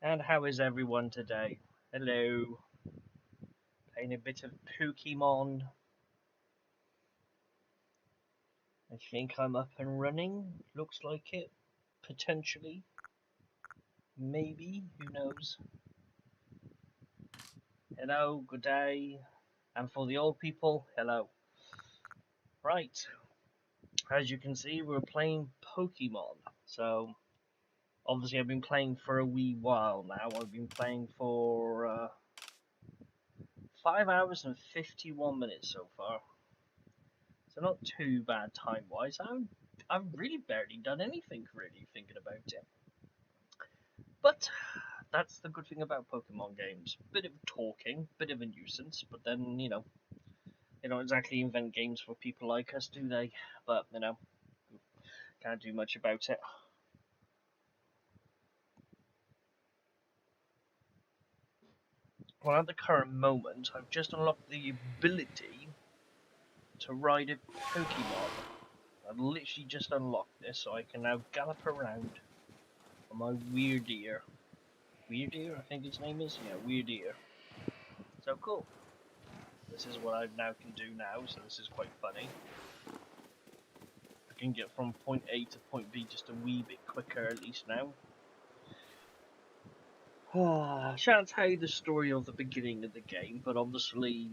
And how is everyone today? Hello. Playing a bit of Pokemon. I think I'm up and running. Looks like it. Potentially. Maybe. Who knows? Hello. Good day. And for the old people, hello. Right. As you can see, we're playing Pokemon. So, obviously, I've been playing for a wee while now. I've been playing for 5 hours and 51 minutes so far. So not too bad time-wise. I've really barely done anything really thinking about it. But that's the good thing about Pokemon games. Bit of talking, bit of a nuisance, but then, they don't exactly invent games for people like us, do they? But, can't do much about it. Well, at the current moment, I've just unlocked the ability to ride a Pokemon. I've literally just unlocked this, so I can now gallop around on my Weirdeer. Weirdeer, I think its name is? Yeah, Weirdeer. So cool. This is what I now can do now, so this is quite funny. I can get from point A to point B just a wee bit quicker at least now. I shan't tell you the story of the beginning of the game, but obviously,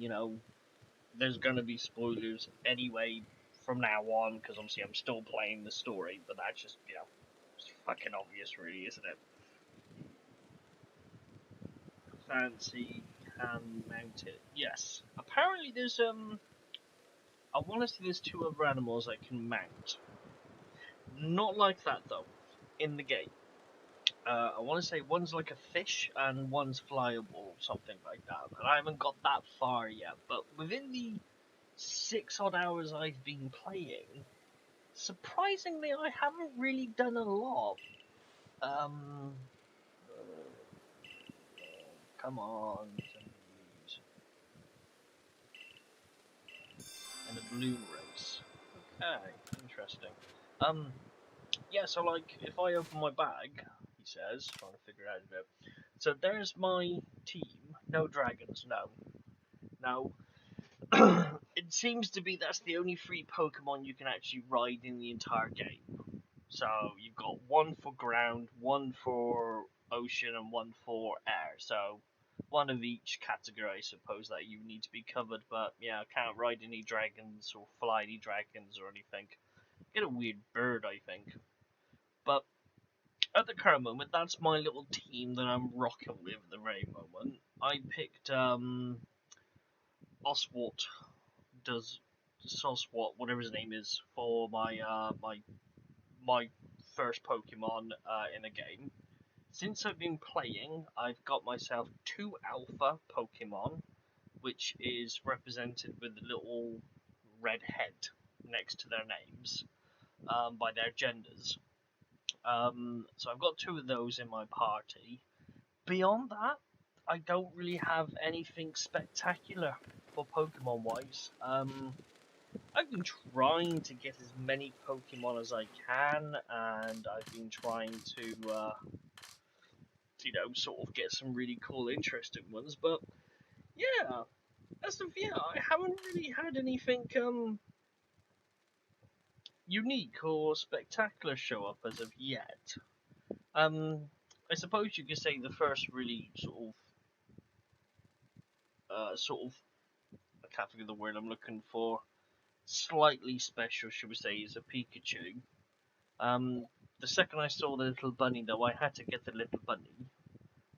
there's going to be spoilers anyway from now on, because obviously I'm still playing the story, but that's just, it's fucking obvious really, isn't it? Fancy can mount it. Yes. Apparently I want to say there's two other animals I can mount. Not like that though, in the game. I want to say one's like a fish and one's flyable or something like that. And I haven't got that far yet, but within the 6 odd hours I've been playing, surprisingly I haven't really done a lot. Um, come on, and a balloon race. Okay, interesting. Um, yeah, so like if I open my bag, he says, trying to figure it out a bit. So there's my team. No dragons, no. Now, it seems to be that's the only free Pokemon you can actually ride in the entire game. So you've got one for ground, one for ocean, and one for air. So one of each category, I suppose, that you need to be covered. But yeah, I can't ride any dragons or fly any dragons or anything. Get a weird bird, I think. But at the current moment, that's my little team that I'm rocking with at the very moment. I picked Oswald, does Oswald, whatever his name is, for my first Pokemon in a game. Since I've been playing, I've got myself two Alpha Pokemon, which is represented with a little red head next to their names by their genders. So I've got two of those in my party. Beyond that, I don't really have anything spectacular for Pokemon wise. I've been trying to get as many Pokemon as I can, and I've been trying to, sort of get some really cool, interesting ones. But yeah, I haven't really had anything unique or spectacular show up as of yet. I suppose you could say the first really sort of, I can't think of the word I'm looking for. Slightly special, should we say, is a Pikachu. Um, the second I saw the little bunny, though, I had to get the little bunny.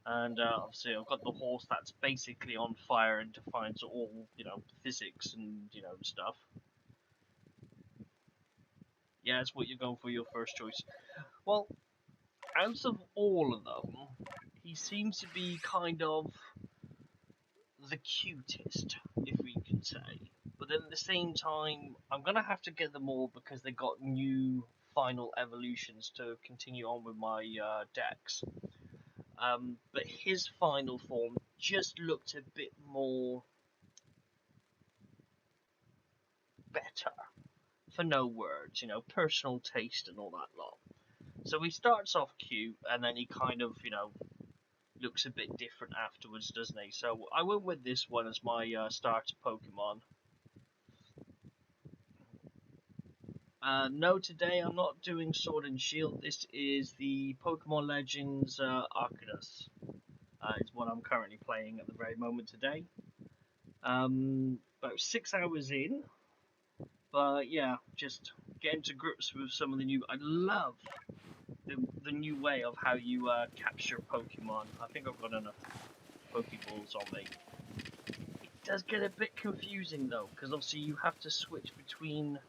And obviously, I've got the horse that's basically on fire and defines all, physics and, stuff. Yeah, it's what you're going for your first choice. Well, out of all of them, he seems to be kind of the cutest, if we can say. But then at the same time, I'm gonna have to get them all because they got new final evolutions to continue on with my decks. But his final form just looked a bit more better, for no words, personal taste and all that lot. So he starts off cute, and then he kind of, looks a bit different afterwards, doesn't he? So I went with this one as my starter Pokemon. No, today I'm not doing Sword and Shield. This is the Pokemon Legends Arceus. It's what I'm currently playing at the very moment today. About 6 hours in, but yeah, just getting to grips with some of the new. I love the new way of how you capture Pokemon. I think I've got enough Pokeballs on me. It does get a bit confusing though, because obviously you have to switch between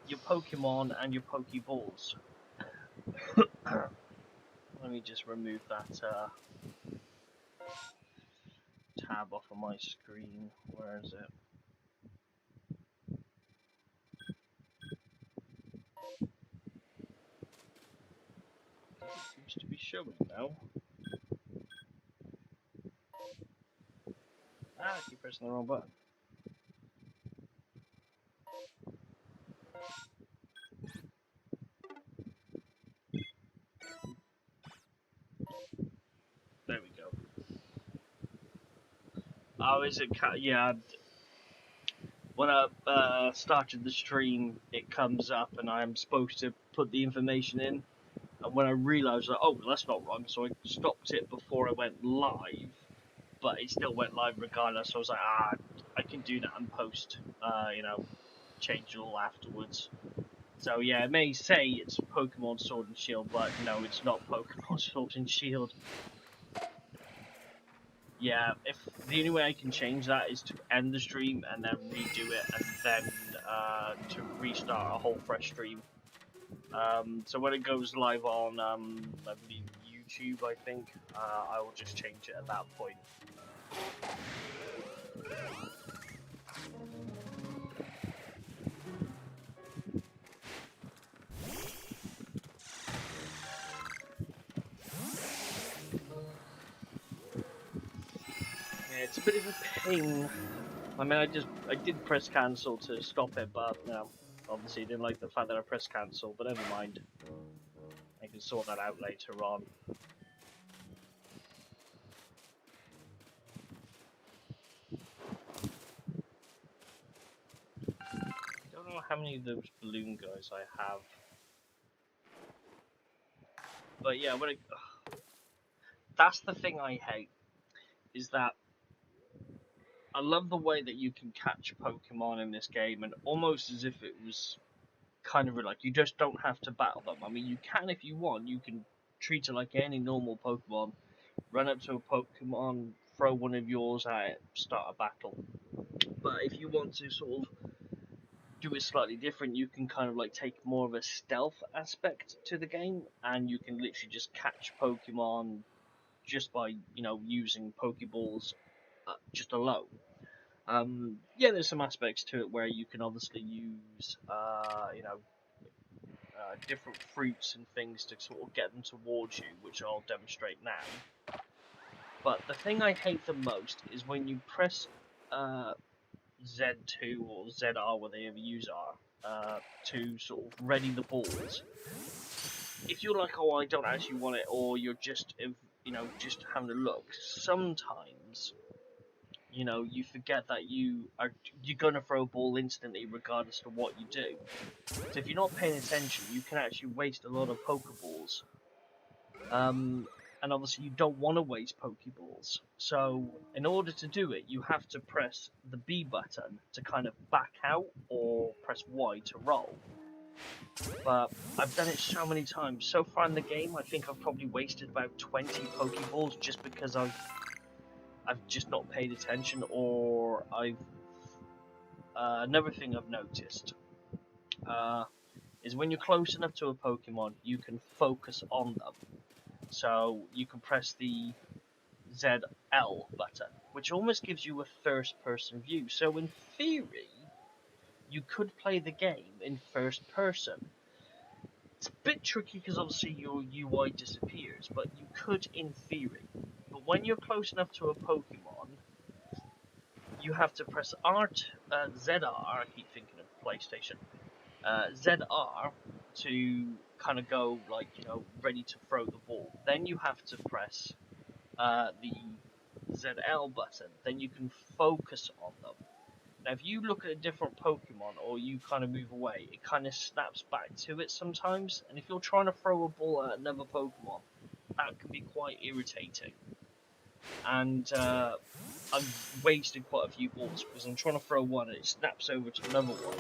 your Pokemon and your Pokeballs. Let me just remove that tab off of my screen. Where is it? It seems to be showing now. I keep pressing the wrong button. There we go. Oh, is it? Yeah. When I started the stream, it comes up and I'm supposed to put the information in. And when I realised that, oh, that's not wrong, so I stopped it before I went live. But it still went live regardless. So I was like, I can do that in post. Change it all afterwards. So yeah, it may say it's Pokemon Sword and Shield, but no, it's not Pokemon Sword and Shield. Yeah, if the only way I can change that is to end the stream and then redo it and then to restart a whole fresh stream. So when it goes live on, I believe YouTube, I think, I will just change it at that point. Yeah, it's a bit of a pain. I mean, I did press cancel to stop it, but obviously didn't like the fact that I pressed cancel. But never mind, I can sort that out later on. I don't know how many of those balloon guys I have, but yeah, that's the thing I hate, is that I love the way that you can catch Pokemon in this game, and almost as if it was kind of like you just don't have to battle them. I mean, you can if you want. You can treat it like any normal Pokemon. Run up to a Pokemon, throw one of yours at it, start a battle. But if you want to sort of do it slightly different, you can kind of like take more of a stealth aspect to the game, and you can literally just catch Pokemon just by using Pokeballs just alone. Yeah, there's some aspects to it where you can obviously use different fruits and things to sort of get them towards you, which I'll demonstrate now. But the thing I hate the most is when you press Z2 or ZR, whatever you use are, to sort of ready the balls. If you're like, oh, I don't actually want it, or you're just, just having a look, sometimes, you forget that you're gonna throw a ball instantly, regardless of what you do. So if you're not paying attention, you can actually waste a lot of Pokeballs. And obviously you don't want to waste Pokeballs. So in order to do it, you have to press the B button to kind of back out, or press Y to roll. But I've done it so many times. So far in the game, I think I've probably wasted about 20 Pokeballs just because I've just not paid attention, or another thing I've noticed is when you're close enough to a Pokemon, you can focus on them. So you can press the ZL button, which almost gives you a first-person view. So in theory, you could play the game in first person. It's a bit tricky because obviously your UI disappears, but you could in theory. But when you're close enough to a Pokemon, you have to press ZR, I keep thinking of PlayStation, ZR to kind of go like, ready to throw the ball. Then you have to press the ZL button, then you can focus on them. Now, if you look at a different Pokemon or you kind of move away, it kind of snaps back to it sometimes. And if you're trying to throw a ball at another Pokemon, that can be quite irritating. And I've wasted quite a few balls because I'm trying to throw one and it snaps over to another one.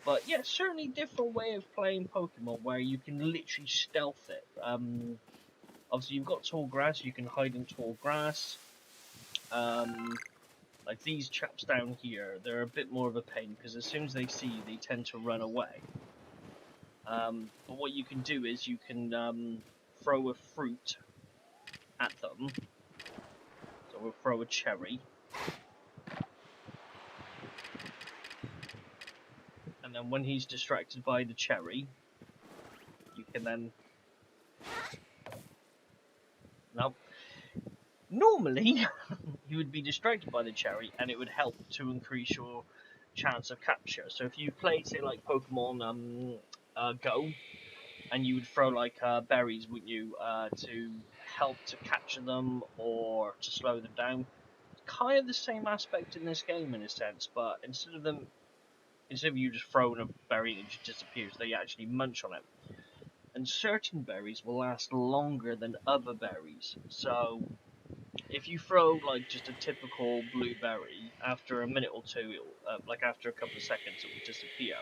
But yeah, certainly different way of playing Pokemon where you can literally stealth it. Obviously, you've got tall grass, you can hide in tall grass. Like these chaps down here, they're a bit more of a pain because as soon as they see you, they tend to run away. But what you can do is you can throw a fruit at them. So we'll throw a cherry. And then when he's distracted by the cherry, you can then... Now, normally, you would be distracted by the cherry and it would help to increase your chance of capture. So if you play, say, like Pokemon Go, and you would throw like berries, wouldn't you, to help to capture them or to slow them down. Kind of the same aspect in this game in a sense, but instead of you just throwing a berry and it just disappears, they actually munch on it. And certain berries will last longer than other berries. So if you throw like just a typical blueberry, after a minute or two, like after a couple of seconds, it will disappear.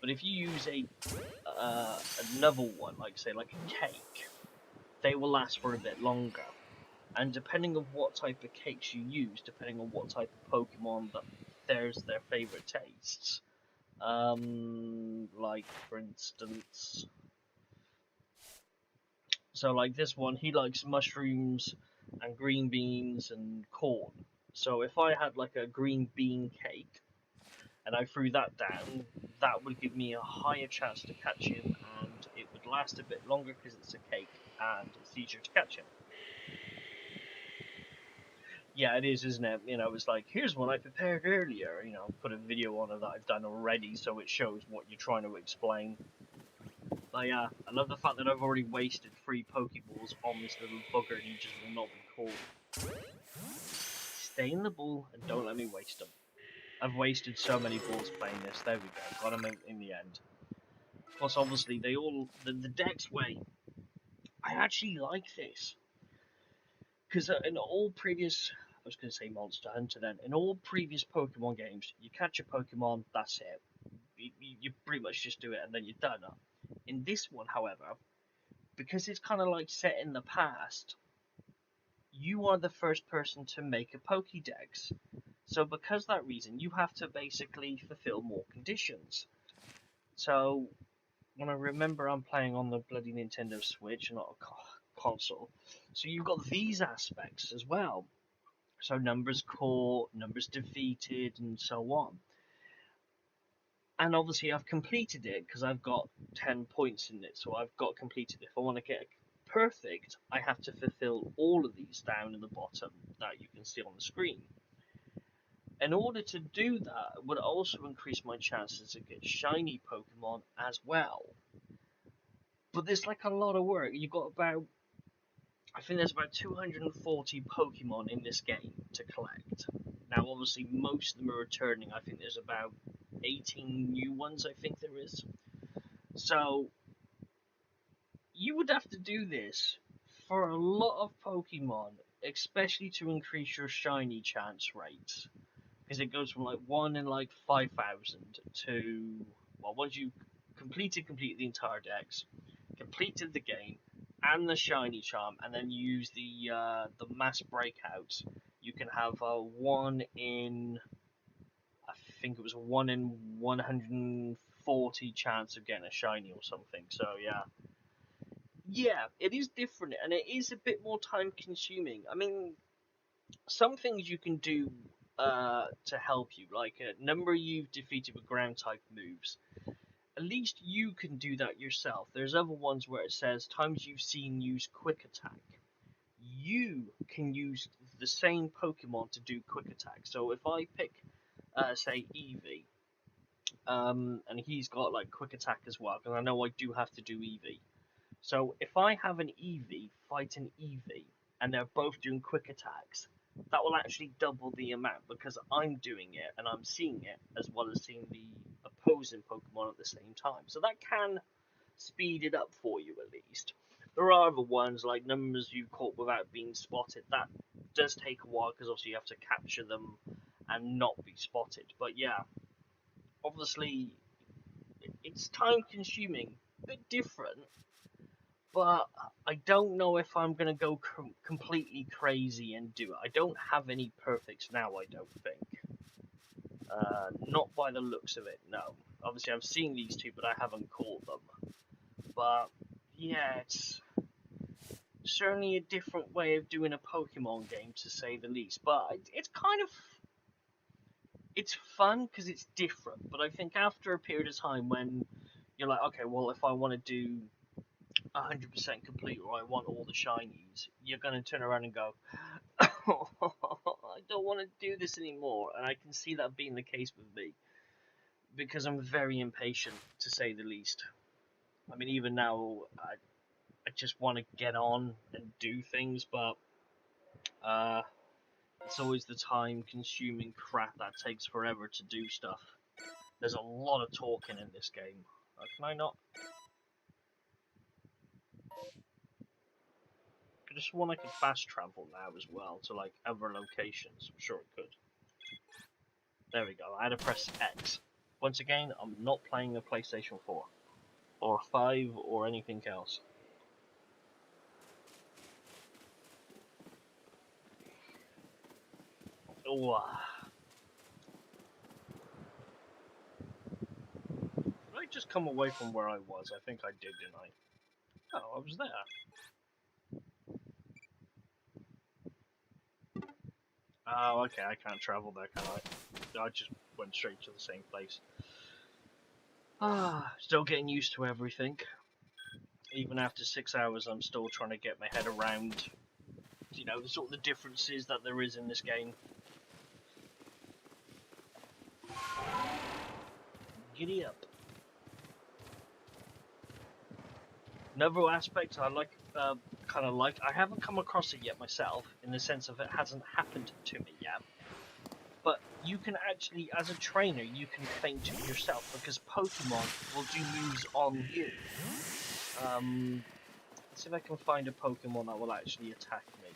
But if you use another one, like say like a cake, they will last for a bit longer. And depending on what type of cakes you use, depending on what type of Pokemon that there's their favorite tastes. Like for instance, so like this one, he likes mushrooms and green beans and corn. So if I had like a green bean cake and I threw that down, that would give me a higher chance to catch him, and it would last a bit longer because it's a cake and it's easier to catch him. Yeah, it is, isn't it? You know, it's like, here's one I prepared earlier. You know, put a video on it that I've done already so it shows what you're trying to explain. But yeah, I love the fact that I've already wasted 3 Pokeballs on this little bugger and he just will not be caught. Stay in the ball and don't let me waste them. I've wasted so many balls playing this. There we go. Got them in the end. Plus, obviously, the Dex way. I actually like this. Because in all previous, I was going to say Monster Hunter then, in all previous Pokemon games, you catch a Pokemon, that's it. You pretty much just do it and then you're done. In this one, however, because it's kind of like set in the past, you are the first person to make a Pokédex. So because that reason, you have to basically fulfill more conditions. So when I remember I'm playing on the bloody Nintendo Switch, not a console, so you've got these aspects as well. So numbers caught, numbers defeated, and so on. And obviously I've completed it because I've got 10 points in it, so I've got completed. If I want to get perfect, I have to fulfill all of these down in the bottom that you can see on the screen. In order to do that, it would also increase my chances to get shiny Pokemon as well. But there's like a lot of work. You've got about, I think there's about 240 Pokemon in this game to collect. Now, obviously, most of them are returning. I think there's about 18 new ones, I think there is. So, you would have to do this for a lot of Pokemon, especially to increase your shiny chance rates. Because it goes from like 1 in like 5,000 to, well, once you complete the entire dex, completed the game, and the shiny charm, and then use the mass breakout, you can have a 1 in, I think it was a 1 in 140 chance of getting a shiny or something. So yeah, it is different, and it is a bit more time consuming. I mean, some things you can do to help you, like a number you've defeated with ground type moves. At least you can do that yourself. There's other ones where it says times you've seen use quick attack. You can use the same Pokemon to do quick attack. So if I pick, say, Eevee, and he's got like quick attack as well, because I know I do have to do Eevee. So if I have an Eevee fight an Eevee, and they're both doing quick attacks, that will actually double the amount because I'm doing it and I'm seeing it as well as seeing the opposing Pokemon at the same time. So that can speed it up for you at least. There are other ones like numbers you caught without being spotted. That does take a while because obviously you have to capture them and not be spotted. But yeah, obviously it's time consuming, a bit different, but I don't know if I'm going to go completely crazy and do it. I don't have any perfects now, I don't think. Not by the looks of it, no. Obviously, I've seen these two, but I haven't caught them. But, yeah, it's certainly a different way of doing a Pokemon game, to say the least. But it's kind of... It's fun because it's different, but I think after a period of time when you're like, okay, well, if I want to do 100% complete or I want all the shinies, you're going to turn around and go, oh, I don't want to do this anymore. And I can see that being the case with me because I'm very impatient, to say the least. I mean, even now, I just want to get on and do things, but it's always the time-consuming crap that takes forever to do stuff. There's a lot of talking in this game. Can I not? I just want I could fast travel now as well to like other locations. I'm sure it could. There we go. I had to press X. Once again, I'm not playing a PlayStation 4 or 5 or anything else. Oh, did I just come away from where I was? I think I did, didn't I? Oh, I was there. Oh, okay, I can't travel there, can I? I just went straight to the same place. Still getting used to everything. Even after 6 hours, I'm still trying to get my head around, you know, the sort of the differences that there is in this game. Giddy up. Another aspect I like, I haven't come across it yet myself, in the sense of it hasn't happened to me yet. But you can actually, as a trainer, you can feint yourself because Pokemon will do moves on you. Let's see if I can find a Pokemon that will actually attack me.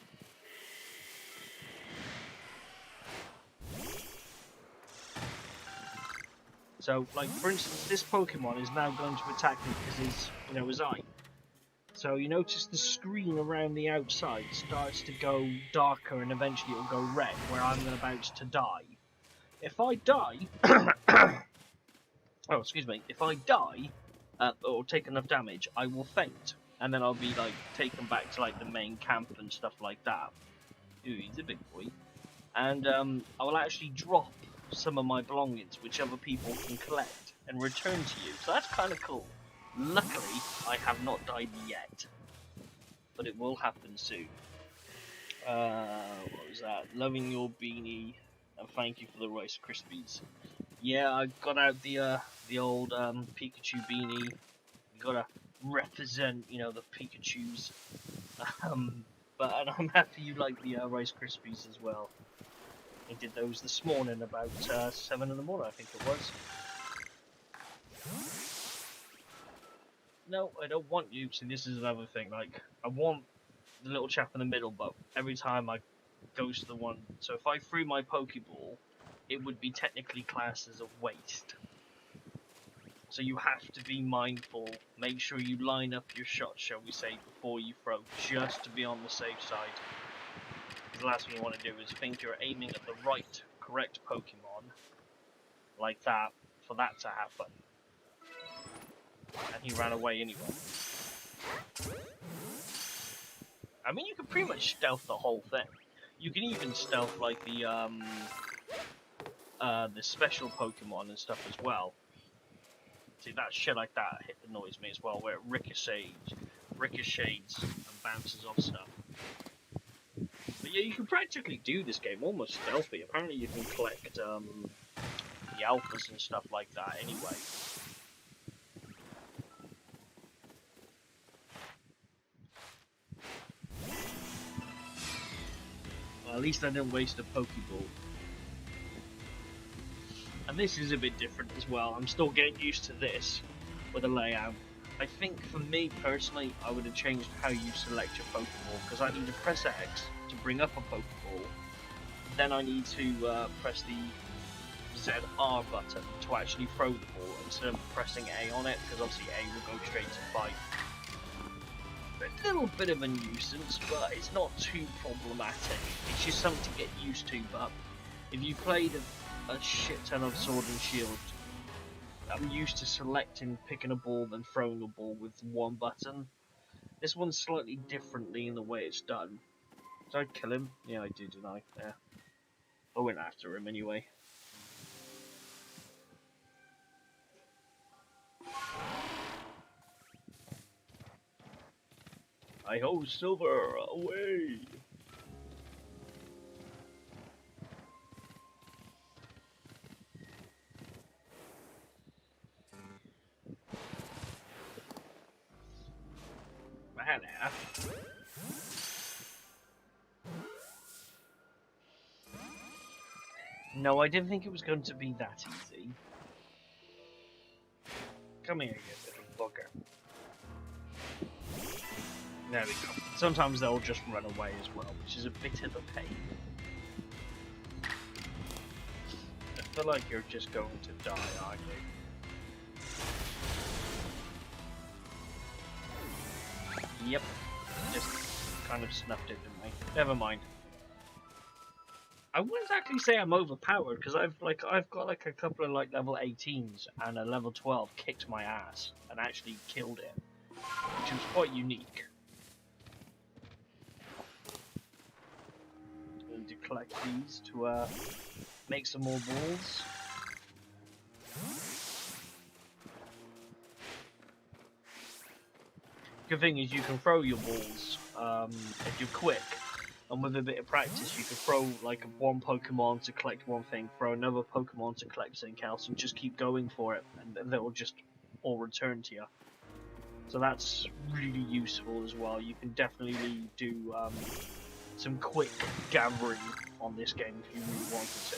So, like for instance, this Pokemon is now going to attack me because his eye. So you notice the screen around the outside starts to go darker and eventually it will go red, where I'm about to die. If I die, oh excuse me, if I die or take enough damage, I will faint, and then I'll be like taken back to like the main camp and stuff like that. Ooh, he's a big boy, and I will actually drop some of my belongings, which other people can collect and return to you. So that's kind of cool. Luckily, I have not died yet, but it will happen soon. What was that? Loving your beanie, and thank you for the Rice Krispies. Yeah, I got out the old Pikachu beanie. You gotta represent, you know, the Pikachus. But and I'm happy you like the Rice Krispies as well. I did those this morning about 7 in the morning, I think it was. No, I don't want you. See, this is another thing. Like, I want the little chap in the middle, but every time I go to the one... So if I threw my Pokeball, it would be technically classed as a waste. So you have to be mindful. Make sure you line up your shots, shall we say, before you throw, just to be on the safe side. Because the last thing you want to do is think you're aiming at the right, correct Pokemon, like that, for that to happen. And he ran away anyway. I mean, you can pretty much stealth the whole thing. You can even stealth like the special Pokemon and stuff as well. See, that shit like that annoys me as well, where it ricochets and bounces off stuff. But yeah, you can practically do this game almost stealthy. Apparently, you can collect the alphas and stuff like that anyway. At least I didn't waste a Pokeball. And this is a bit different as well. I'm still getting used to this with the layout. I think for me personally, I would have changed how you select your Pokeball, because I need to press X to bring up a Pokeball. Then I need to press the ZR button to actually throw the ball instead of pressing A on it, because obviously A will go straight to fight. A little bit of a nuisance, but it's not too problematic. It's just something to get used to. But if you played a shit ton of Sword and Shield, I'm used to selecting, picking a ball, then throwing a ball with one button. This one's slightly differently in the way it's done. Did I kill him? Yeah, I did, didn't I? Yeah. I went after him anyway. I ho, Silver, away! Man, no, I didn't think it was going to be that easy. Come here, you little bugger. There we go. Sometimes they'll just run away as well, which is a bit of a pain. I feel like you're just going to die, aren't you? Yep. Just kind of snuffed it, didn't we? Never mind. I wouldn't actually say I'm overpowered, because I've got like a couple of like level 18s and a level 12 kicked my ass and actually killed it, which was quite unique. Going to collect these to make some more balls. Good thing is you can throw your balls if you're quick. And with a bit of practice, you can throw like one Pokemon to collect one thing, throw another Pokemon to collect something else, and just keep going for it, and they'll just all return to you. So that's really useful as well. You can definitely do some quick gathering on this game if you really wanted to.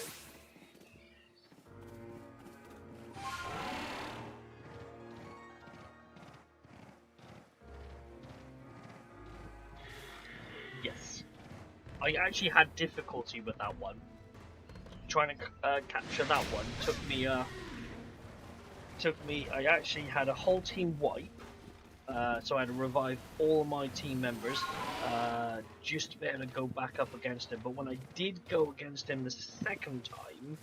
I actually had difficulty with that one. Trying to capture that one took me. I actually had a whole team wipe, so I had to revive all my team members just to be able to go back up against him. But when I did go against him the second time,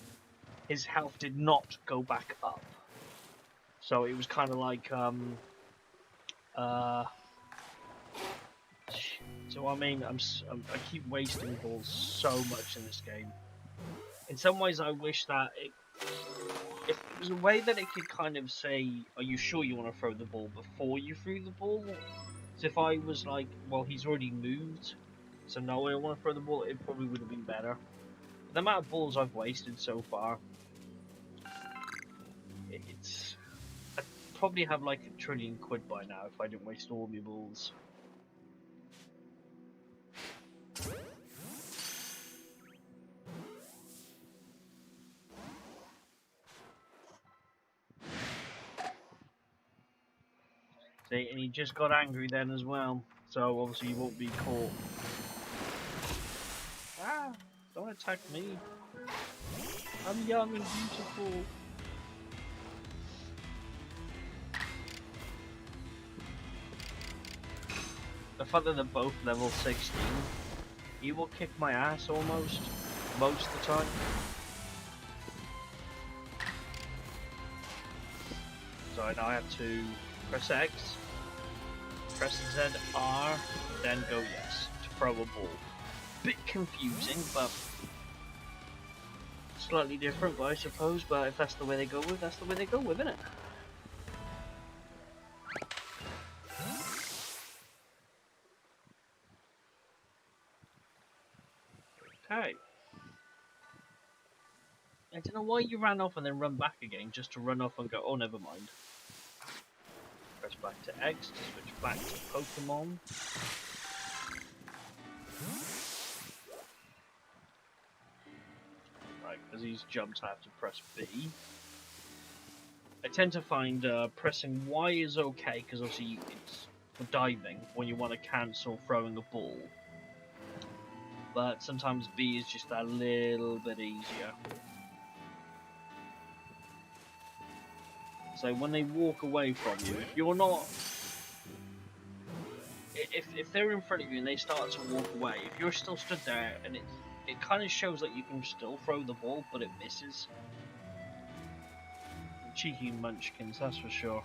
his health did not go back up. So it was kind of like So I mean, I keep wasting balls so much in this game. In some ways, I wish that if there was a way that it could kind of say, "Are you sure you want to throw the ball?" before you threw the ball. So if I was like, "Well, he's already moved, so no, I don't want to throw the ball," it probably would have been better. But the amount of balls I've wasted so far, I'd probably have like £1 trillion by now if I didn't waste all my balls. See, and he just got angry then as well, so obviously he won't be caught. Ah, don't attack me. I'm young and beautiful. The fact that they're both level 16, he will kick my ass almost, most of the time. So I now have to press X, press ZR, then go yes, to throw a ball. Bit confusing, but slightly different, but I suppose, but if that's the way they go with, that's the way they go with, isn't it? Okay. I don't know why you ran off and then run back again, just to run off and go, oh, never mind. Press back to X to switch back to Pokemon. because these jumps I have to press B. I tend to find pressing Y is okay because obviously it's for diving when you want to cancel throwing a ball. But sometimes B is just a little bit easier. So when they walk away from you, if you're not... If they're in front of you and they start to walk away, if you're still stood there and it kind of shows that you can still throw the ball, but it misses. Cheeky munchkins, that's for sure.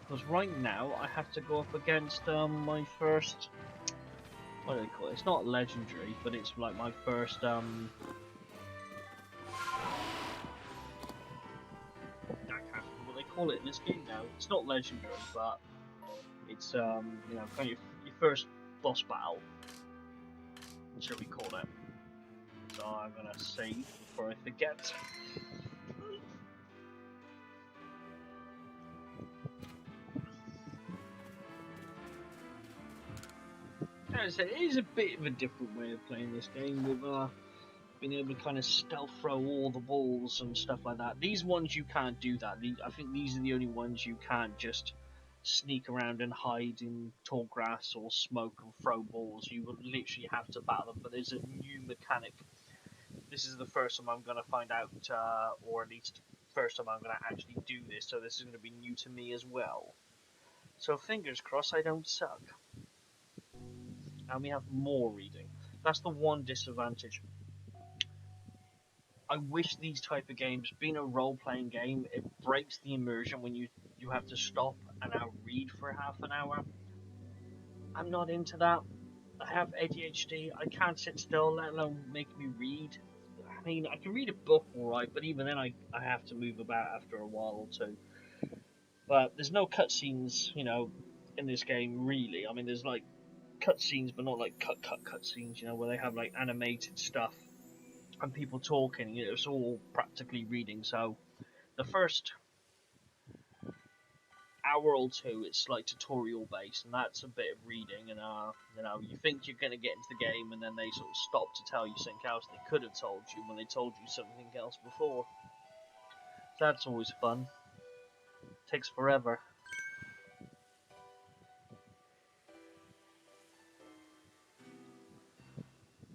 Because right now I have to go up against my first... What do they call it? It's not legendary, but it's like my first I can't remember what they call it in this game now. It's not legendary, but it's you know, kind of your first boss battle, shall we call it. So I'm gonna save before I forget. As I said, it is a bit of a different way of playing this game with being able to kind of stealth throw all the balls and stuff like that. These ones you can't do that. I think these are the only ones you can't just sneak around and hide in tall grass or smoke and throw balls. You would literally have to battle them, but there's a new mechanic. This is the first time I'm going to find out, or at least first time I'm going to actually do this, so this is going to be new to me as well. So fingers crossed I don't suck. And we have more reading. That's the one disadvantage. I wish these type of games, being a role-playing game, it breaks the immersion when you have to stop and now read for half an hour. I'm not into that. I have ADHD. I can't sit still, let alone make me read. I mean, I can read a book alright, but even then I have to move about after a while or two. But there's no cutscenes, you know, in this game, really. I mean, there's like cutscenes, but not like cutscenes, you know, where they have like animated stuff and people talking. It's all practically reading. So the first hour or two, it's like tutorial based, and that's a bit of reading. And you know, you think you're gonna get into the game, and then they sort of stop to tell you something else they could have told you when they told you something else before. So that's always fun. Takes forever.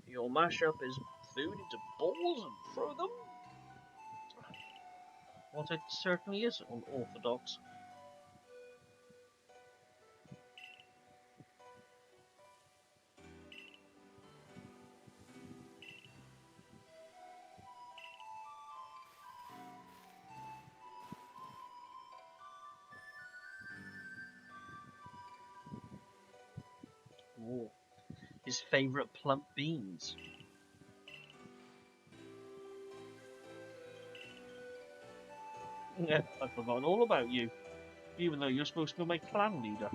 You'll mash up his food into balls and throw them? Well, it certainly is unorthodox. Ooh. His favourite plump beans. Yeah, I've forgotten all about you, even though you're supposed to be my clan leader.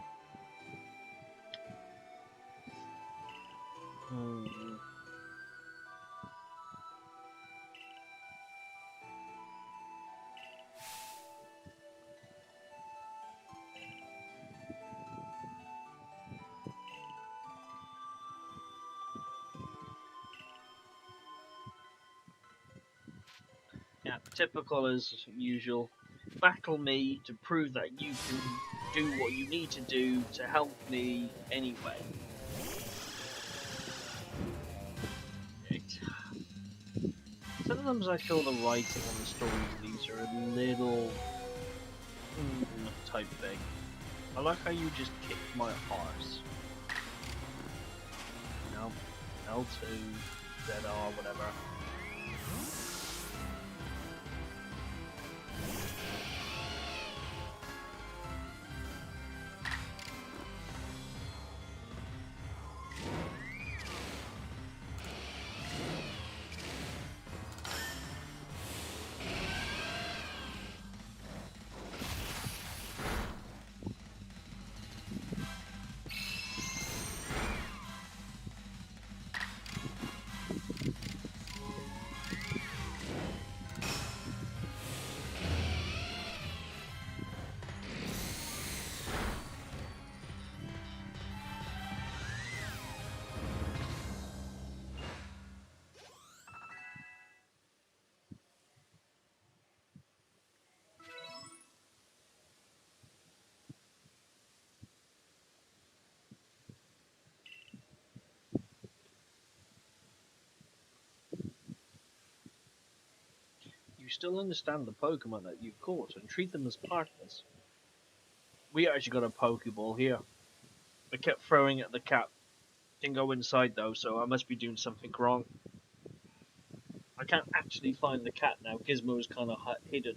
Yeah, typical as usual. Battle me to prove that you can do what you need to do to help me anyway. Sometimes I feel the writing and the stories of these are a little type thing. I like how you just kicked my arse. No, L2, ZR, whatever. still understand the Pokemon that you've caught and treat them as partners. We actually got a Pokeball here. I kept throwing at the cat. Didn't go inside though, so I must be doing something wrong. I can't actually find the cat now. Gizmo is kind of hidden,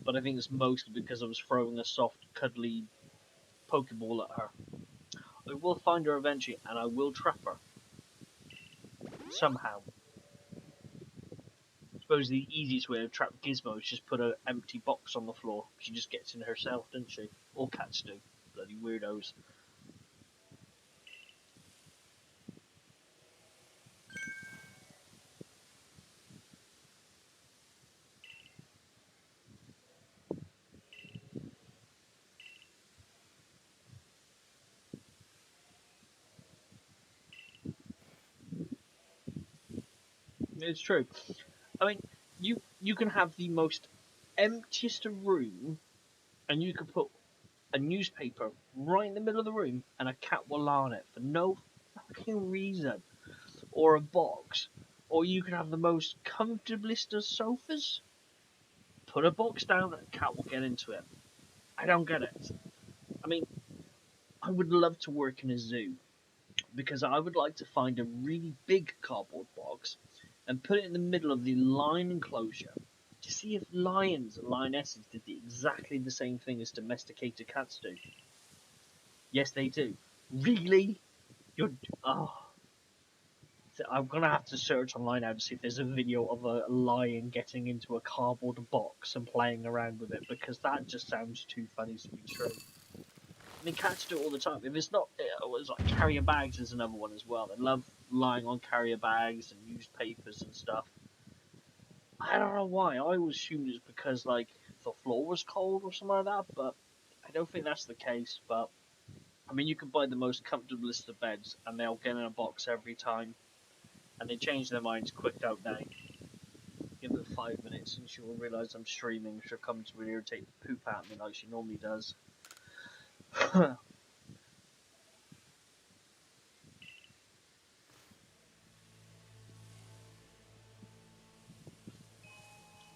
but I think it's mostly because I was throwing a soft, cuddly Pokeball at her. I will find her eventually, and I will trap her. Somehow. I suppose the easiest way to trap Gizmo is just put an empty box on the floor. She just gets in herself, doesn't she? All cats do. Bloody weirdos. It's true. I mean, you can have the most emptiest room, and you can put a newspaper right in the middle of the room, and a cat will lie on it for no fucking reason, or a box, or you can have the most comfortablest of sofas. Put a box down, and a cat will get into it. I don't get it. I mean, I would love to work in a zoo because I would like to find a really big cardboard box and put it in the middle of the lion enclosure to see if lions and lionesses did exactly the same thing as domesticated cats do. Yes, they do. Really? You're oh. I'm gonna have to search online now to see if there's a video of a lion getting into a cardboard box and playing around with it, because that just sounds too funny to be true. I mean, cats do it all the time. If it's not, it's like carrier bags is another one as well. They love lying on carrier bags and newspapers and stuff. I don't know why. I always assumed it's because like the floor was cold or something like that, but I don't think that's the case. But I mean, you can buy the most comfortablest of beds, and they'll get in a box every time, and they change their minds quick, don't they? Give it 5 minutes, and she will realise I'm streaming. She'll come to irritate the poop out of me like she normally does.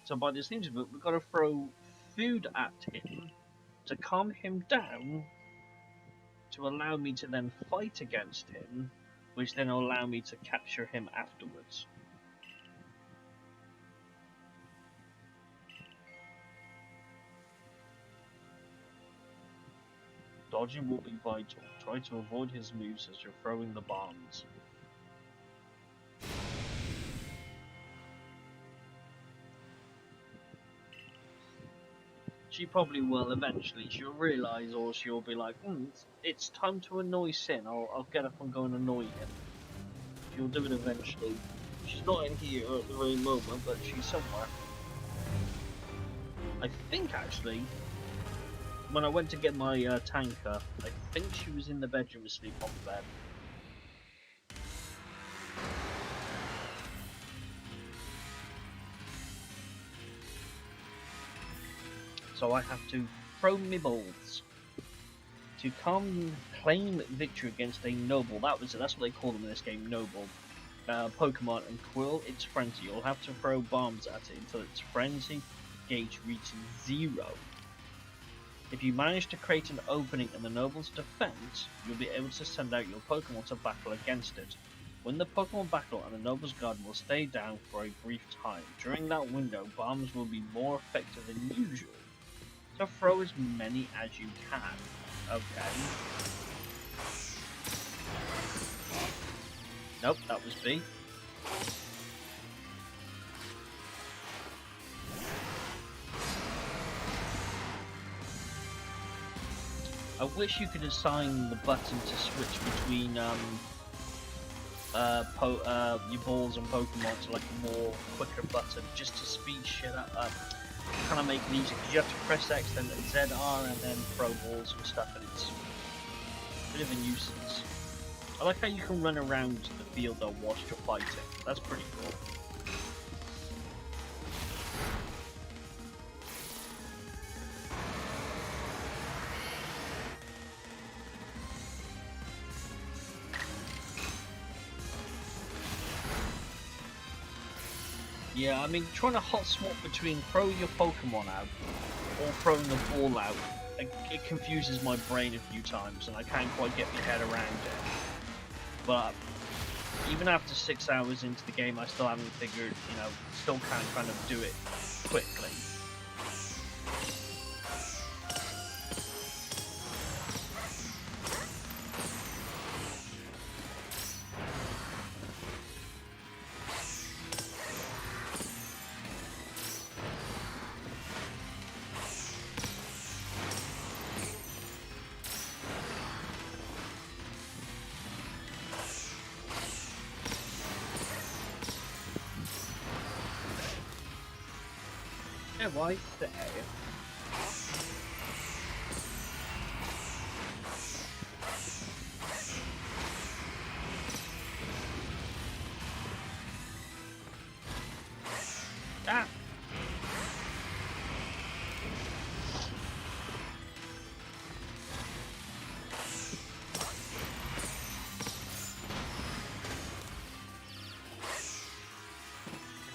So by the seems of it, we've got to throw food at him to calm him down, to allow me to then fight against him, which then will allow me to capture him afterwards. Dodging will be vital. Try to avoid his moves as you're throwing the bombs. She probably will eventually. She'll realise, or she'll be like, it's time to annoy Sin. I'll get up and go and annoy him. She'll do it eventually. She's not in here at the very moment, but she's somewhere. I think actually, when I went to get my tanker, I think she was in the bedroom asleep on the bed. So I have to throw my balls to claim victory against a noble. That's what they call them in this game, noble. Pokemon, and quell its frenzy. You'll have to throw bombs at it until its frenzy gauge reaches 0. If you manage to create an opening in the noble's defense, you'll be able to send out your Pokemon to battle against it. When the Pokemon battle and the noble's garden will stay down for a brief time. During that window, bombs will be more effective than usual. So throw as many as you can. Okay. Nope, that was B. I wish you could assign the button to switch between your balls and Pokemon to like a more quicker button, just to speed shit up. Kind of make it easier, because you have to press X, then ZR, and then throw balls and stuff, and it's a bit of a nuisance. I like how you can run around the field though whilst you're fighting. That's pretty cool. Yeah, I mean, trying to hot swap between throw your Pokemon out or throwing the ball out, it confuses my brain a few times, and I can't quite get my head around it. But even after 6 hours into the game, I still haven't figured, still can't kind of do it quickly. Yeah, why there? Ah!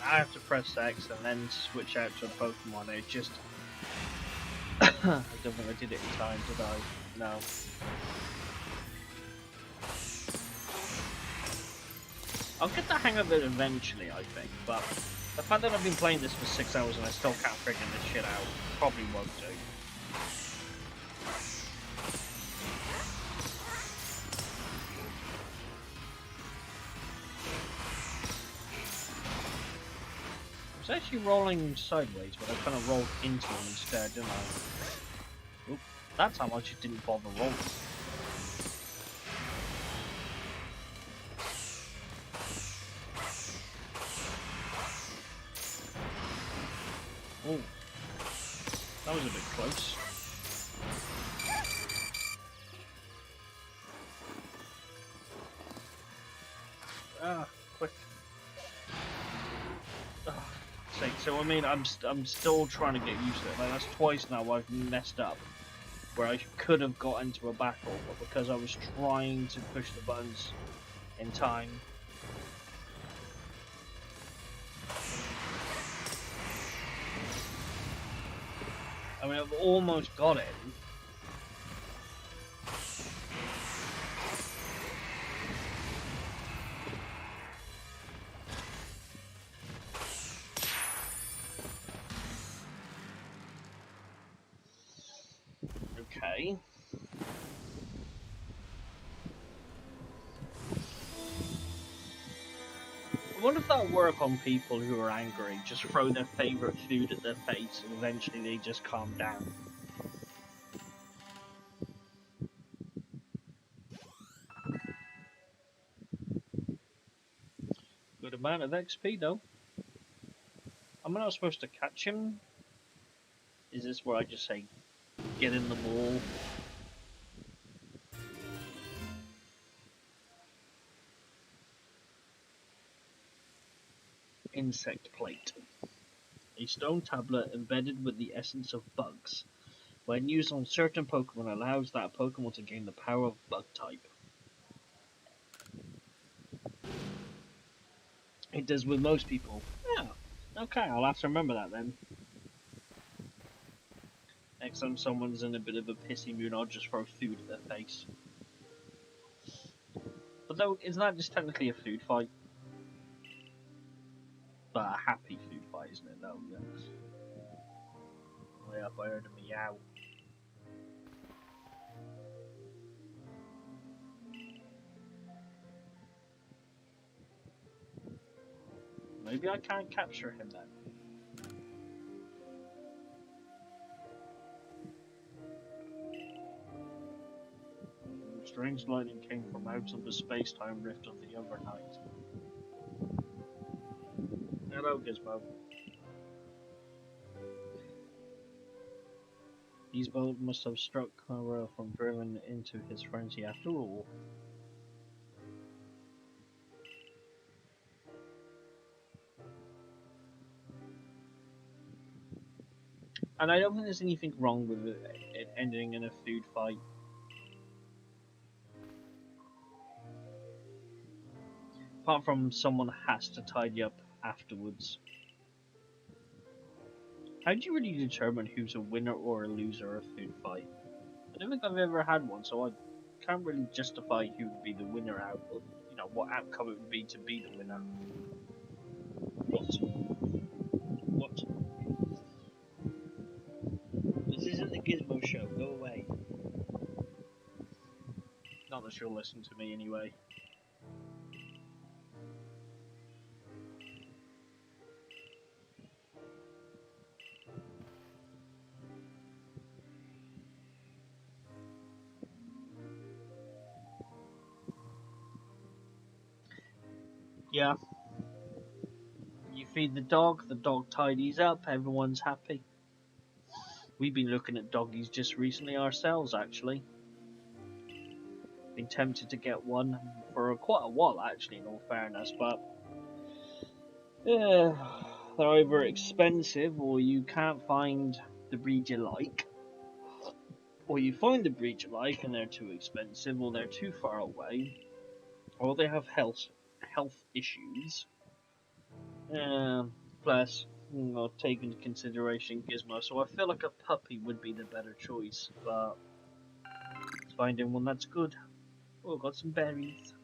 I have to press X and then switch out to a Pokemon. It just... I don't think I did it in time, did I? No. I'll get the hang of it eventually, I think, but the fact that I've been playing this for 6 hours and I still can't figure this shit out probably won't do. I was actually rolling sideways, but I kind of rolled into him instead, didn't I? Oop, that time I just didn't bother rolling. Oh, that was a bit close. Ah, quick. Oh, sake. So I mean, I'm still trying to get used to it. Like, that's twice now I've messed up, where I could have got into a battle, but because I was trying to push the buttons in time. I mean, I've almost got it. Okay. I wonder if that'll work on people who are angry. Just throw their favourite food at their face and eventually they just calm down. Good amount of XP though. Am I not supposed to catch him? Is this where I just say, get in the ball? Insect plate. A stone tablet embedded with the essence of bugs. When used on certain Pokemon, allows that Pokemon to gain the power of bug type. It does with most people. Yeah. Okay, I'll have to remember that then. Next time someone's in a bit of a pissy mood, I'll just throw food at their face. But though, isn't that just technically a food fight? But a happy food fight, isn't it? Though, yeah. Way up, I heard a meow. Maybe I can't capture him then. Strange lightning came from out of the space-time rift of the other night. Hello, Gizmo. These bolts must have struck Kara from driven into his frenzy after all. And I don't think there's anything wrong with it ending in a food fight. Apart from someone has to tidy up afterwards. How do you really determine who's a winner or a loser of food fight? I don't think I've ever had one, so I can't really justify who would be the winner out of, what outcome it would be to be the winner. What? What? This isn't the Gizmo show, go away. Not that she'll listen to me anyway. Yeah. You feed the dog tidies up, everyone's happy. We've been looking at doggies just recently ourselves, actually. Been tempted to get one for quite a while, actually, in all fairness, but they're either expensive or you can't find the breed you like. Or you find the breed you like and they're too expensive, or they're too far away, or they have health issues. Plus, take into consideration Gizmo, so I feel like a puppy would be the better choice, but finding one that's good. Oh, got some berries.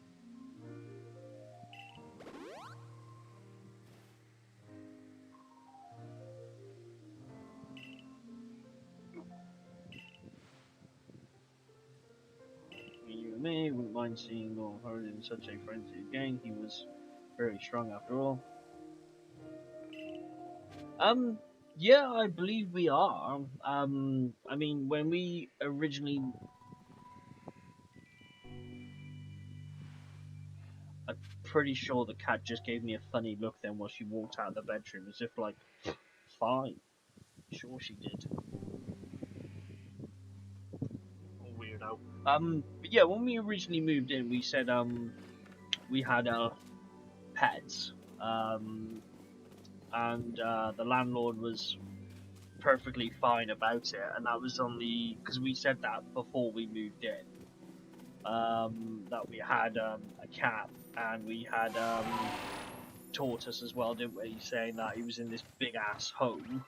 You and me wouldn't mind seeing or heard in such a frenzy again. He was very strong after all. Yeah, I believe we are. I mean, when we originally, I'm pretty sure the cat just gave me a funny look then while she walked out of the bedroom, as if like, fine. Sure she did. Weirdo. But yeah, when we originally moved in, we said we had pets. And the landlord was perfectly fine about it, and that was only because we said that before we moved in. That we had a cat and we had tortoise as well, didn't we? Saying that he was in this big ass home,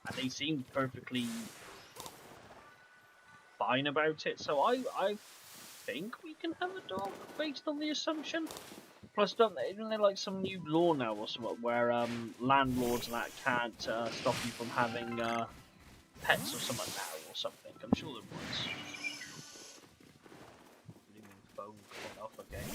and they seemed perfectly fine about it. So I think we can have a dog based on the assumption. Plus, isn't there like some new law now or something where landlords and that can't stop you from having pets or something now or something? I'm sure there was. Phone cut off again.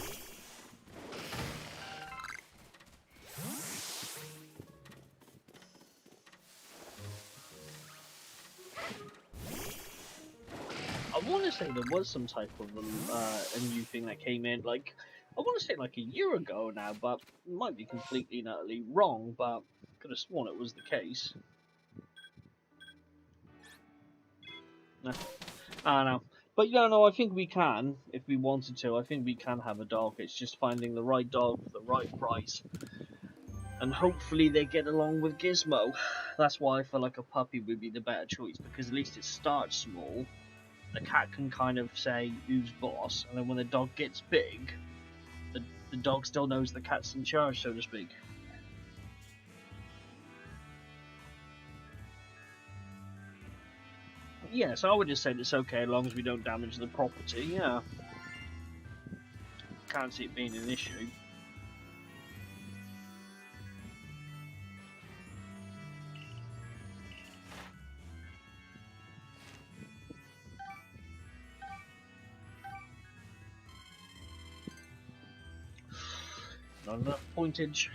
I want to say there was some type of a new thing that came in, like, I want to say like a year ago now, but might be completely and utterly wrong, but could have sworn it was the case. Nah, I don't know. But yeah, no, I think we can, if we wanted to. I think we can have a dog. It's just finding the right dog for the right price. And hopefully they get along with Gizmo. That's why I feel like a puppy would be the better choice, because at least it starts small. The cat can kind of say who's boss, and then when the dog gets big, the dog still knows the cat's in charge, so to speak. Yeah, so I would just say it's okay as long as we don't damage the property, yeah. Can't see it being an issue. Not enough pointage.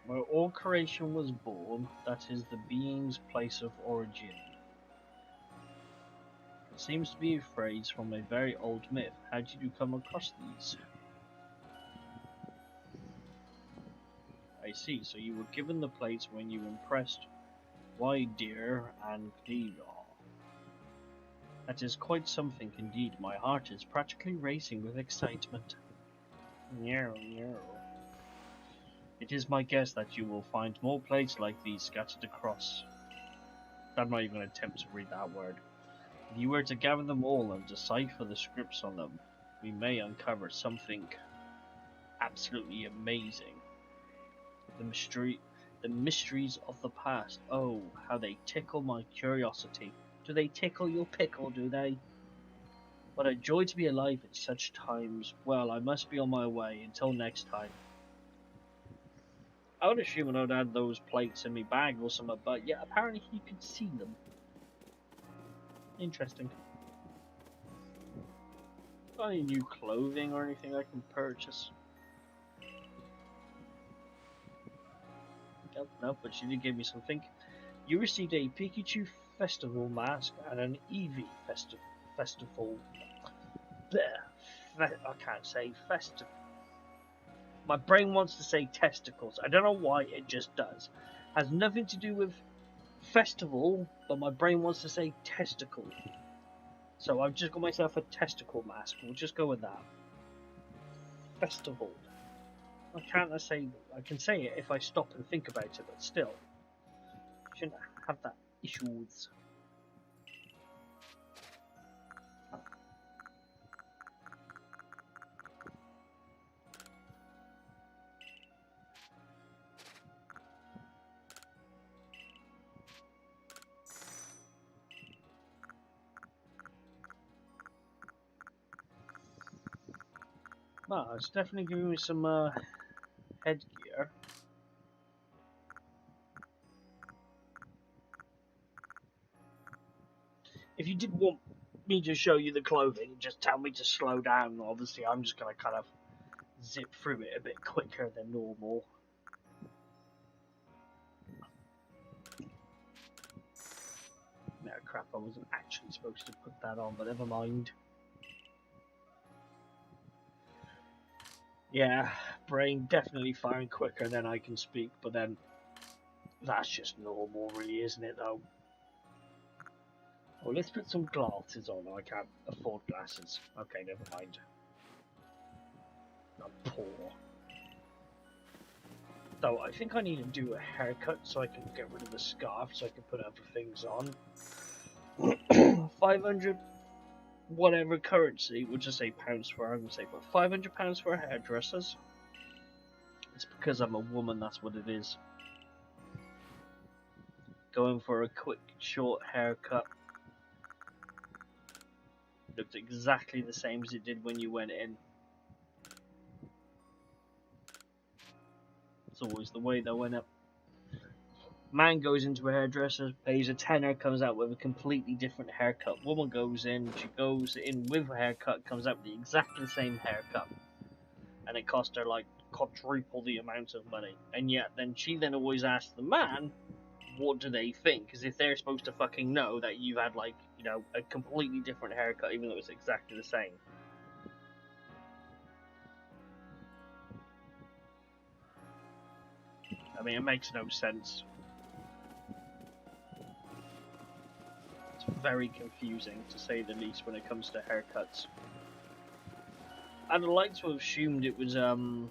Where all creation was born, that is the being's place of origin. Seems to be a phrase from a very old myth. How did you come across these? I see, so you were given the plates when you impressed Wide Deer and Gleegaw. That is quite something indeed. My heart is practically racing with excitement. Meow, meow. It is my guess that you will find more plates like these scattered across. I'm not even going to attempt to read that word. If you were to gather them all and decipher the scripts on them, we may uncover something absolutely amazing. The mysteries of the past. Oh, how they tickle my curiosity. Do they tickle your pickle, do they? What a joy to be alive at such times. Well, I must be on my way. Until next time. I would assume I would add those plates in my bag or something, but yeah, apparently you could see them. Interesting. Got any new clothing or anything I can purchase? No, but she did give me something. You received a Pikachu Festival mask and an Eevee Festival. I can't say festival. My brain wants to say testicles. I don't know why, it just does. Has nothing to do with festival, but my brain wants to say testicle. So I've just got myself a testicle mask. We'll just go with that. Festival. I can't say. I can say it if I stop and think about it, but still, shouldn't have that issues. Well, it's definitely giving me some headgear. If you did want me to show you the clothing, just tell me to slow down. Obviously, I'm just going to kind of zip through it a bit quicker than normal. No, crap, I wasn't actually supposed to put that on, but never mind. Yeah, brain definitely firing quicker than I can speak, but then that's just normal, really, isn't it, though? Oh, let's put some glasses on. I can't afford glasses. Okay, never mind. I'm poor. Though, I think I need to do a haircut so I can get rid of the scarf so I can put other things on. 500 whatever currency, we'll just say pounds for argument's sake, but £500 for hairdressers. It's because I'm a woman, that's what it is. Going for a quick, short haircut. Looked exactly the same as it did when you went in. It's always the way that went up. Man goes into a hairdresser, pays a tenner, comes out with a completely different haircut. Woman goes in, she goes in with a haircut, comes out with the exactly same haircut. And it cost her like quadruple the amount of money. And yet, she always asks the man, what do they think? Because if they're supposed to fucking know that you've had like, you know, a completely different haircut even though it's exactly the same. I mean, it makes no sense. It's very confusing, to say the least, when it comes to haircuts. I'd like to have assumed it was, no,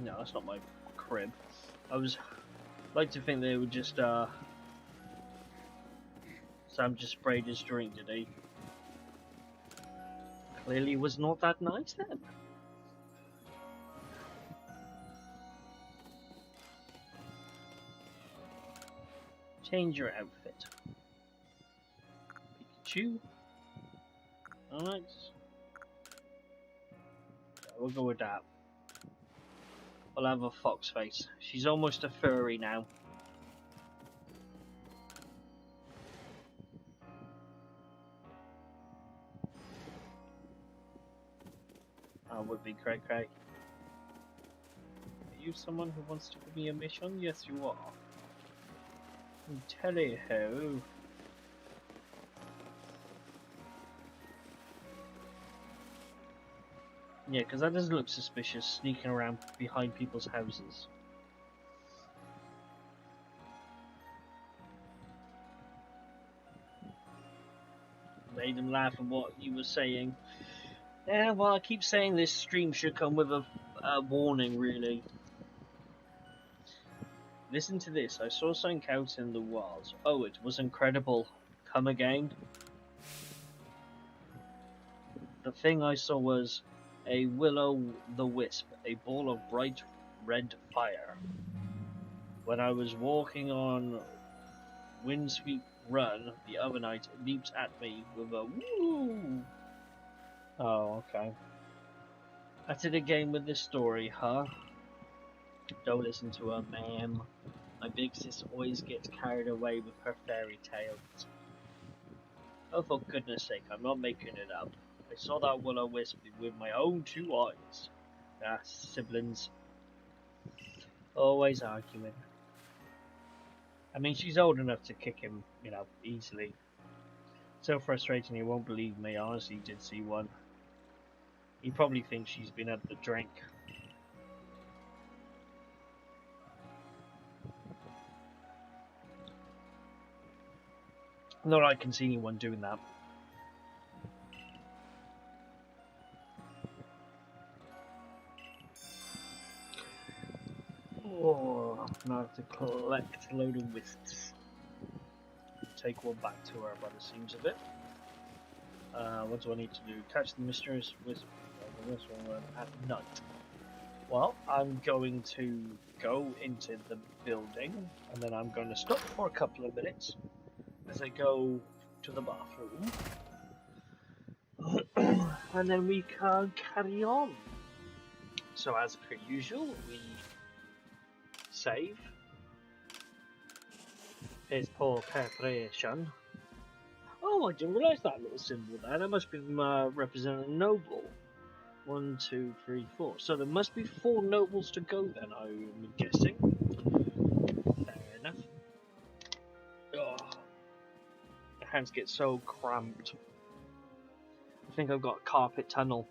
that's not my crib. Like to think they would just, Sam just sprayed his drink, did he? Clearly was not that nice then. Change your outfit. Pikachu. Alright. Yeah, we'll go with that. I'll have a fox face. She's almost a furry now. I would be cray cray. Are you someone who wants to give me a mission? Yes, you are. Tally ho. Yeah, because that doesn't look suspicious, sneaking around behind people's houses. Made him laugh at what you were saying. Yeah, well, I keep saying this stream should come with a warning, really. Listen to this. I saw something out in the wild. Oh, it was incredible. Come again? The thing I saw was a will-o'-the-wisp, a ball of bright red fire. When I was walking on Windsweep Run the other night, it leaped at me with a woo. Oh, okay. At it again with this story, huh? Don't listen to her, ma'am. My big sis always gets carried away with her fairy tales. Oh, for goodness sake, I'm not making it up. I saw that will-o'-wisp with my own 2 eyes. Ah, siblings. Always arguing. I mean, she's old enough to kick him, easily. So frustrating, he won't believe me. I honestly did see one. He probably thinks she's been at the drink. Not I can see anyone doing that. Oh, now I have to collect a load of wisps. Take one back to her by the seams of it. What do I need to do? Catch the mysterious wisp at night. Well, I'm going to go into the building, and then I'm going to stop for a couple of minutes as I go to the bathroom. And then we can carry on. So as per usual, we save. Here's poor preparation. Oh, I didn't realise that little symbol there. That must be representing a noble. 1, 2, 3, 4. So there must be 4 nobles to go then, I'm guessing. Fair enough. Oh, the hands get so cramped. I think I've got a carpet tunnel.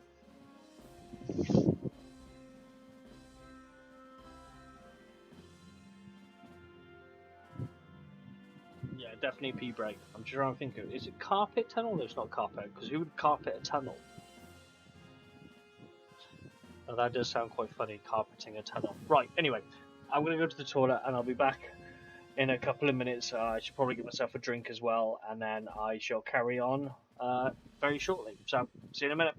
Yeah, definitely pee break. I'm trying to think of, is it carpet tunnel? No, it's not carpet, because who would carpet a tunnel? Oh, that does sound quite funny, carpeting a tunnel. Right, anyway, I'm going to go to the toilet and I'll be back in a couple of minutes. I should probably get myself a drink as well, and then I shall carry on very shortly. So, see you in a minute.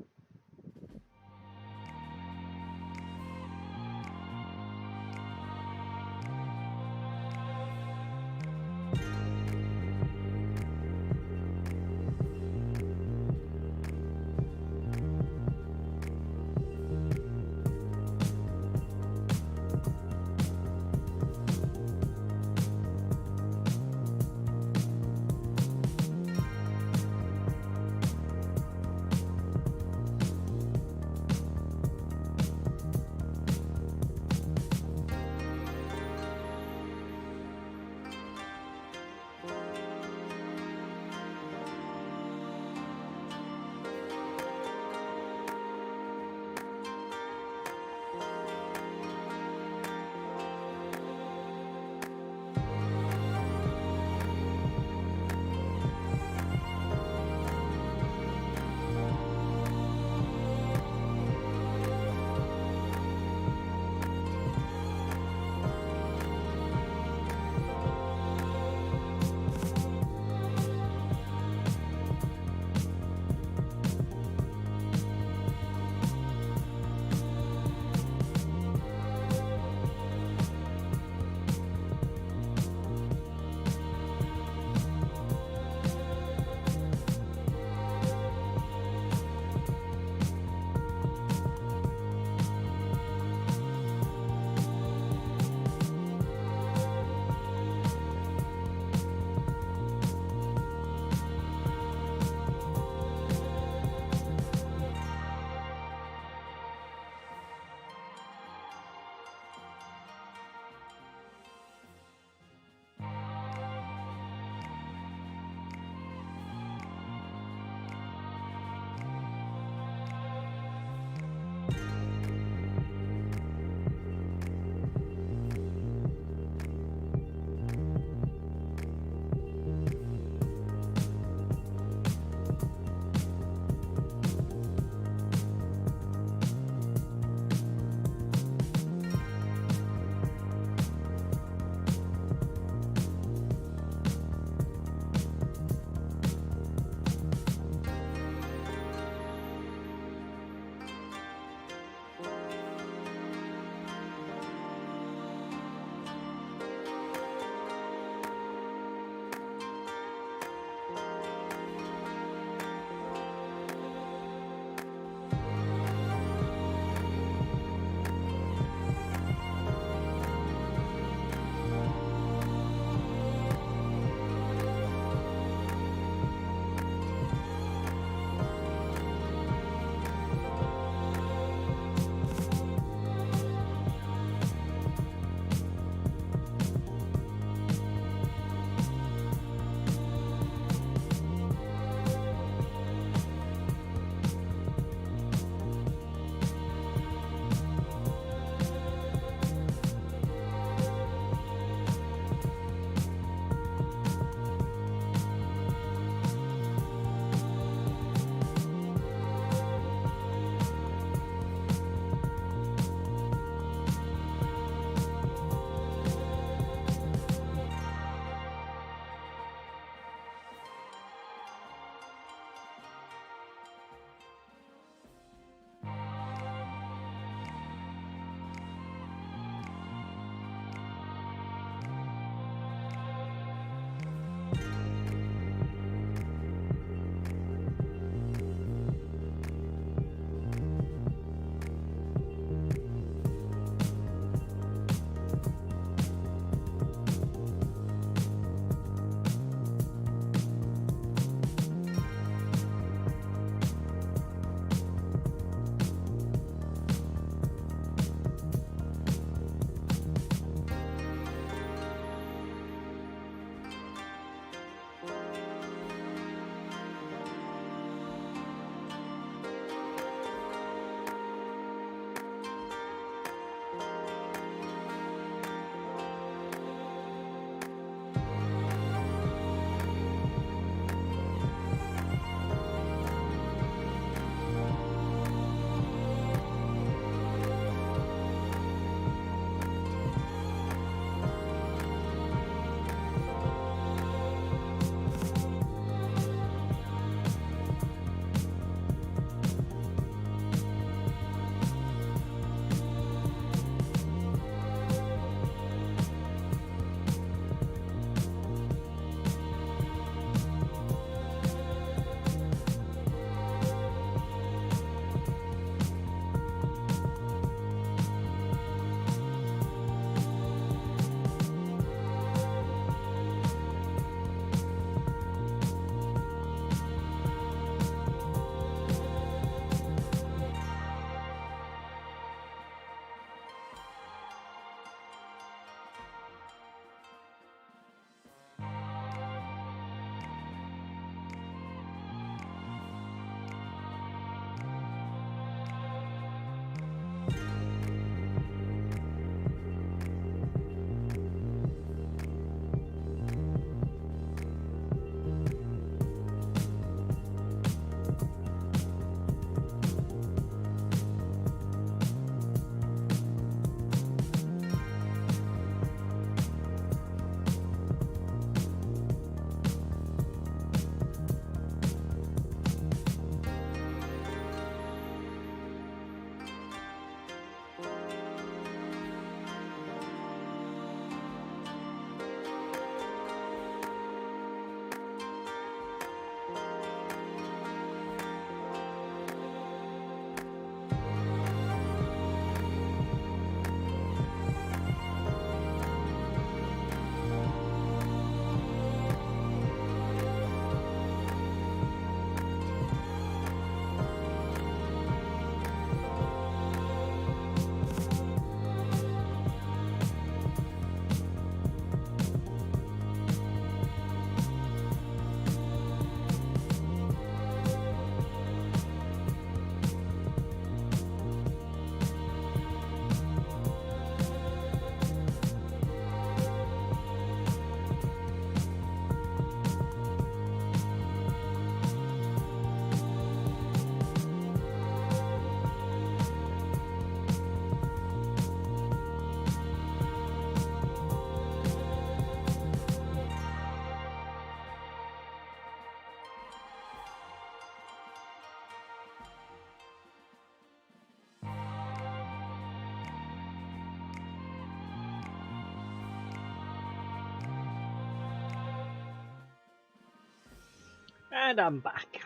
And I'm back.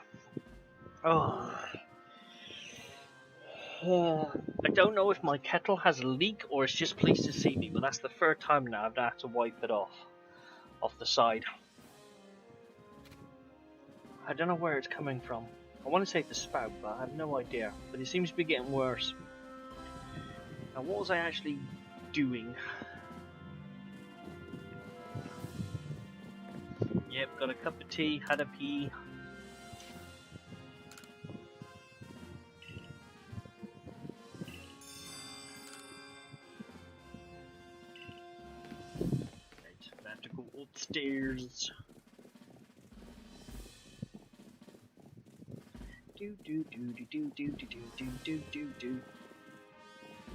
Oh. I don't know if my kettle has a leak or it's just pleased to see me, but that's the third time now I've had to wipe it off the side. I don't know where it's coming from. I want to say the spout, but I have no idea. But it seems to be getting worse. Now, what was I actually doing? Yep, got a cup of tea, had a pee. Right, I have to go upstairs. Do.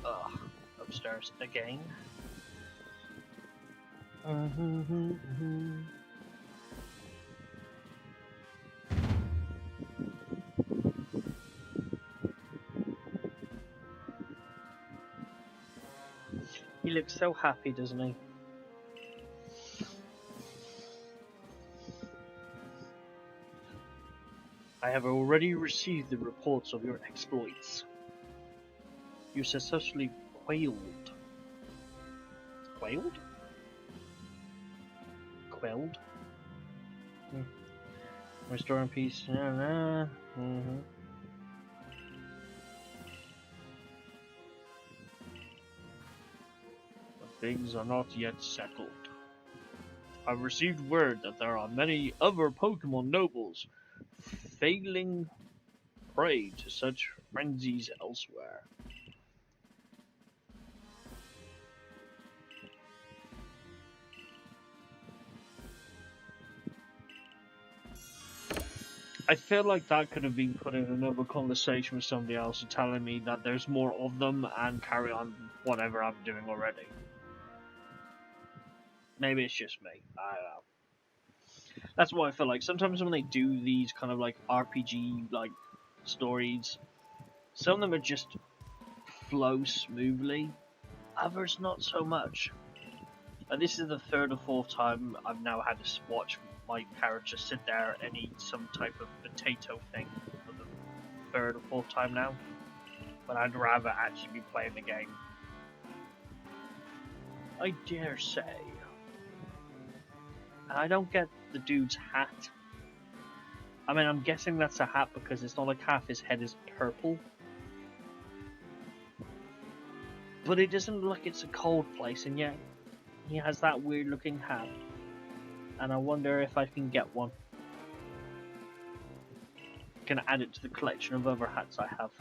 Ugh, upstairs again. He looks so happy, doesn't he? I have already received the reports of your exploits. You successfully quailed. Quailed? Quelled? Restoring peace. But things are not yet settled. I've received word that there are many other Pokemon nobles failing prey to such frenzies elsewhere. I feel like that could have been put in another conversation with somebody else and telling me that there's more of them and carry on whatever I'm doing already. Maybe it's just me. I don't know. That's what I feel like. Sometimes when they do these kind of like RPG like stories, some of them are just flow smoothly. Others not so much. And this is the third or fourth time I've now had to watch my character sit there and eat some type of potato thing for the third or fourth time now. But I'd rather actually be playing the game. I dare say. And I don't get the dude's hat. I mean, I'm guessing that's a hat because it's not like half his head is purple. But it doesn't look like it's a cold place, and yet he has that weird looking hat. And I wonder if I can get one. Can add it to the collection of other hats I have.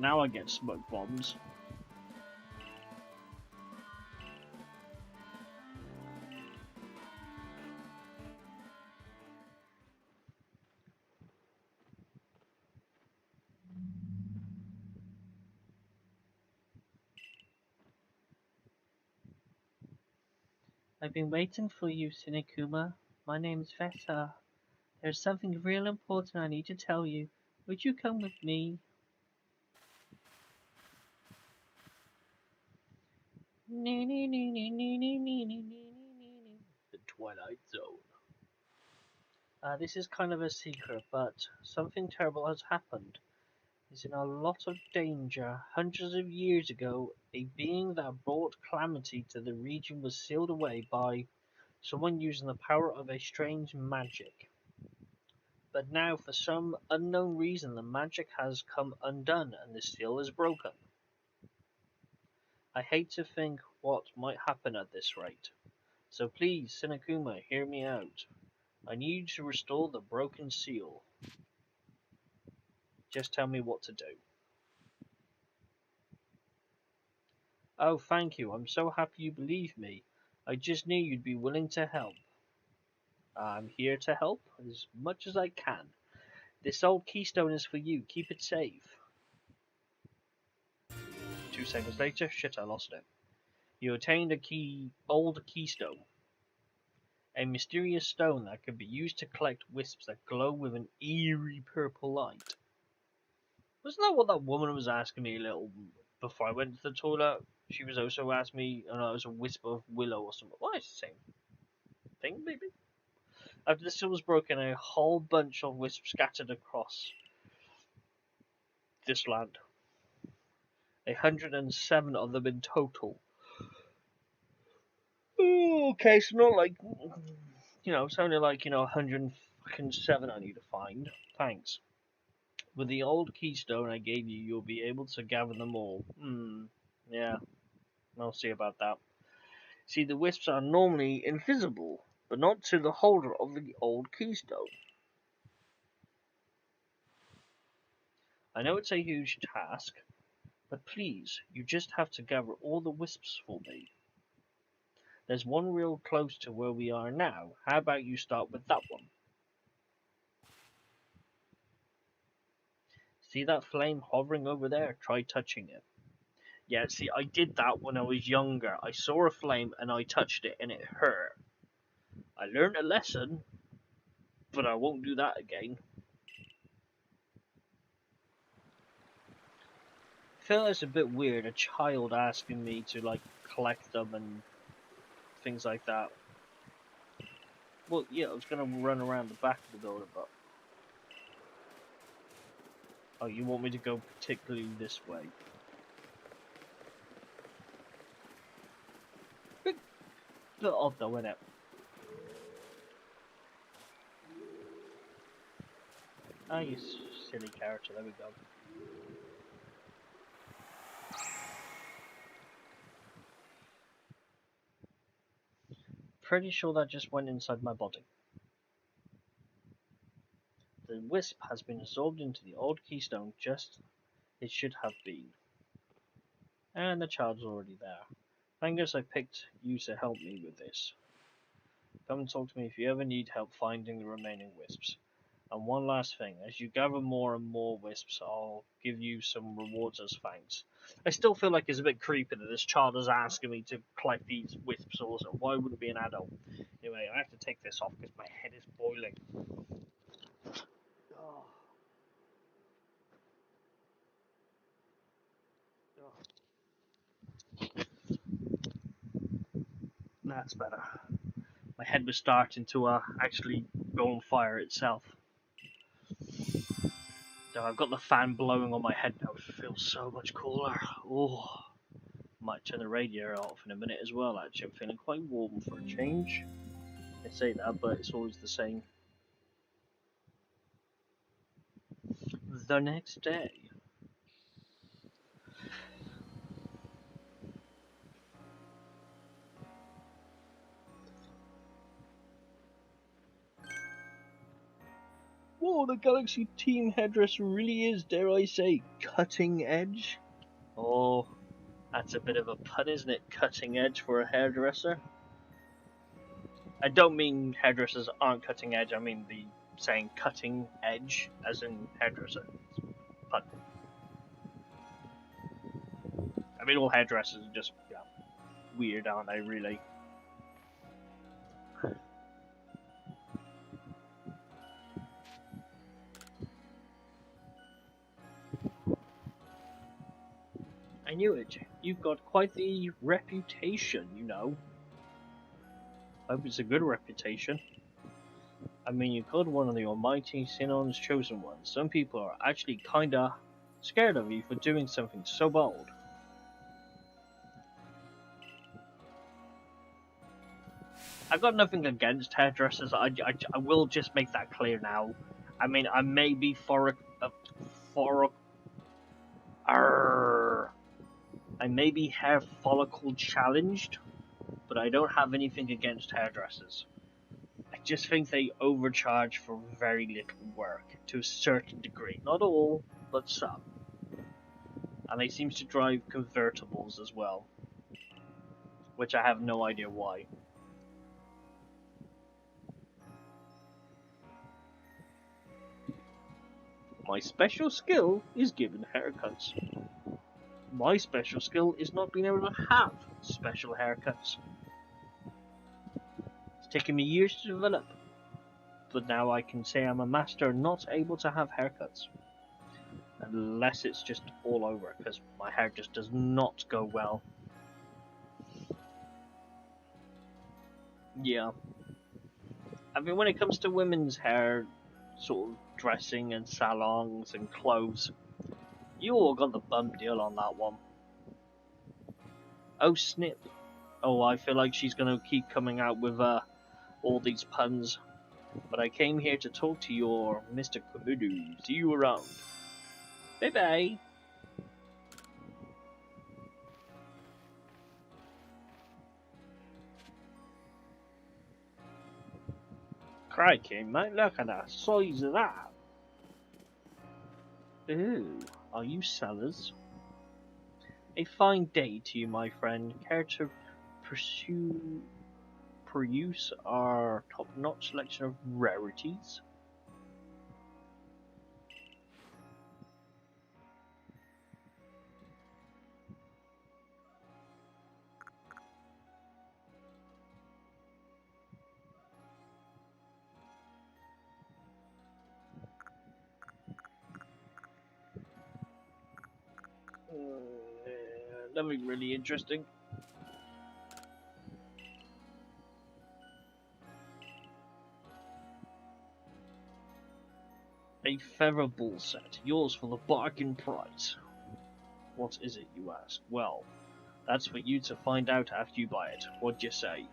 Now I get smoke bombs. I've been waiting for you, Sinekuma. My name's Vesa. There's something real important I need to tell you. Would you come with me? The Twilight Zone. This is kind of a secret, but something terrible has happened. He's in a lot of danger. Hundreds of years ago, a being that brought calamity to the region was sealed away by someone using the power of a strange magic. But now, for some unknown reason, the magic has come undone and the seal is broken. I hate to think what might happen at this rate. So please, Sinekuma, hear me out. I need you to restore the broken seal. Just tell me what to do. Oh, thank you. I'm so happy you believe me. I just knew you'd be willing to help. I'm here to help as much as I can. This old keystone is for you. Keep it safe. 2 seconds later, shit, I lost it. You obtained a old keystone. A mysterious stone that can be used to collect wisps that glow with an eerie purple light. Wasn't that what that woman was asking me a little before I went to the toilet? She was also asking me, and it was a wisp of willow or something. Why, it's the same thing, maybe? After the seal was broken, a whole bunch of wisps scattered across this land. 107 of them in total. Okay, so not like, it's only like, 107 I need to find. Thanks. With the old keystone I gave you, you'll be able to gather them all. Yeah, I'll see about that. See, the wisps are normally invisible, but not to the holder of the old keystone. I know it's a huge task, but please, you just have to gather all the wisps for me. There's one real close to where we are now. How about you start with that one? See that flame hovering over there? Try touching it. Yeah, see, I did that when I was younger. I saw a flame and I touched it and it hurt. I learned a lesson, but I won't do that again. I feel it's a bit weird, a child asking me to, like, collect them and things like that. Well, yeah, I was going to run around the back of the building, but... Oh, you want me to go particularly this way? Bit odd though, isn't it? Oh, you silly character, there we go. Pretty sure that just went inside my body. The wisp has been absorbed into the old keystone just it should have been. And the child's already there. Thank goodness I picked you to help me with this. Come and talk to me if you ever need help finding the remaining wisps. And one last thing, as you gather more and more wisps, I'll give you some rewards as thanks. I still feel like it's a bit creepy that this child is asking me to collect these wisps also. Why would it be an adult? Anyway, I have to take this off because my head is boiling. Oh. That's better. My head was starting to actually go on fire itself. So I've got the fan blowing on my head now. It feels so much cooler. Oh, might turn the radiator off in a minute as well. Actually, I'm feeling quite warm for a change. I say that, but it's always the same. The next day. Whoa, the Galaxy Team headdress really is, dare I say, cutting edge. Oh, that's a bit of a pun, isn't it? Cutting edge for a hairdresser. I don't mean hairdressers aren't cutting edge, I mean the saying cutting edge, as in hairdresser. Pun. I mean, all hairdressers are just weird, aren't they, really? I knew it. You've got quite the reputation, you know. I hope it's a good reputation. I mean, you're called one of the almighty Sinon's chosen ones. Some people are actually kinda scared of you for doing something so bold. I've got nothing against hairdressers. I will just make that clear now. I mean, I may be I may be hair follicle challenged, but I don't have anything against hairdressers. I just think they overcharge for very little work, to a certain degree. Not all, but some. And they seem to drive convertibles as well, which I have no idea why. My special skill is giving haircuts. My special skill is not being able to have special haircuts. It's taken me years to develop, but now I can say I'm a master not able to have haircuts. Unless it's just all over, because my hair just does not go well. Yeah. I mean, when it comes to women's hair, sort of dressing and salons and clothes, you all got the bum deal on that one. Oh, snip. Oh, I feel like she's going to keep coming out with all these puns. But I came here to talk to your Mr. Komodo. See you around. Bye-bye. Crikey, mate, look at the size of that. Ooh, are you sellers? A fine day to you, my friend. Care to peruse our top-notch selection of rarities? That'd be really interesting. A feather ball set, yours for the bargain price. What is it, you ask? Well, that's for you to find out after you buy it. What'd you say?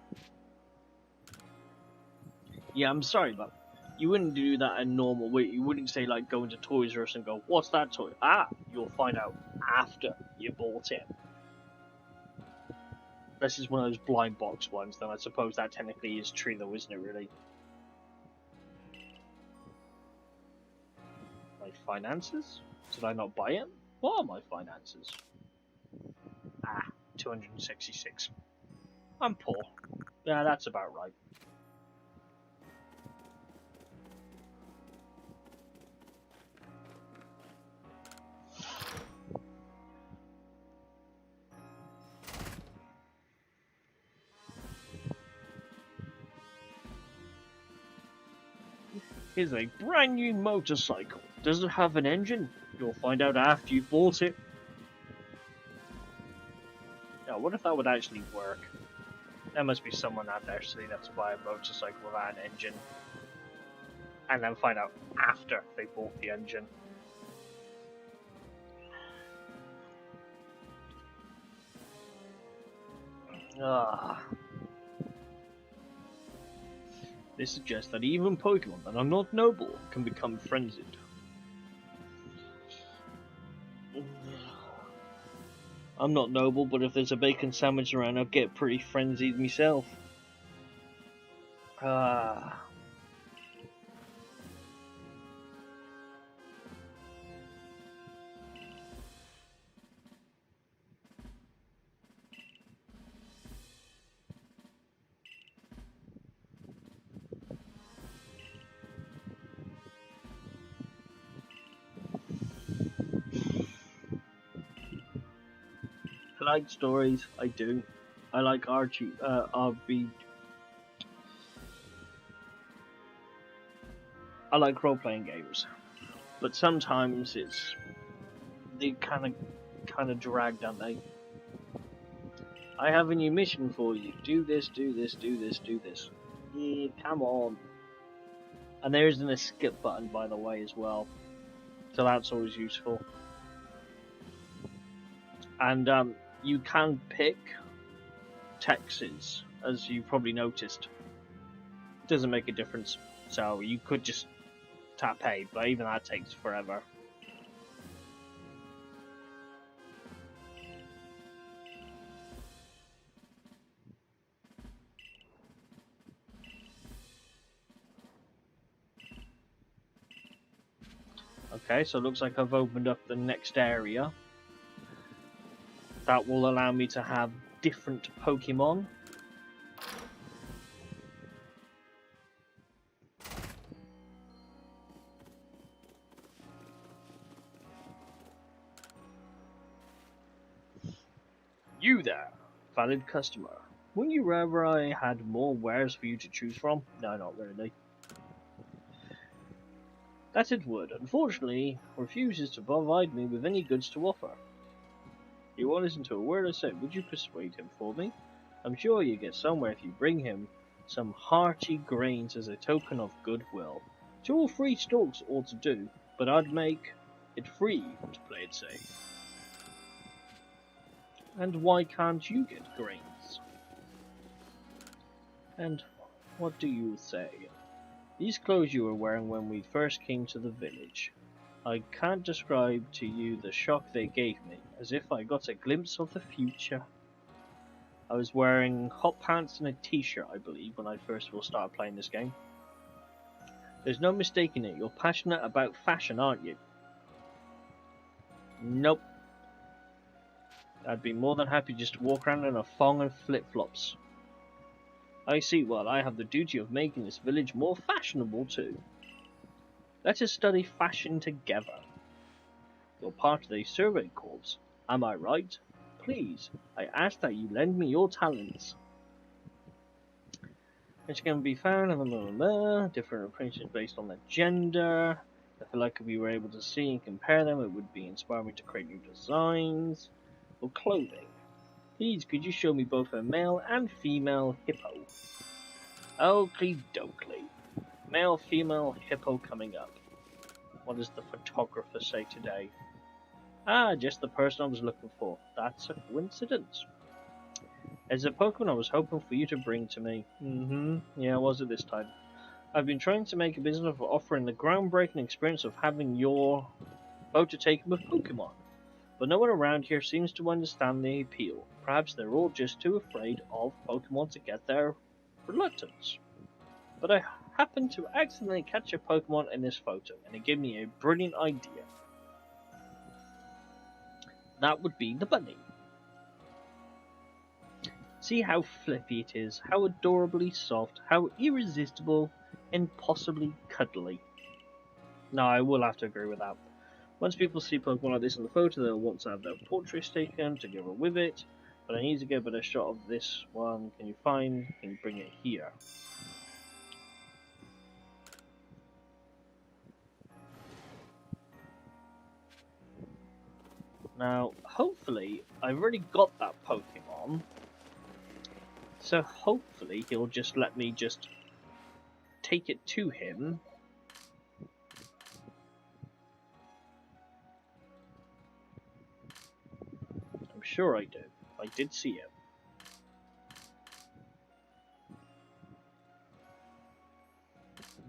Yeah, I'm sorry, but you wouldn't do that in normal way. You wouldn't say, like, go into Toys R Us and go, what's that toy? Ah, you'll find out after you bought it. This is one of those blind box ones, then I suppose that technically is true, though, isn't it, really? My finances? Did I not buy it? What are my finances? Ah, 266. I'm poor. Yeah, that's about right. Here's a brand new motorcycle. Does it have an engine? You'll find out after you've bought it. Now, what if that would actually work? There must be someone out there saying that to buy a motorcycle without an engine. And then find out after they bought the engine. Ah. This suggests that even Pokemon that are not noble can become frenzied. I'm not noble, but if there's a bacon sandwich around, I'll get pretty frenzied myself. Ah. I like stories, I do. I like RB. I like role-playing games, but sometimes they kind of drag, don't they? I have a new mission for you. Do this, do this, do this, do this. Yeah, come on. And there isn't a skip button, by the way, as well. So that's always useful. And you can pick texts, as you probably noticed. It doesn't make a difference. So you could just tap A, but even that takes forever. Okay, so it looks like I've opened up the next area. That will allow me to have different Pokemon. You there, valid customer. Wouldn't you rather I had more wares for you to choose from? No, not really. That it would, unfortunately, refuses to provide me with any goods to offer. You won't listen to a word I say. Would you persuade him for me? I'm sure you get somewhere if you bring him some hearty grains as a token of goodwill. 2 or 3 stalks ought to do, but I'd make it free to play it safe. And why can't you get grains? And what do you say? These clothes you were wearing when we first came to the village. I can't describe to you the shock they gave me, as if I got a glimpse of the future. I was wearing hot pants and a t-shirt, I believe, when I first started playing this game. There's no mistaking it, you're passionate about fashion, aren't you? Nope. I'd be more than happy just to walk around in a thong and flip-flops. I see, well, I have the duty of making this village more fashionable too. Let us study fashion together. You're part of the survey corps, am I right? Please, I ask that you lend me your talents. Which can be found in different approaches based on their gender. I feel like if we were able to see and compare them, it would be inspiring to create new designs. Or clothing. Please, could you show me both a male and female hippo? Oakley dokley. Male, female hippo coming up. What does the photographer say today? Ah, just the person I was looking for. That's a coincidence. As a Pokemon I was hoping for you to bring to me. Yeah, was it this time? I've been trying to make a business of offering the groundbreaking experience of having your photo taken with Pokemon. But no one around here seems to understand the appeal. Perhaps they're all just too afraid of Pokemon to get their reluctance. But I happened to accidentally catch a Pokemon in this photo, and it gave me a brilliant idea. That would be the bunny. See how flippy it is, how adorably soft, how irresistible, and possibly cuddly. No, I will have to agree with that. Once people see Pokemon like this in the photo, they'll want to have their portraits taken together with it. But I need to get a better shot of this one. Can you bring it here? Now, hopefully, I've already got that Pokemon. So hopefully he'll just let me just take it to him. I'm sure I do. I did see it.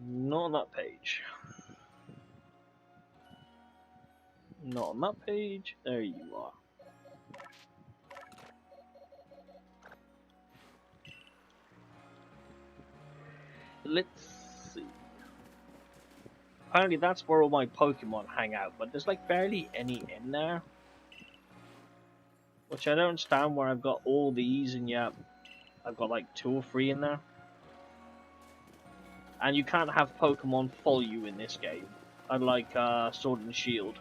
Not on that page. Not on that page. There you are. Let's see. Apparently that's where all my Pokemon hang out, but there's like barely any in there. Which I don't understand where I've got all these and yet I've got like 2 or 3 in there. And you can't have Pokemon follow you in this game. Unlike Sword and Shield.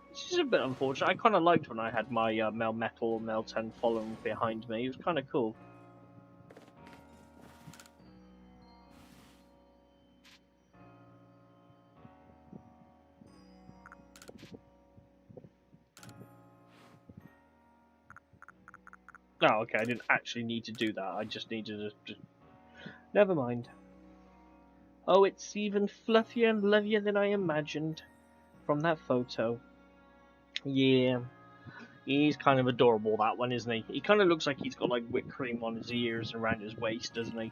This is a bit unfortunate. I kind of liked when I had my Melmetal and Meltan following behind me. It was kind of cool. Oh, okay, I didn't actually need to do that. I just needed to... Never mind. Oh, it's even fluffier and lovelier than I imagined from that photo. Yeah. He's kind of adorable, that one, isn't he? He kind of looks like he's got like whipped cream on his ears and around his waist, doesn't he?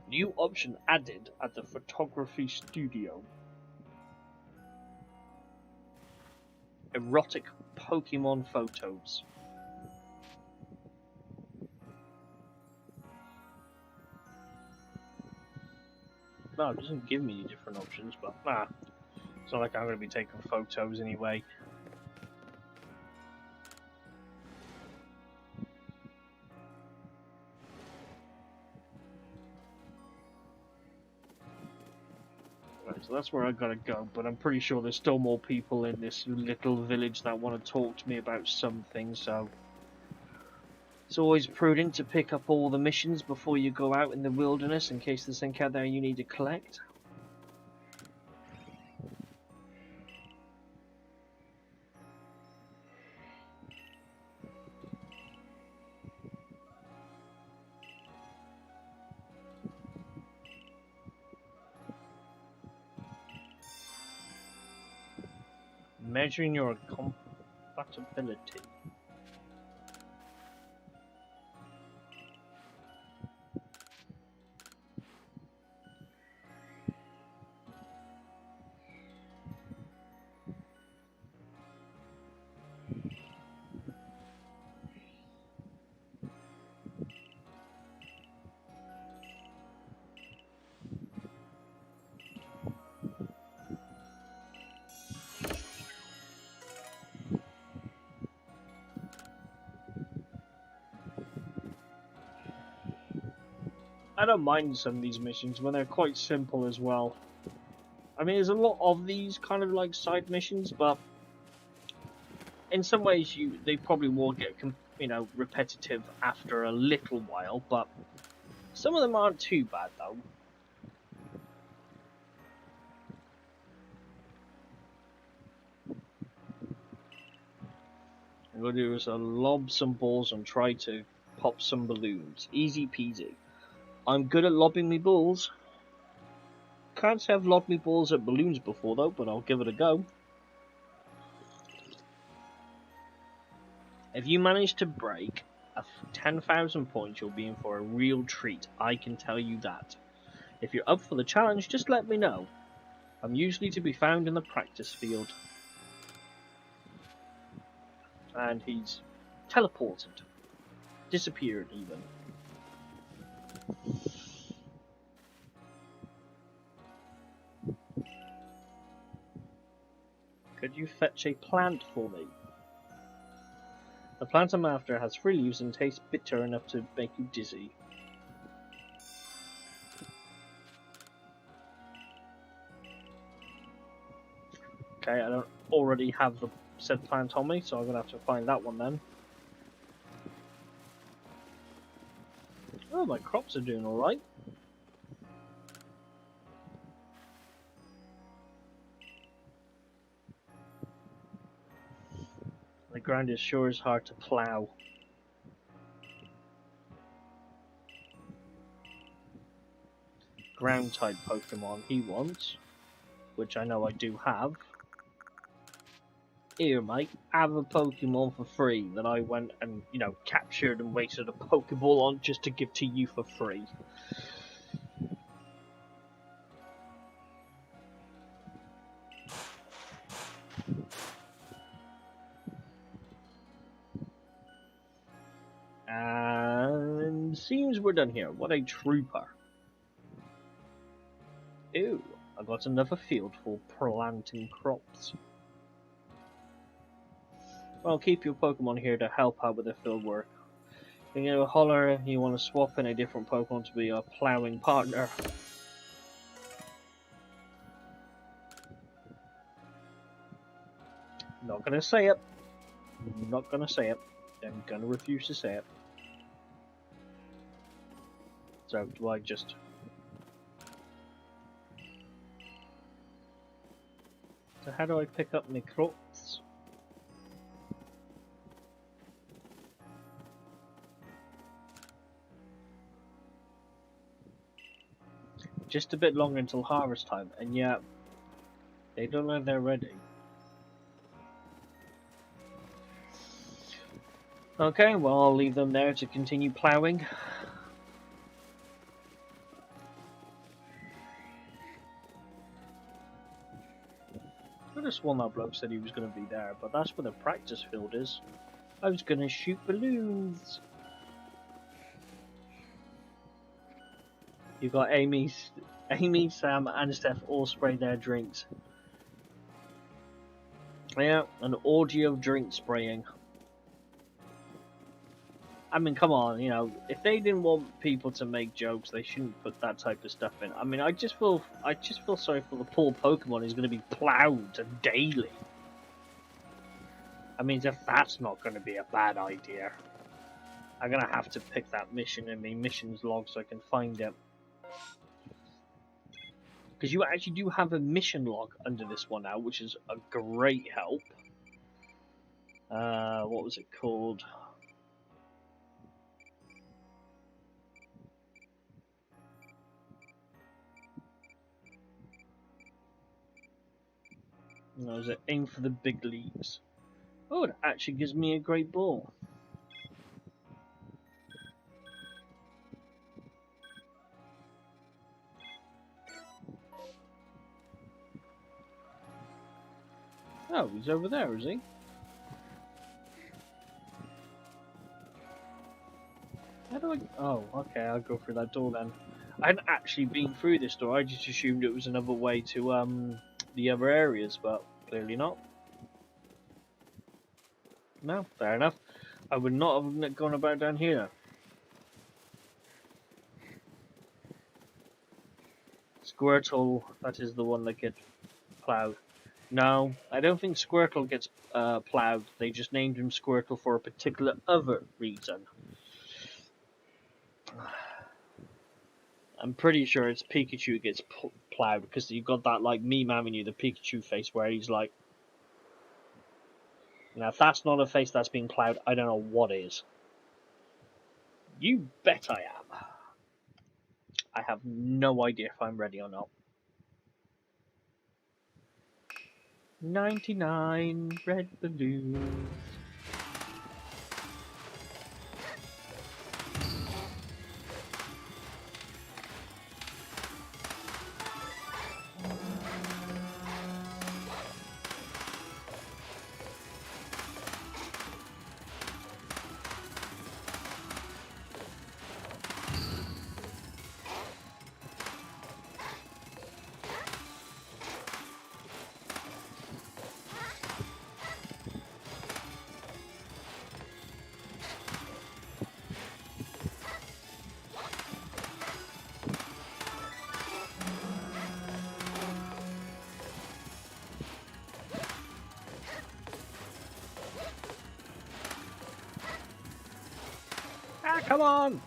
New option added at the photography studio. Erotic Pokemon photos. No, it doesn't give me any different options, but it's not like I'm going to be taking photos anyway. So that's where I gotta go, but I'm pretty sure there's still more people in this little village that want to talk to me about something, so it's always prudent to pick up all the missions before you go out in the wilderness in case there's something out there you need to collect. Measuring your compatibility. I don't mind some of these missions when they're quite simple as well. I mean, there's a lot of these kind of like side missions, but in some ways they probably will get repetitive after a little while. But some of them aren't too bad though. I'm gonna do is lob some balls and try to pop some balloons. Easy peasy. I'm good at lobbing me balls. Can't say I've lobbed me balls at balloons before though, but I'll give it a go. If you manage to break 10,000 points, you'll be in for a real treat. I can tell you that. If you're up for the challenge, just let me know. I'm usually to be found in the practice field. And he's teleported. Disappeared even. Could you fetch a plant for me? The plant I'm after has 3 leaves and tastes bitter enough to make you dizzy. Okay, I don't already have the said plant on me, so I'm gonna have to find that one then. Oh, my crops are doing alright. The ground is sure as hard to plough. Ground type Pokemon he wants, which I know I do have. Here, mate, have a Pokemon for free that I went and, captured and wasted a Pokeball on just to give to you for free. And seems we're done here. What a trooper. Ew, I got another field for planting crops. Well, keep your Pokemon here to help out with the field work. You get a holler if you want to swap in a different Pokemon to be a ploughing partner. Not gonna say it. Not gonna say it. I'm gonna refuse to say it. So, do I just... So how do I pick up my crops? Just a bit longer until harvest time, and yeah, they don't know they're ready. Okay, well I'll leave them there to continue ploughing. I could have sworn that bloke said he was going to be there, but that's where the practice field is. I was going to shoot balloons. You got Amy, Sam, and Steph all spray their drinks. Yeah, an orgy of drink spraying. I mean, come on, you know, if they didn't want people to make jokes, they shouldn't put that type of stuff in. I mean, I just feel sorry for the poor Pokemon who's going to be plowed daily. I mean, if that's not going to be a bad idea, I'm going to have to pick that mission in my missions log so I can find it. Because you actually do have a mission log under this one now, which is a great help. What was it called? No, was it aim for the big leagues? Oh, it actually gives me a great ball. Oh, he's over there, is he? How do I... Oh, okay, I'll go through that door then. I hadn't actually been through this door, I just assumed it was another way to the other areas, but clearly not. No, fair enough. I would not have gone about down here. Squirtle, that is the one that gets ploughed. No, I don't think Squirtle gets ploughed. They just named him Squirtle for a particular other reason. I'm pretty sure it's Pikachu gets ploughed because you've got that like meme having you, the Pikachu face where he's like. Now, if that's not a face that's being ploughed, I don't know what is. You bet I am. I have no idea if I'm ready or not. 99 red balloons. Ah, come on!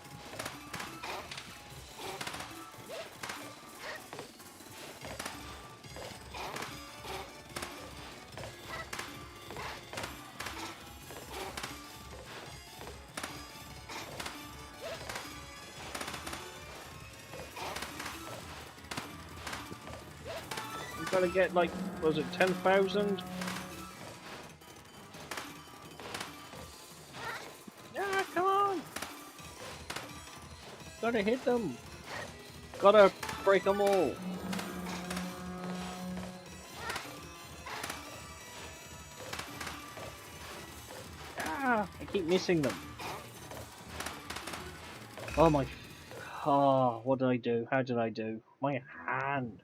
You've got to get like, was it 10,000? Ah, come on! Gotta hit them! Gotta break them all! Ah, I keep missing them. Oh my... Oh, what did I do? How did I do? My hand!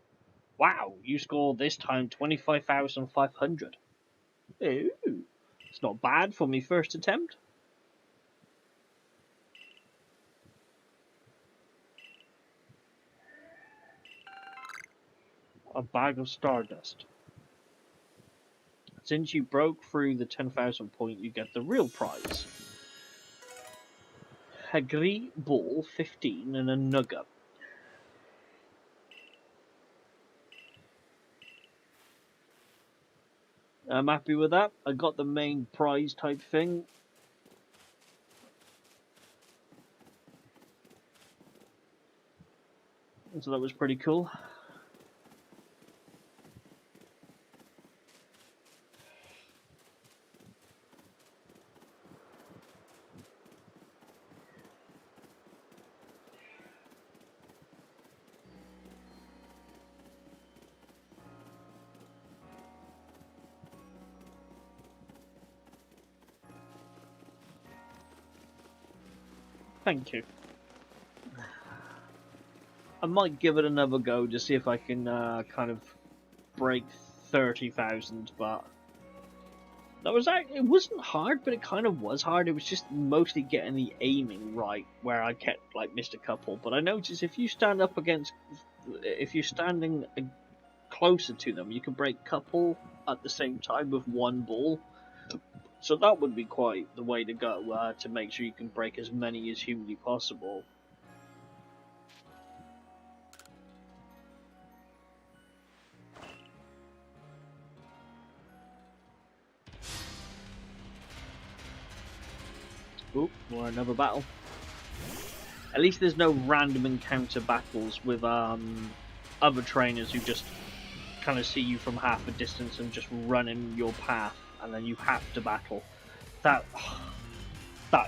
Wow, you scored this time 25,500. Ooh, it's not bad for me first attempt. A bag of stardust. Since you broke through the 10,000 point, you get the real prize. A green ball 15 and a nugget. I'm happy with that. I got the main prize type thing. So that was pretty cool. Thank you. I might give it another go to see if I can kind of break 30,000, but It wasn't hard, but it kind of was hard. It was just mostly getting the aiming right, where I kept like missed a couple. But I noticed if you stand up against, if you're standing closer to them, you can break couple at the same time with one ball. So that would be quite the way to go to make sure you can break as many as humanly possible. Oop, more another battle. At least there's no random encounter battles with other trainers who just kind of see you from half a distance and just run in your path, and then you have to battle. That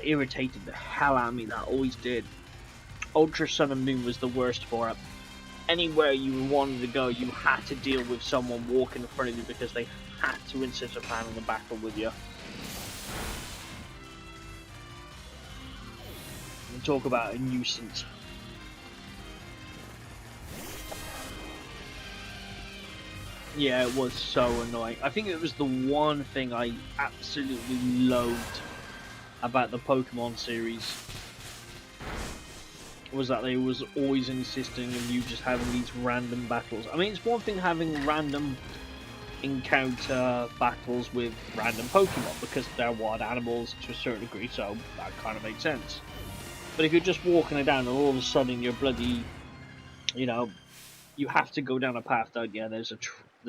irritated the hell out of me. That always did. Ultra Sun and Moon was the worst for it. Anywhere you wanted to go, you had to deal with someone walking in front of you because they had to insist a plan on the battle with you. And talk about a nuisance. Yeah, it was so annoying. I think it was the one thing I absolutely loathed about the Pokemon series. Was that they was always insisting on you just having these random battles. I mean, it's one thing having random encounter battles with random Pokemon, because they're wild animals to a certain degree, so that kind of makes sense. But if you're just walking it down and all of a sudden you're bloody, you know, you have to go down a path, don't you? There's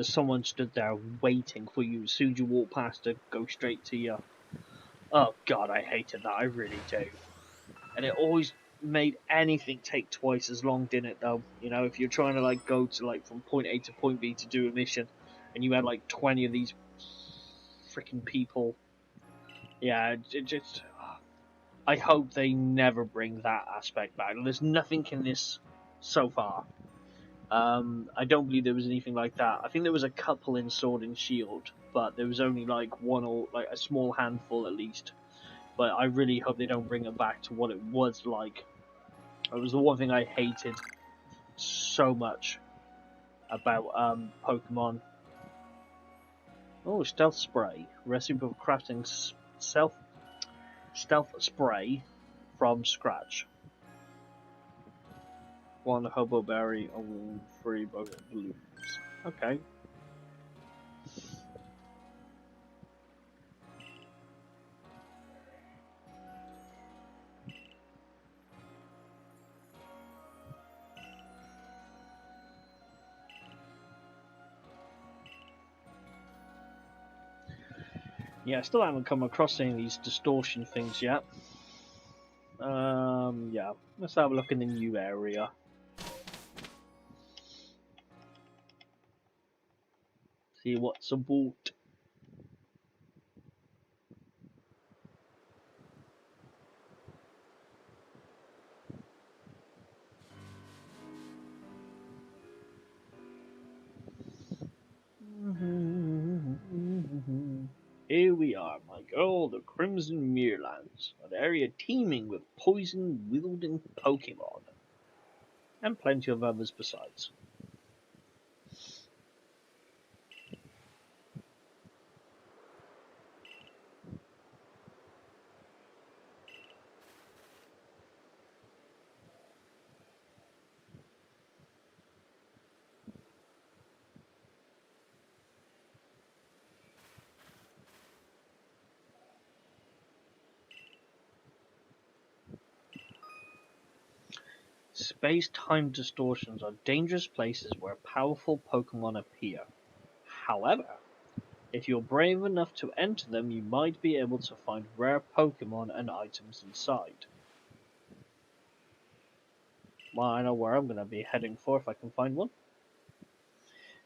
someone stood there waiting for you as soon as you walk past to go straight to you. Oh god, I hated that, I really do. And it always made anything take twice as long, didn't it, though? You know, if you're trying to like go to like from point A to point B to do a mission, and you had like 20 of these freaking people, yeah, it just. I hope they never bring that aspect back. There's nothing in this so far. I don't believe there was anything like that. I think there was a couple in Sword and Shield, but there was only like one or like a small handful at least. But I really hope they don't bring it back to what it was like. It was the one thing I hated so much about Pokemon. Oh, stealth spray. Recipe for crafting stealth spray from scratch. One hobo berry and 3 bucket balloons. Okay. Yeah, I still haven't come across any of these distortion things yet. Yeah, let's have a look in the new area. See what's about. Here we are, my girl, the Crimson Muirlands, an area teeming with poison-wielding Pokemon, and plenty of others besides. Space-time distortions are dangerous places where powerful Pokemon appear. However, if you're brave enough to enter them, you might be able to find rare Pokemon and items inside. Well, I know where I'm going to be heading for if I can find one.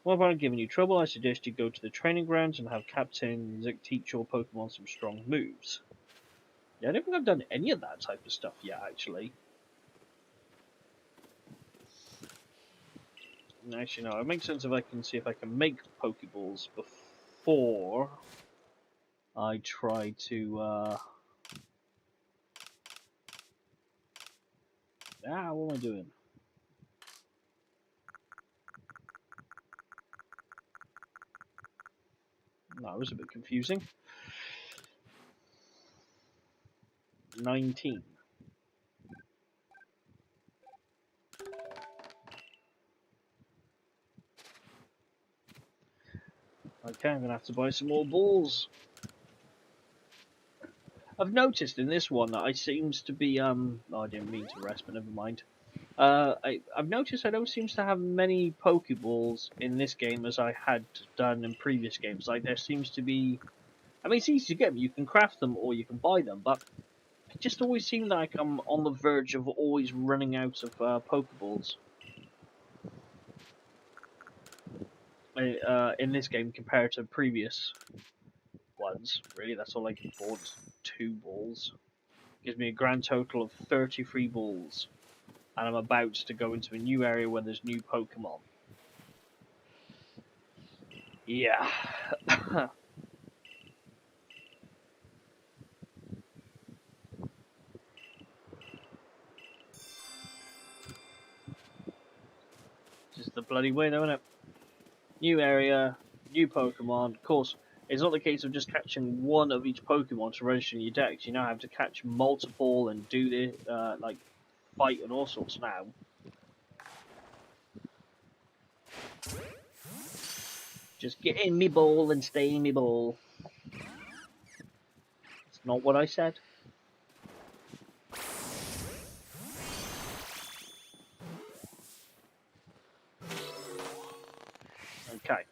Well, if I'm giving you trouble, I suggest you go to the training grounds and have Captain Zik teach your Pokemon some strong moves. Yeah, I don't think I've done any of that type of stuff yet, actually. Actually, no, it makes sense if I can see if I can make Pokeballs before I try to, what am I doing? That was a bit confusing. 19. Okay, I'm gonna have to buy some more balls. I've noticed in this one that I seems to be oh, I didn't mean to rest, but never mind. I've noticed I don't seem to have many Pokeballs in this game as I had done in previous games. Like there seems to be, I mean, it's easy to get them. You can craft them or you can buy them, but it just always seems like I'm on the verge of always running out of Pokeballs. In this game compared to previous ones. Really, that's all I can afford is 2 balls. Gives me a grand total of 33 balls. And I'm about to go into a new area where there's new Pokemon. Yeah. Just the bloody way, though, isn't it? New area, new Pokemon. Of course, it's not the case of just catching one of each Pokemon to register in your decks. You now have to catch multiple and do the like fight and all sorts now. Just get in me ball and stay in me ball. It's not what I said. Okay.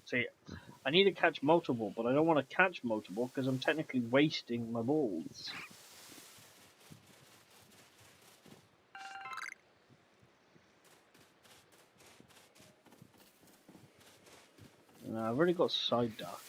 See, I need to catch multiple, but I don't want to catch multiple because I'm technically wasting my balls. I've already got Side Duck.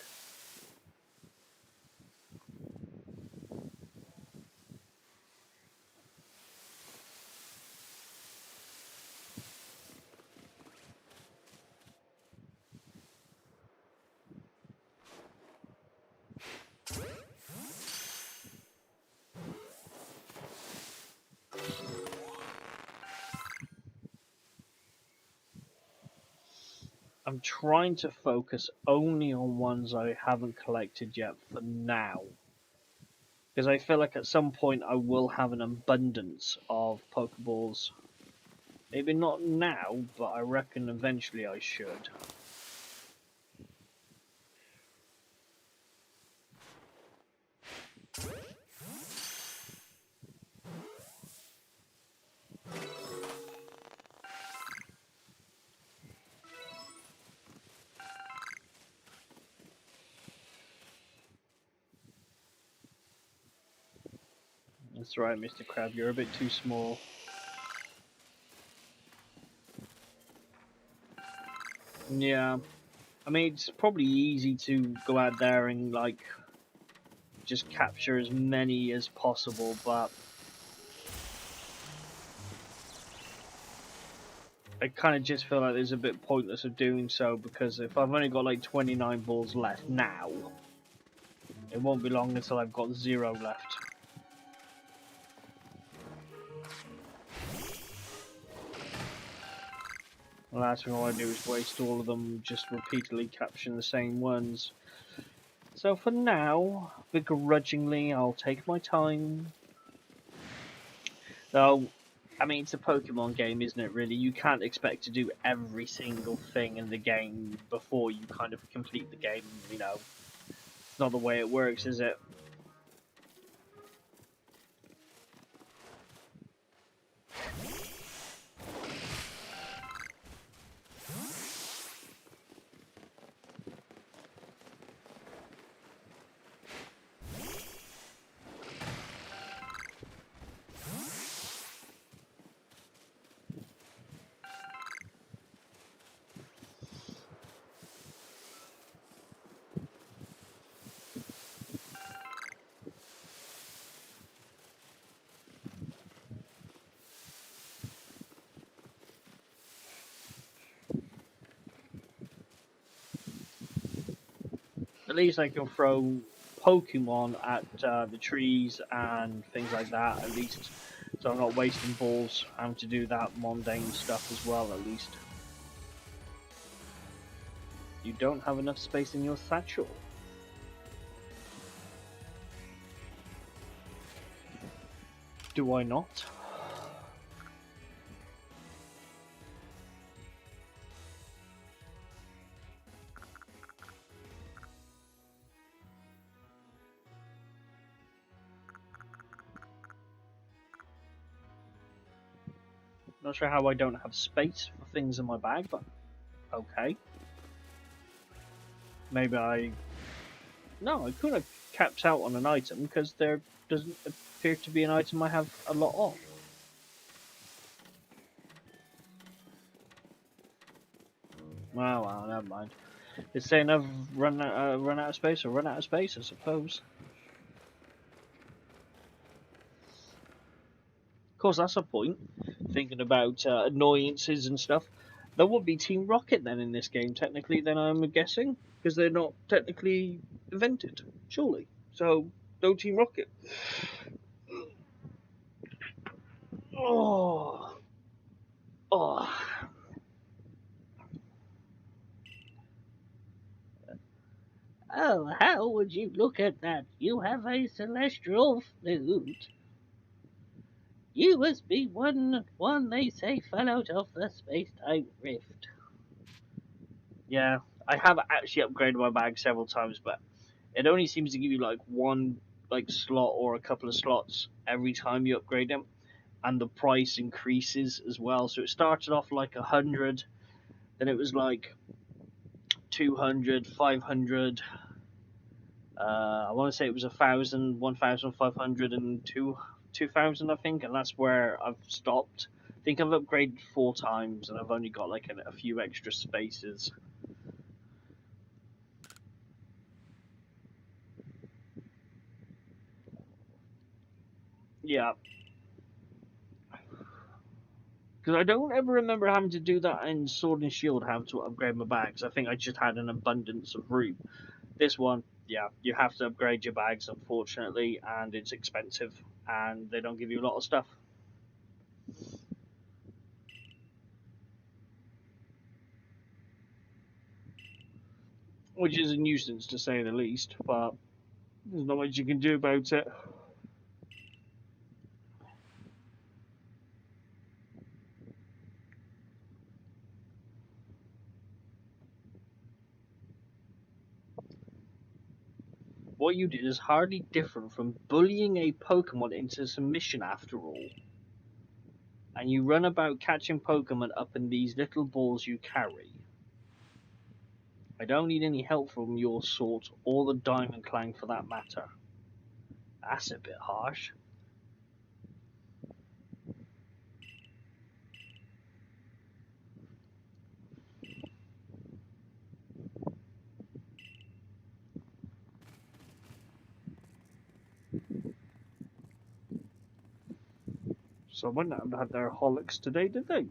I'm trying to focus only on ones I haven't collected yet for now. Because I feel like at some point I will have an abundance of Pokeballs. Maybe not now, but I reckon eventually I should. That's right, Mr. Crab, you're a bit too small. Yeah. I mean, it's probably easy to go out there and, like, just capture as many as possible, but I kind of just feel like there's a bit pointless of doing so, because if I've only got, like, 29 balls left now, it won't be long until I've got 0 left. The last thing I want to do is waste all of them just repeatedly capturing the same ones. So for now, begrudgingly, I'll take my time. Though, I mean, it's a Pokemon game, isn't it, really? You can't expect to do every single thing in the game before you kind of complete the game, you know. It's not the way it works, is it? At least I can throw Pokemon at the trees and things like that, at least. So I'm not wasting balls having to do that mundane stuff as well, at least. You don't have enough space in your satchel. Do I not? Not sure how I don't have space for things in my bag, but okay. Maybe No, I could have capped out on an item because there doesn't appear to be an item I have a lot of. Well, never mind. It's saying I've run out of space, or run out of space, I suppose. Of course, that's a point. Thinking about annoyances and stuff. There would be Team Rocket then in this game, technically, then I'm guessing. Because they're not technically invented, surely. So, no Team Rocket. Oh. Oh. Oh, how would you look at that? You have a celestial flute. You must be one they say fell out of the space-time rift. Yeah, I have actually upgraded my bag several times, but it only seems to give you like one slot or a couple of slots every time you upgrade them, and the price increases as well. So it started off like 100, then it was like 200, 500. I want to say it was 1,000, 1,500, and 2,000, I think, and that's where I've stopped. I think I've upgraded 4 times, and I've only got like a few extra spaces. Yeah. Because I don't ever remember having to do that in Sword and Shield, having to upgrade my bags. I think I just had an abundance of room. This one, yeah, you have to upgrade your bags, unfortunately, and it's expensive, and they don't give you a lot of stuff. Which is a nuisance, to say the least, but there's not much you can do about it. What you did is hardly different from bullying a Pokemon into submission, after all. And you run about catching Pokemon up in these little balls you carry. I don't need any help from your sort, or the Diamond Clan for that matter. That's a bit harsh. Someone had their holics today, did they?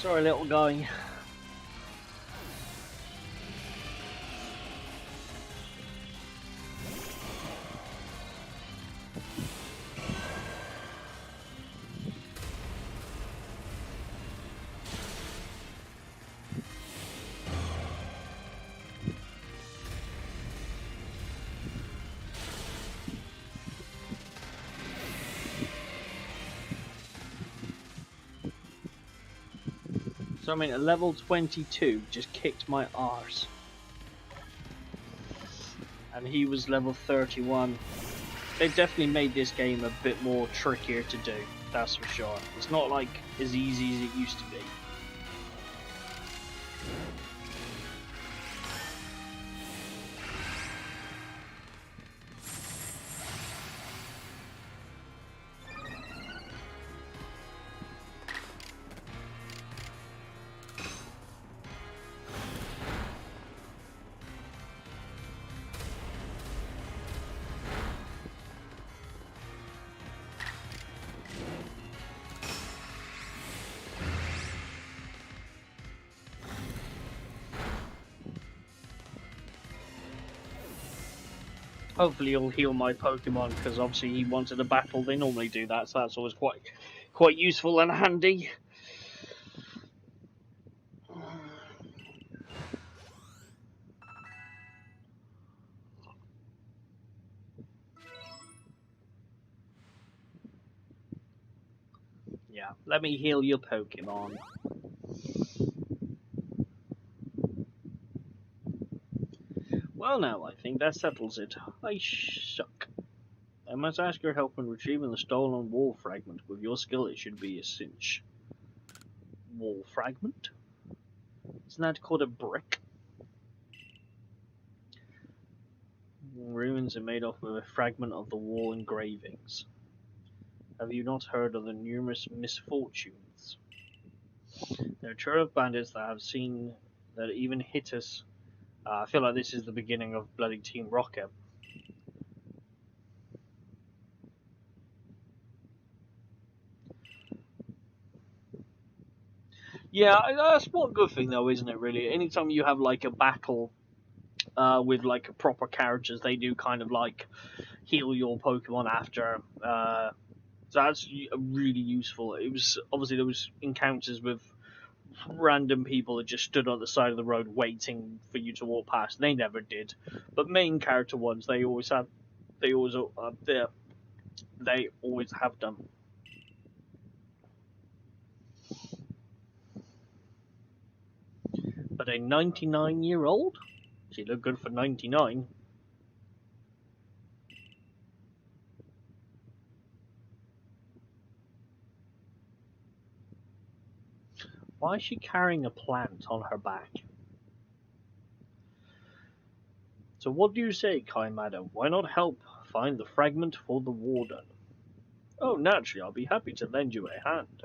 Sorry, little guy. So I mean, at level 22 just kicked my arse. And he was level 31. They've definitely made this game a bit more trickier to do, that's for sure. It's not like as easy as it used to be. Hopefully you'll heal my Pokemon, because obviously he wanted a battle. They normally do that, so that's always quite useful and handy. Yeah, let me heal your Pokemon. Well, now I think that settles it. I suck. I must ask your help in retrieving the stolen wall fragment. With your skill, it should be a cinch. Wall fragment? Isn't that called a brick? Ruins are made up of a fragment of the wall engravings. Have you not heard of the numerous misfortunes? There are trio of bandits that have seen that even hit us. I feel like this is the beginning of bloody Team Rocket. Yeah, that's one good thing though, isn't it? Really, anytime you have like a battle with like proper characters, they do kind of like heal your Pokemon after. So that's really useful. It was obviously there was encounters with random people that just stood on the side of the road waiting for you to walk past. They never did, but main character ones they always have. They always there. They always have done. But a 99-year-old, she looked good for 99. Why is she carrying a plant on her back? So what do you say, kind madam? Why not help find the fragment for the warden? Oh, naturally, I'll be happy to lend you a hand.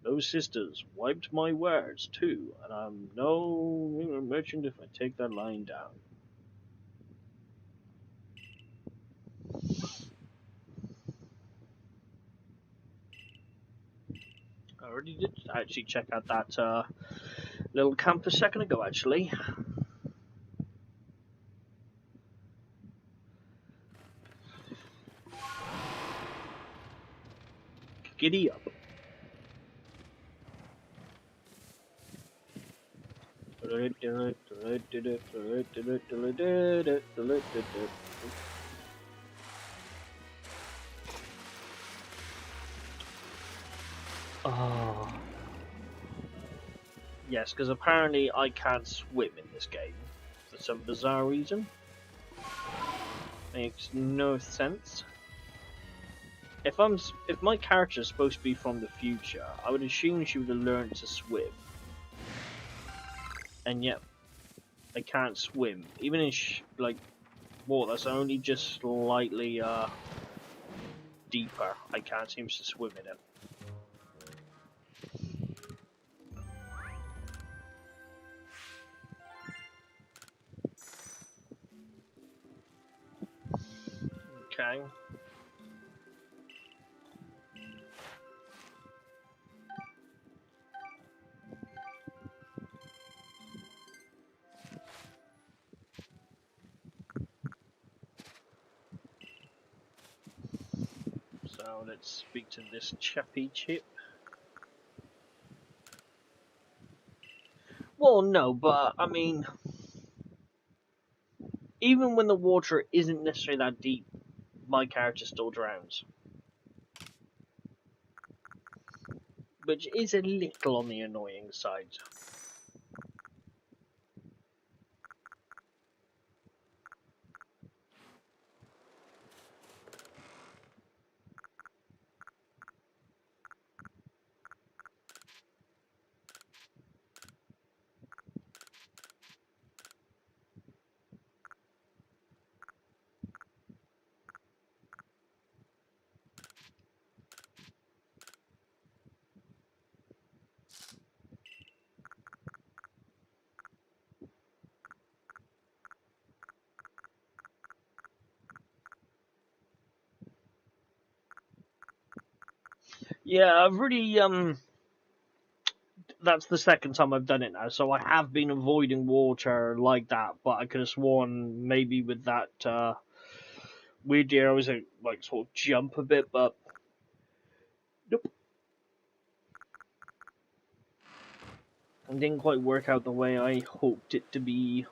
Those sisters wiped my wares, too, and I'm no merchant if I take that line down. I already did actually check out that little camp a second ago, actually. Giddy up. Oh. Yes, because apparently I can't swim in this game for some bizarre reason. Makes no sense. If my character is supposed to be from the future, I would assume she would have learned to swim, and yet I can't swim, even in like water that's only just slightly deeper. I can't seem to swim in it. Okay. So let's speak to this chappy chip. Well, no, but I mean, even when the water isn't necessarily that deep, my character still drowns. Which is a little on the annoying side. Yeah, I've really that's the second time I've done it now, so I have been avoiding water like that, but I could have sworn maybe with that weird year. I was like sort of jump a bit, but nope, it didn't quite work out the way I hoped it to be.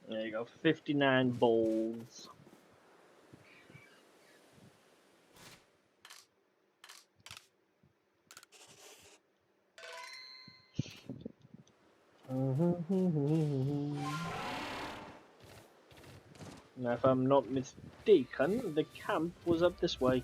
There you go, 59 balls. Now, if I'm not mistaken, the camp was up this way.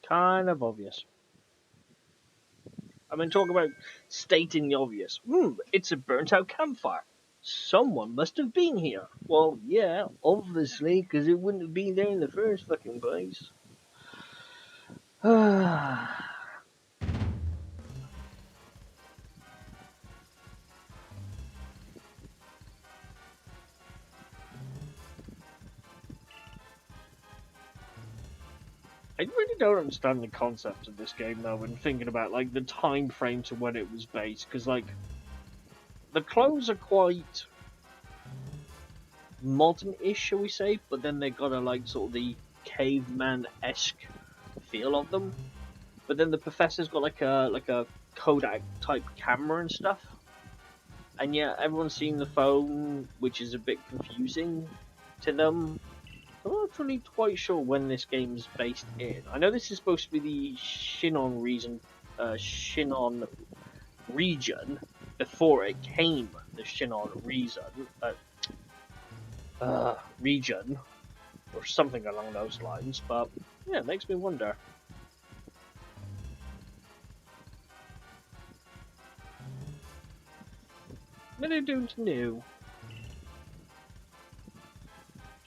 Kind of obvious. I mean, talk about stating the obvious. It's a burnt out campfire. Someone must have been here. Well, yeah, obviously, because it wouldn't have been there in the first fucking place. I really don't understand the concept of this game though when thinking about like the time frame to when it was based, because like the clothes are quite modern-ish, shall we say, but then they got a like sort of the caveman-esque feel of them. But then the professor's got like a Kodak type camera and stuff. And yeah, everyone's seen the phone, which is a bit confusing to them. I'm not really quite sure when this game's based in. I know this is supposed to be the Shinon region before it came the Shinon region, or something along those lines. But yeah, it makes me wonder. What are they doing to new?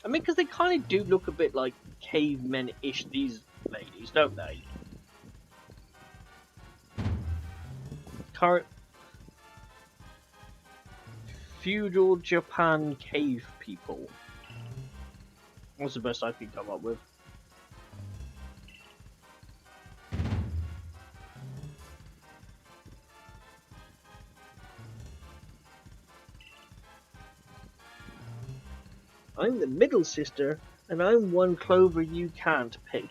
I mean, because they kind of do look a bit like cavemen-ish, these ladies, don't they? Current feudal Japan cave people. What's the best I can come up with? I'm the middle sister, and I'm one clover you can't pick.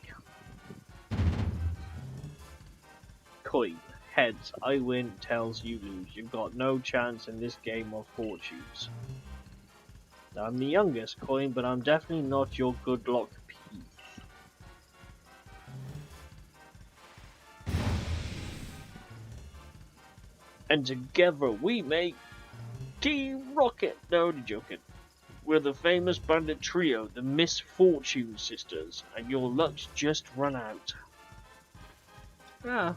Coin. Heads, I win. Tails, you lose. You've got no chance in this game of fortunes. I'm the youngest, Coin, but I'm definitely not your good luck piece. And together we make Team Rocket. No, I'm joking. We're the famous bandit trio, the Misfortune Sisters, and your luck's just run out. Ah.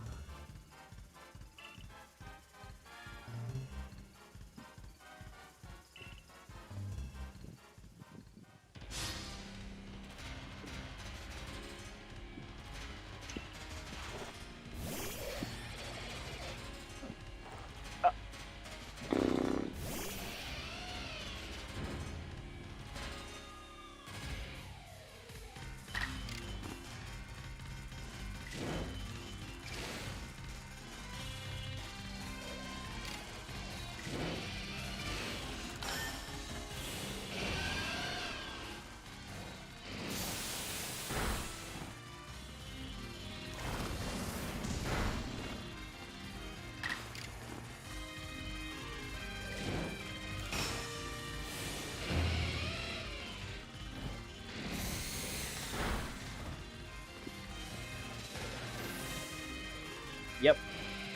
Yep,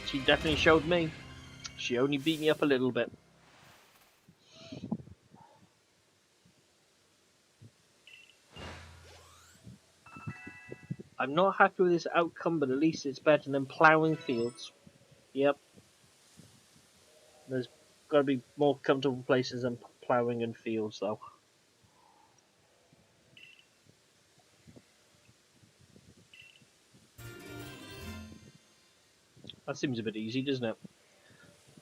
she definitely showed me. She only beat me up a little bit. I'm not happy with this outcome, but at least it's better than ploughing fields. Yep. There's got to be more comfortable places than ploughing in fields, though. That seems a bit easy, doesn't it?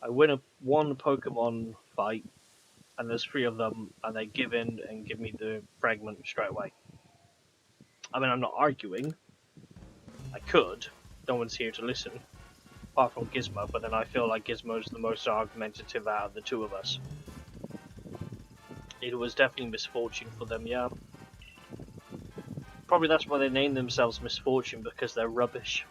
I win one Pokemon fight, and there's 3 of them, and they give in and give me the fragment straight away. I mean, I'm not arguing. I could. No one's here to listen, apart from Gizmo, but then I feel like Gizmo's the most argumentative out of the 2 of us. It was definitely misfortune for them, yeah. Probably that's why they named themselves Misfortune, because they're rubbish.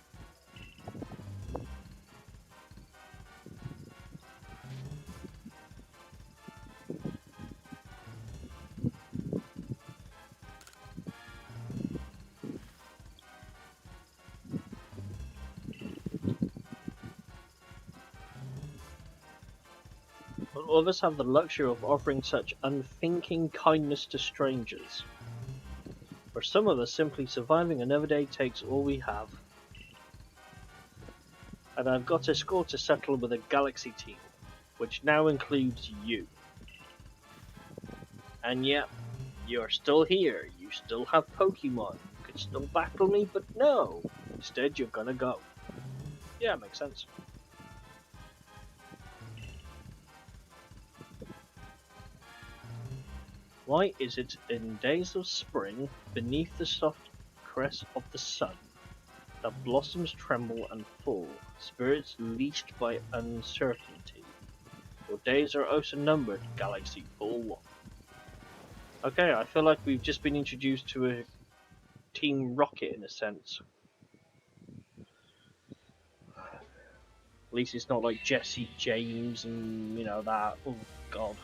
But others have the luxury of offering such unthinking kindness to strangers. For some of us, simply surviving another day takes all we have. And I've got a score to settle with a Galaxy team, which now includes you. And yet, you're still here, you still have Pokemon, you could still battle me, but no! Instead, you're gonna go. Yeah, it makes sense. Why is it in days of spring, beneath the soft caress of the sun, that blossoms tremble and fall, spirits leashed by uncertainty? Your days are also numbered, Galaxy 4-1. Okay, I feel like we've just been introduced to a Team Rocket in a sense. At least it's not like Jesse James and, that. Oh, God.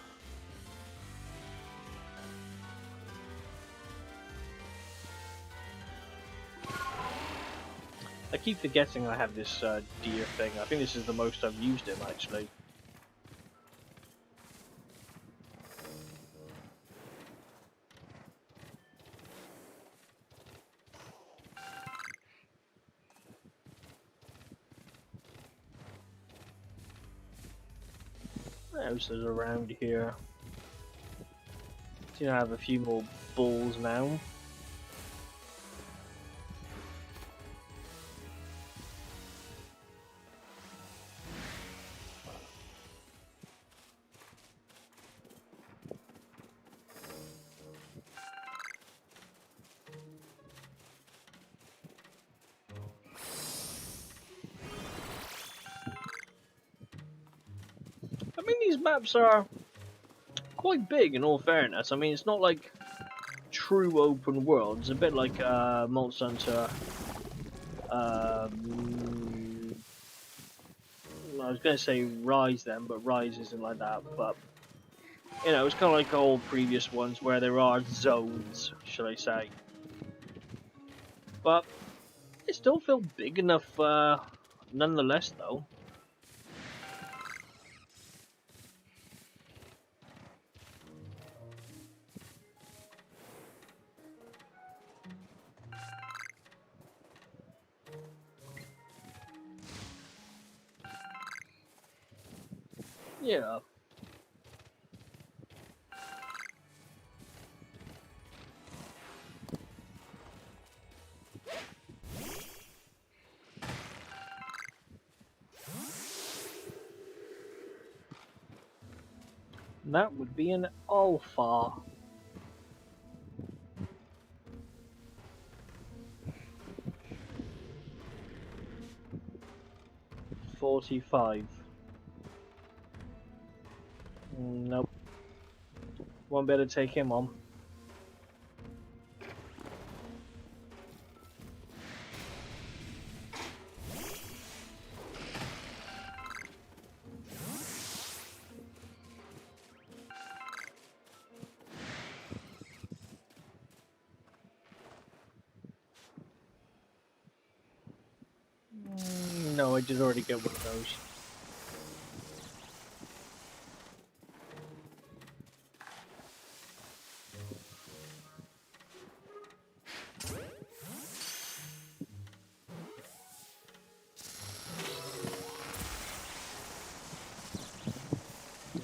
I keep forgetting I have this deer thing. I think this is the most I've used him, actually. What else is around here? I have a few more balls now. I mean, these maps are quite big in all fairness. I mean, it's not like true open world. It's a bit like Monster Hunter. I was going to say Rise then, but Rise isn't like that. But, it's kind of like all previous ones where there are zones, shall I say. But it still feels big enough nonetheless, though. Yeah. That would be an alpha. $45. Nope. Won't be able to take him on. No, I did already get one of those.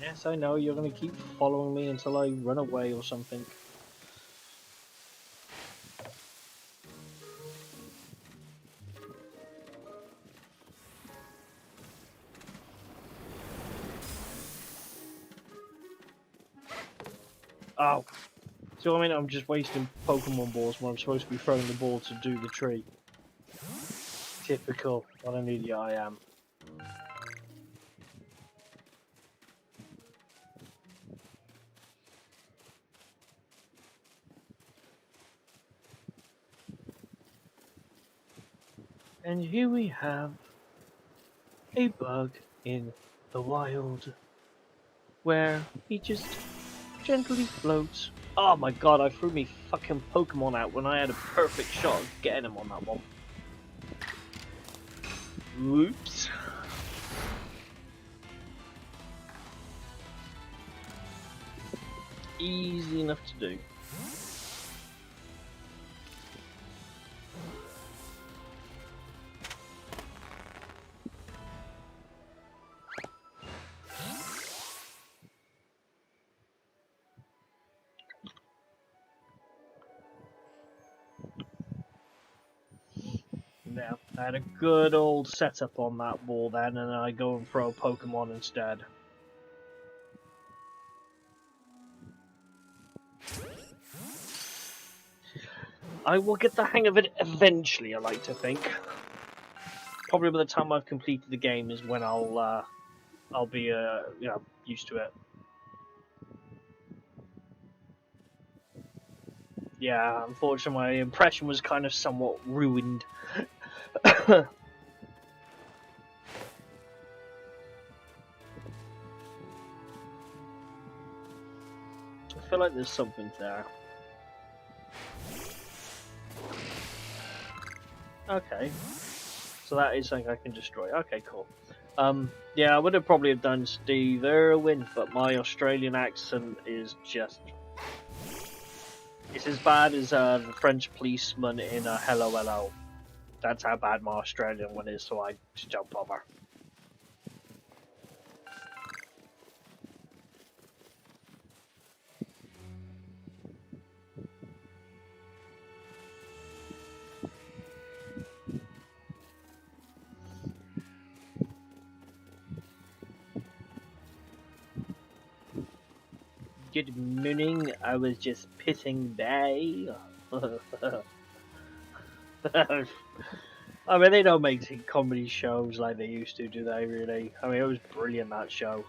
Yes, I know, you're gonna keep following me until I run away or something. Oh. So I mean, I'm just wasting Pokemon balls when I'm supposed to be throwing the ball to do the tree. Typical. What an idiot I am. And here we have a bug in the wild where he just gently floats. Oh my god, I threw me fucking Pokemon out when I had a perfect shot of getting him on that one. Whoops. Easy enough to do. Yeah, I had a good old setup on that wall then, and then I go and throw Pokemon instead. I will get the hang of it eventually, I like to think. Probably by the time I've completed the game is when I'll be used to it. Yeah, unfortunately my impression was kind of somewhat ruined. I feel like there's something there. Okay. So that is something I can destroy. Okay, cool. Yeah, I would have probably have done Steve Irwin, but my Australian accent is just... It's as bad as the French policeman in Hello Hello. That's how bad my Australian one is, so I just don't bother. Good morning, I was just pissing bay. I mean, they don't make comedy shows like they used to, do they, really? I mean, it was brilliant, that show.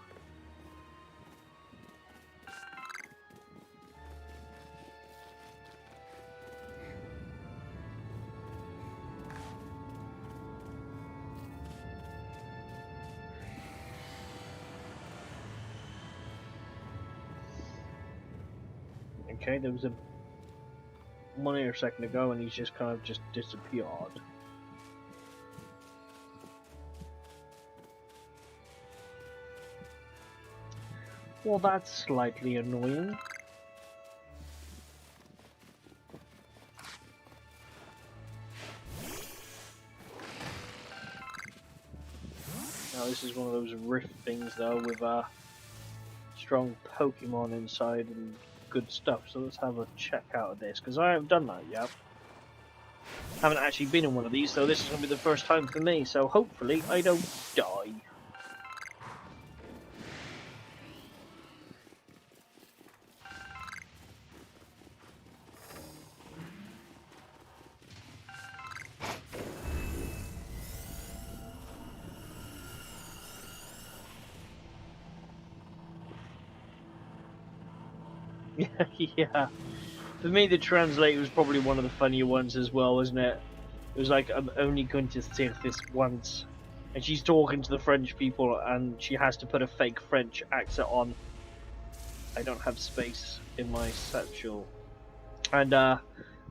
Okay, there was a one here a second ago, and he's just kind of just disappeared. Well, that's slightly annoying. Now this is one of those rift things though, with strong Pokemon inside and good stuff. So let's have a check out of this, because I haven't done that yet. Haven't actually been in one of these, so this is going to be the first time for me. So hopefully I don't die. Yeah. For me, the translator was probably one of the funnier ones as well, wasn't it? It was like, I'm only going to say this once. And she's talking to the French people, and she has to put a fake French accent on. I don't have space in my satchel. And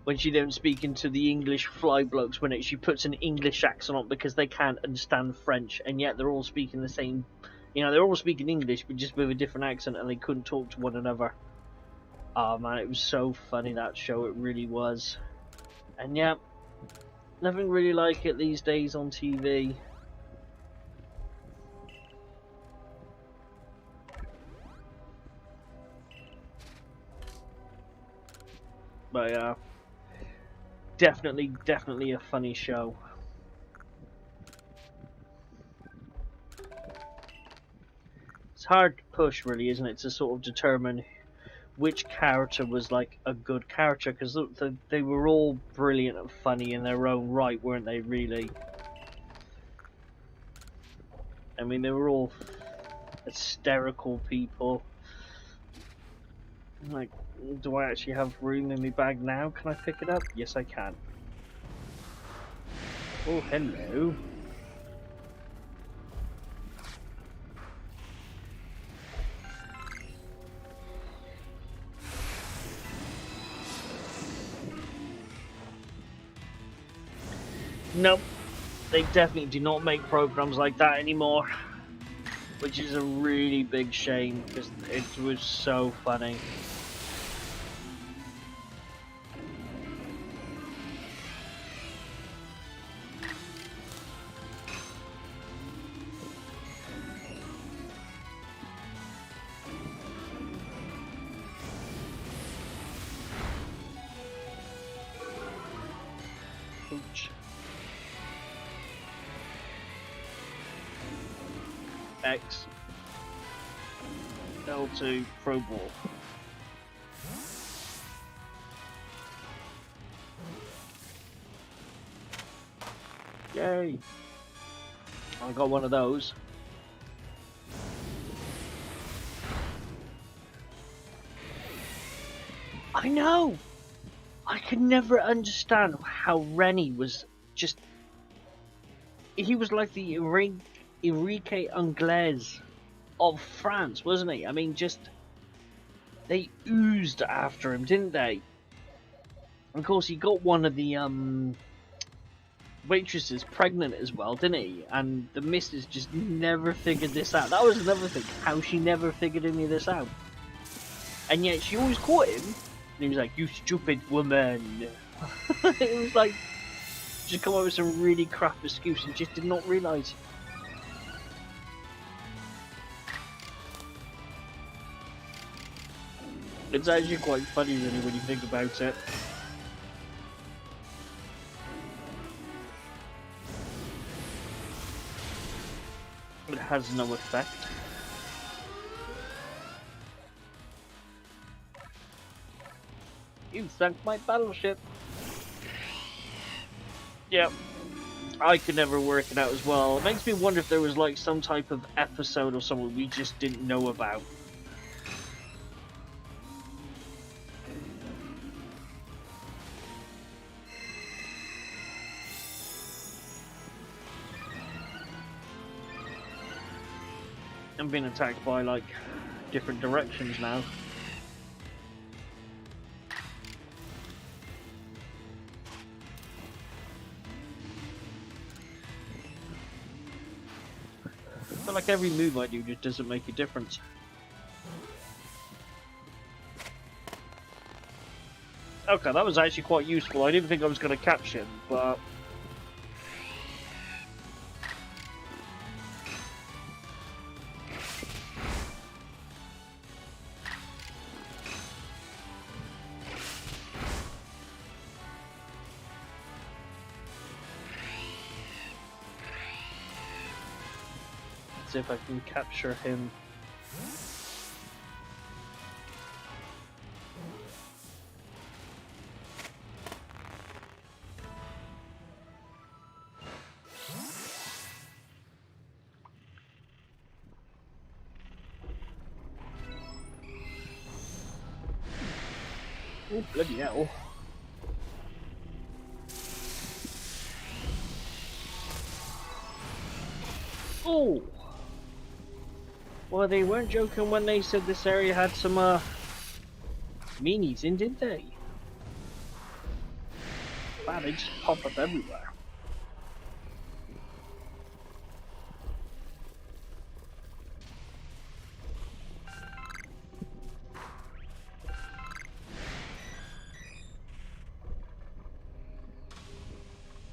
when she don't speak into the English fly blokes, when she puts an English accent on because they can't understand French, and yet they're all speaking the same. You know, they're all speaking English, but just with a different accent, and they couldn't talk to one another. Oh man, it was so funny, that show, it really was. And yeah, nothing really like it these days on TV. But definitely a funny show. It's hard to push, really, isn't it, to sort of determine which character was like a good character, because they were all brilliant and funny in their own right, weren't they? Really, I mean, they were all hysterical people. Like, do I actually have room in my bag now? Can I pick it up? Yes, I can. Oh, hello. Nope, they definitely do not make programs like that anymore, which is a really big shame because it was so funny. Ooch. X. L2 Pro Ball. Yay! I got one of those. I know! I could never understand how Rennie was just... He was like the Enrique Anglaise of France, wasn't he? I mean, just... They oozed after him, didn't they? Of course, he got one of the waitresses pregnant as well, didn't he? And the missus just never figured this out. That was another thing, how she never figured any of this out. And yet she always caught him, and he was like, "You stupid woman." It was like, just come up with some really crap excuse and just did not realise. It's actually quite funny, really, when you think about it. It has no effect. You sunk my battleship. Yep. I could never work it out as well. It makes me wonder if there was like some type of episode or something we just didn't know about. I'm being attacked by like different directions now. I feel like every move I do just doesn't make a difference. Okay, that was actually quite useful. I didn't think I was going to catch him, but... Let's see if I can capture him. Oh, bloody hell. Oh! Well, they weren't joking when they said this area had some, meanies in, did they? Wow, they just pop up everywhere.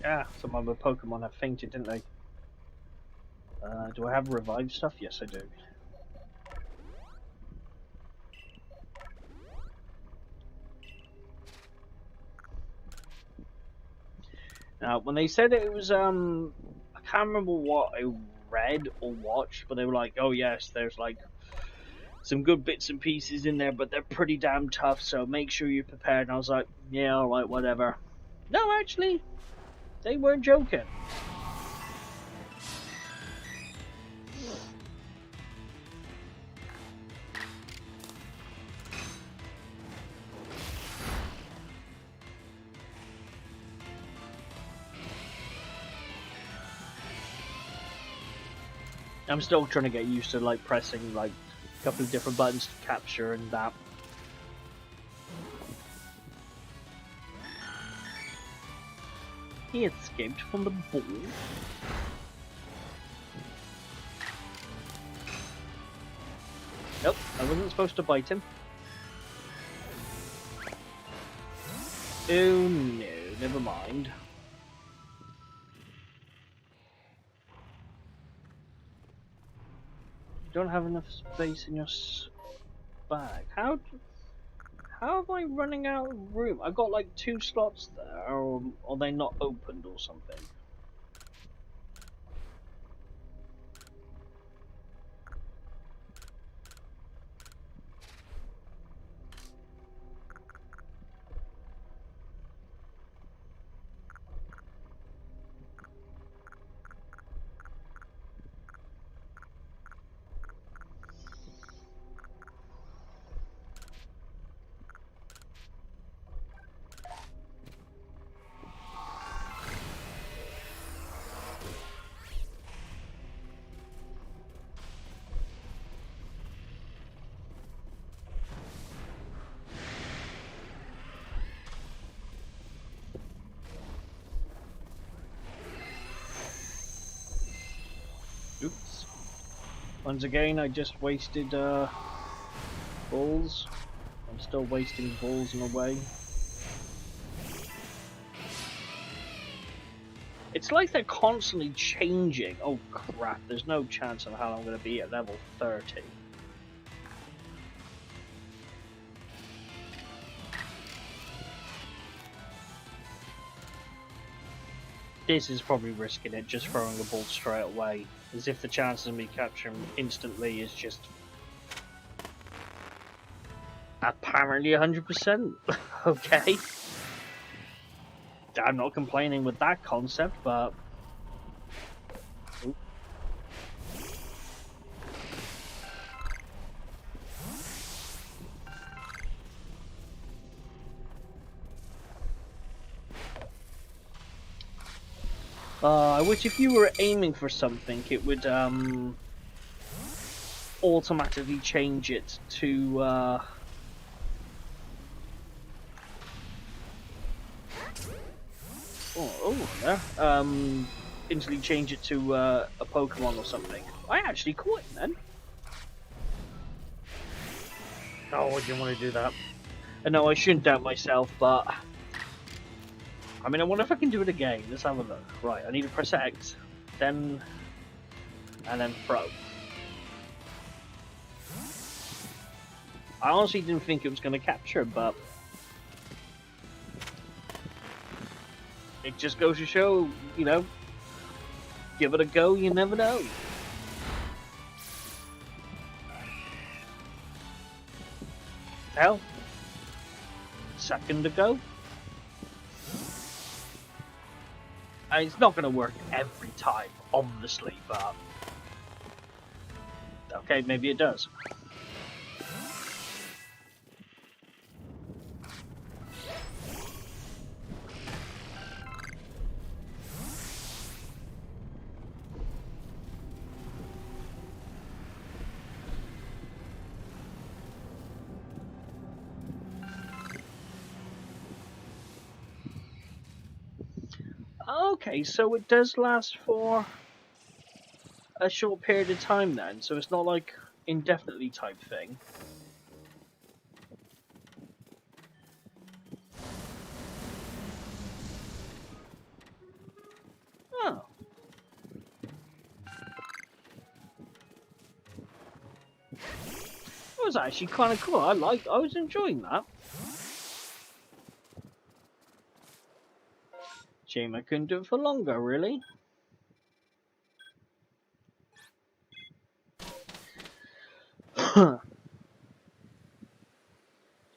Yeah, some other Pokemon have fainted, didn't they? Do I have revived stuff? Yes, I do. When they said it was I can't remember what I read or watched, but they were like, oh yes, there's like some good bits and pieces in there, but they're pretty damn tough, so make sure you're prepared. And I was like, yeah, alright, whatever. No, actually, they weren't joking. I'm still trying to get used to like pressing like a couple of different buttons to capture and that. He escaped from the ball. Nope, I wasn't supposed to bite him. Oh no, never mind. You don't have enough space in your bag. How am I running out of room? I've got like 2 slots there, or are they not opened or something? Oops. Once again, I just wasted balls. I'm still wasting balls in a way. It's like they're constantly changing. Oh crap, there's no chance of how I'm going to be at level 30. This is probably risking it, just throwing the ball straight away. As if the chances of me capturing instantly is just apparently 100%. Okay. I'm not complaining with that concept, but... Oop. I wish if you were aiming for something, it would automatically change it to there. Instantly change it to a Pokemon or something. I actually caught him then. Oh, I didn't want to do that. No, I shouldn't doubt myself, but I mean, I wonder if I can do it again. Let's have a look. Right, I need to press X, then and then throw. I honestly didn't think it was going to capture, but it just goes to show, you know, give it a go, you never know. Hell, second ago. It's not going to work every time, obviously, but okay, maybe it does. Okay, so it does last for a short period of time then, so it's not like indefinitely type thing. Oh. That was actually kind of cool. I was enjoying that. Shame I couldn't do it for longer, really.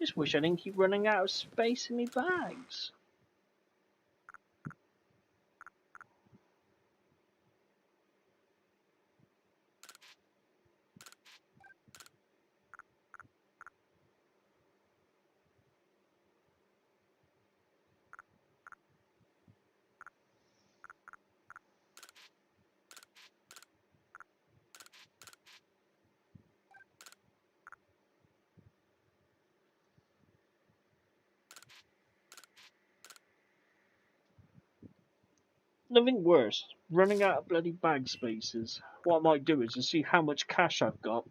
Just wish I didn't keep running out of space in my bags. Nothing worse, running out of bloody bag spaces. What I might do is just see how much cash I've got,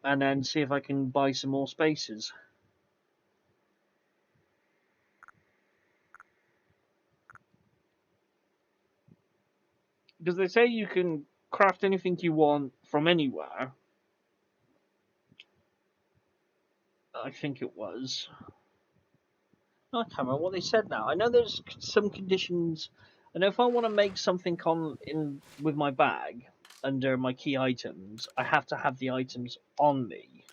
and then see if I can buy some more spaces. Because they say you can craft anything you want from anywhere. I think it was. I can't remember what they said now. I know there's some conditions. I know if I want to make something with my bag under my key items, I have to have the items on me.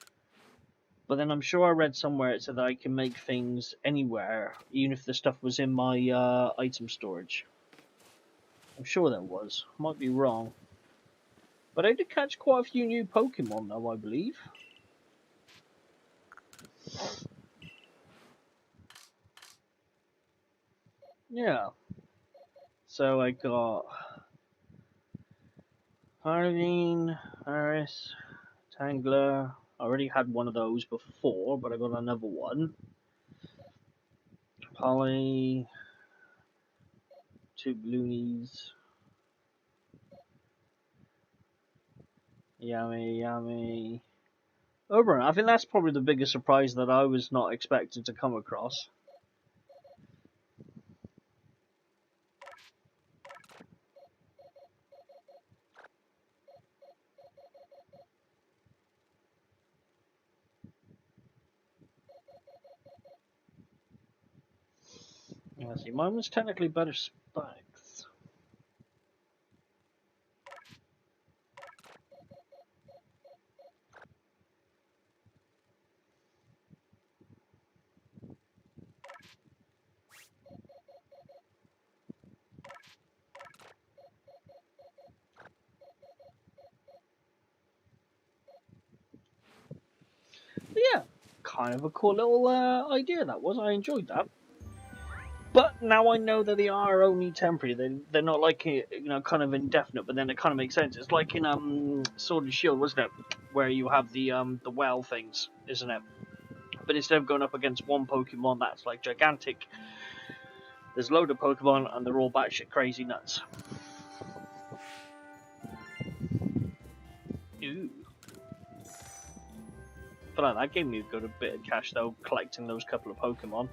But then I'm sure I read somewhere it said that I can make things anywhere, even if the stuff was in my item storage. I'm sure there was. Might be wrong. But I did catch quite a few new Pokemon, though, I believe. Yeah. So I got Harveen, Harris, Tangler. I already had one of those before, but I got another one. Polly, two Bloonies. Yummy. Oberon. I think that's probably the biggest surprise that I was not expecting to come across. Let's see, mine was technically better specs. But yeah, kind of a cool little idea that was. I enjoyed that. But now I know that they are only temporary. They're not like kind of indefinite. But then it kind of makes sense. It's like in Sword and Shield, wasn't it, where you have the well things, isn't it? But instead of going up against one Pokemon that's like gigantic, there's a load of Pokemon and they're all batshit crazy nuts. Ooh. But that gave me a good bit of cash though, collecting those couple of Pokemon.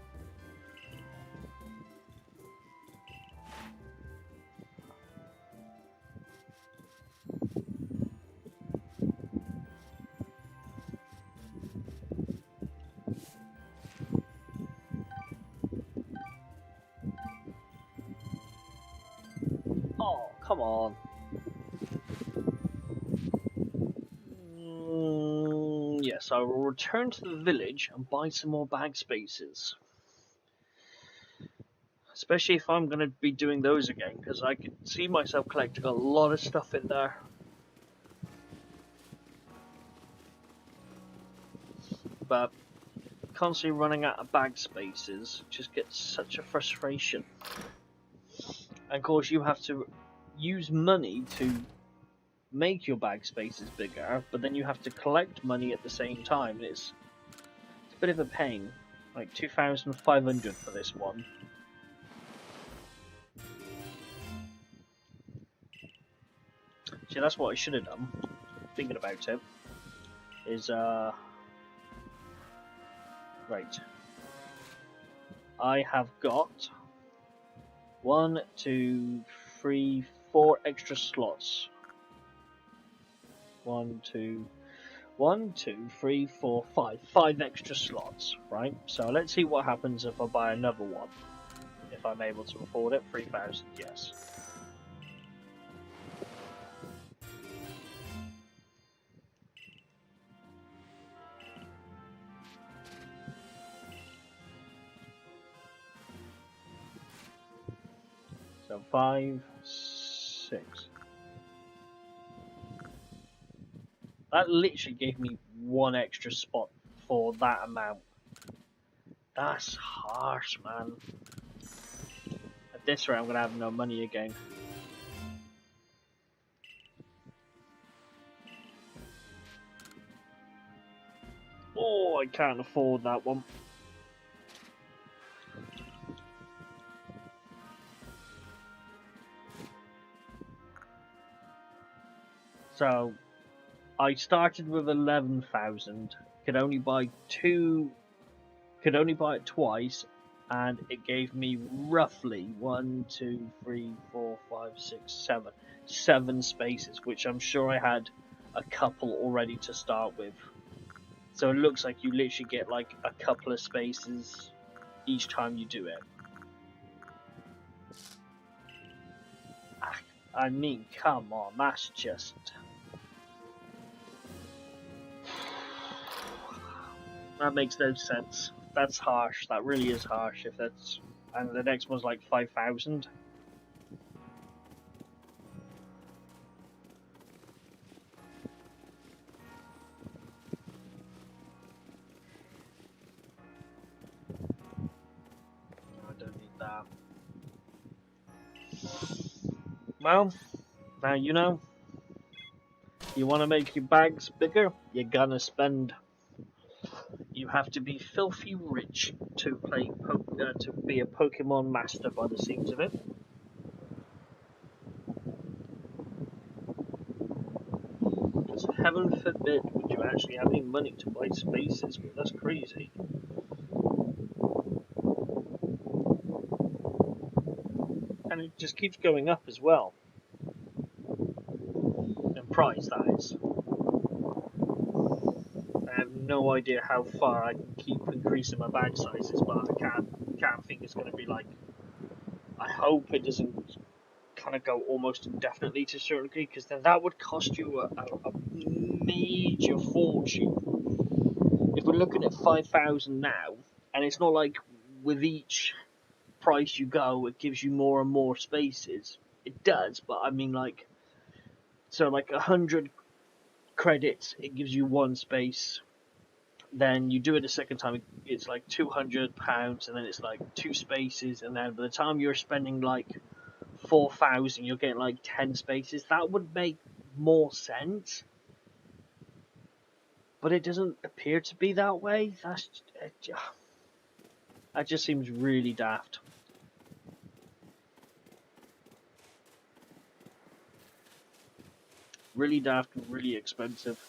Oh, come on. Yes, I will return to the village and buy some more bag spaces. Especially if I'm going to be doing those again, because I can see myself collecting a lot of stuff in there. But constantly running out of bag spaces just gets such a frustration. And of course you have to use money to make your bag spaces bigger, but then you have to collect money at the same time. It's a bit of a pain. Like 2,500 for this one. See, that's what I should have done. Thinking about it is right. I have got 1, 2, 3, 4 extra slots. 1, 2, 3, 4, 5. 5 extra slots, right? So let's see what happens if I buy another one. If if I'm able to afford it. 3,000, yes. So 5, 6. That literally gave me one extra spot for that amount. That's harsh, man. At this rate, I'm gonna have no money again. Oh, I can't afford that one. So, I started with 11,000. Could only buy two. Could only buy it twice, and it gave me roughly 1, 2, 3, 4, 5, 6, 7 spaces, which I'm sure I had a couple already to start with. So it looks like you literally get like a couple of spaces each time you do it. I mean, come on, that's just... That makes no sense. That's harsh. That really is harsh. If that's... And the next one's like 5,000. I don't need that. Well, now you know. You want to make your bags bigger? You're gonna spend. You have to be filthy rich to play to be a Pokemon master, by the seams of it. Because heaven forbid would you actually have any money to buy spaces with. That's crazy. And it just keeps going up as well. In price, that is. I have no idea how far I can keep increasing my bag sizes, but I can't think it's going to be like... I hope it doesn't kind of go almost indefinitely to a certain degree, because then that would cost you a major fortune. If we're looking at 5,000 now, and it's not like with each price you go, it gives you more and more spaces. It does, but I mean, like, so like 100 credits, it gives you one space. Then you do it a second time, it's like £200, and then it's like 2 spaces, and then by the time you're spending like 4,000, you're getting like 10 spaces. That would make more sense, but it doesn't appear to be that way. That just seems really daft. Really daft and really expensive.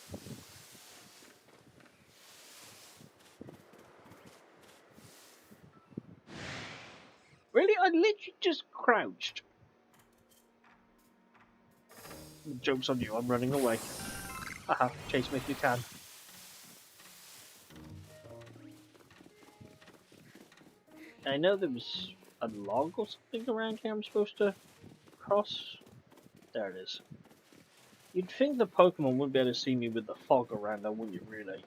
Really? I literally just crouched. Joke's on you, I'm running away. Haha, chase me if you can. I know there was a log or something around here I'm supposed to cross. There it is. You'd think the Pokemon wouldn't be able to see me with the fog around though, wouldn't you, really?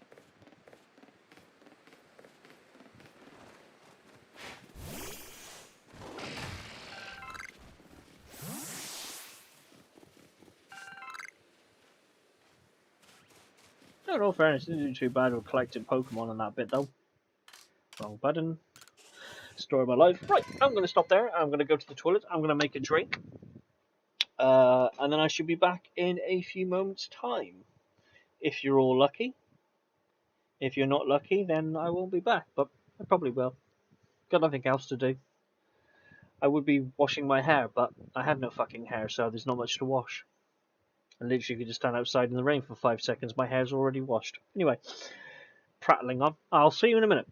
In all fairness, didn't do too bad with collecting Pokemon on that bit though. Wrong button. Story of my life. Right, I'm going to stop there. I'm going to go to the toilet. I'm going to make a drink. And then I should be back in a few moments' time. If you're all lucky. If you're not lucky, then I won't be back. But I probably will. Got nothing else to do. I would be washing my hair, but I have no fucking hair, so there's not much to wash. I literally could just stand outside in the rain for 5 seconds. My hair's already washed. Anyway, prattling on. I'll see you in a minute.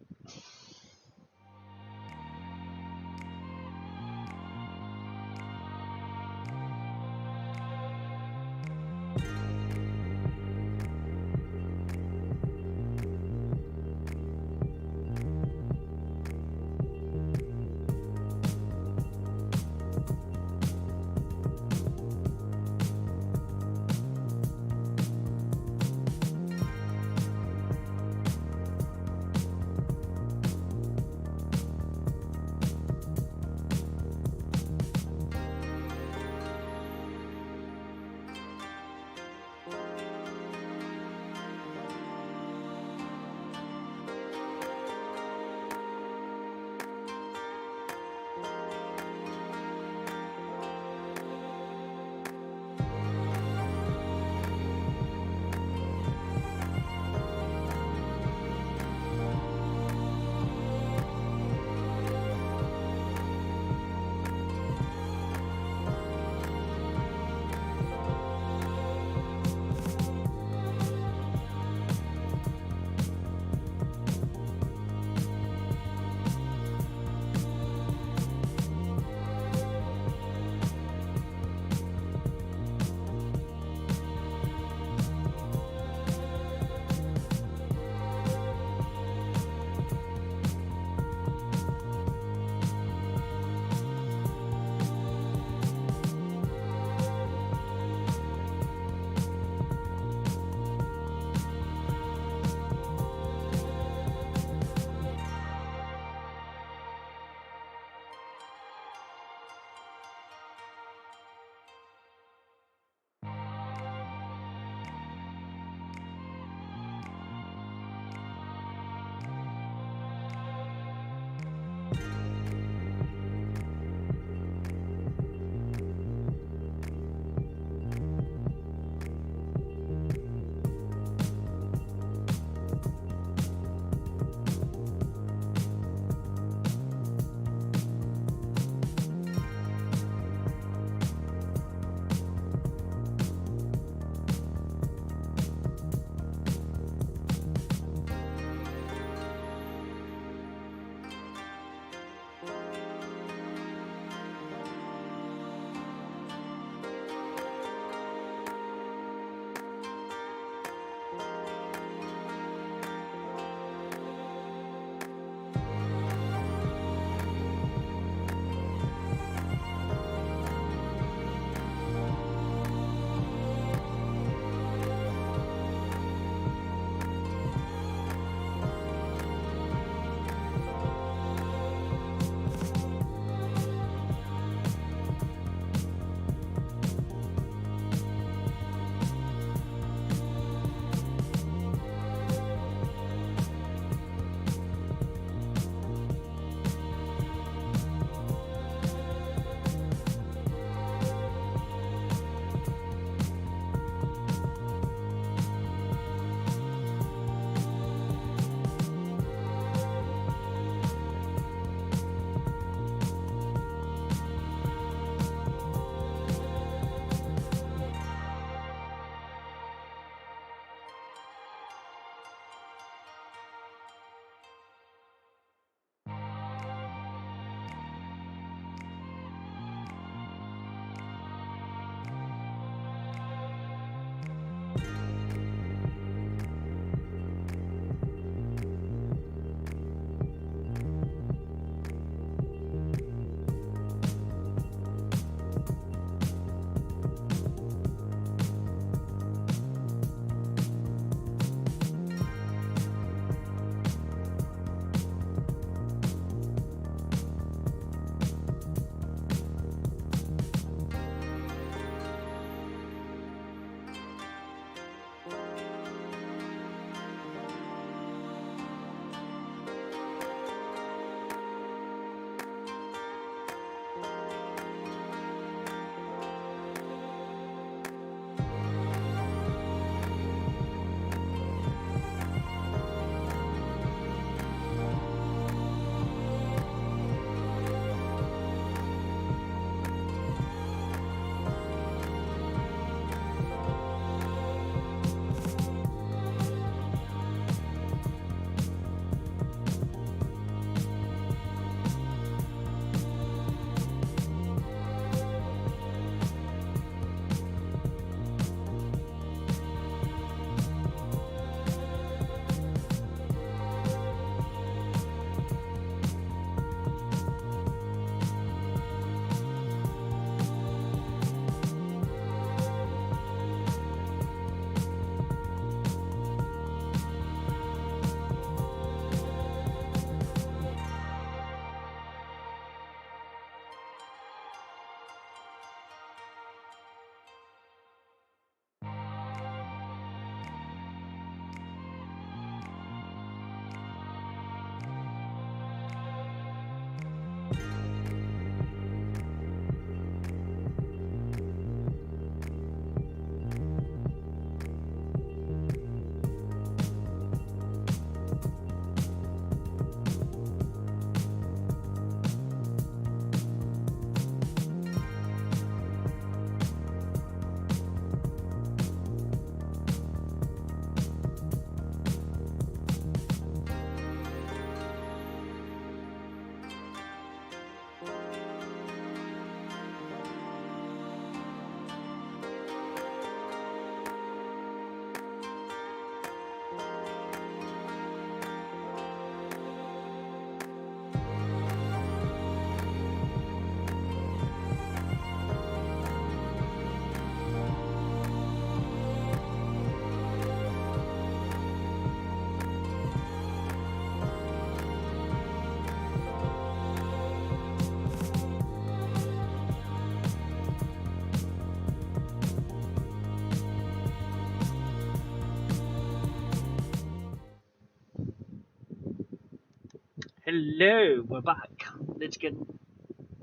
Hello, we're back. Let's get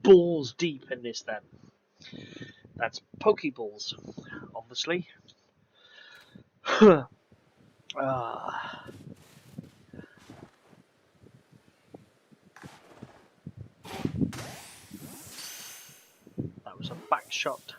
balls deep in this then. That's Pokeballs, obviously. Ah, that was a back shot.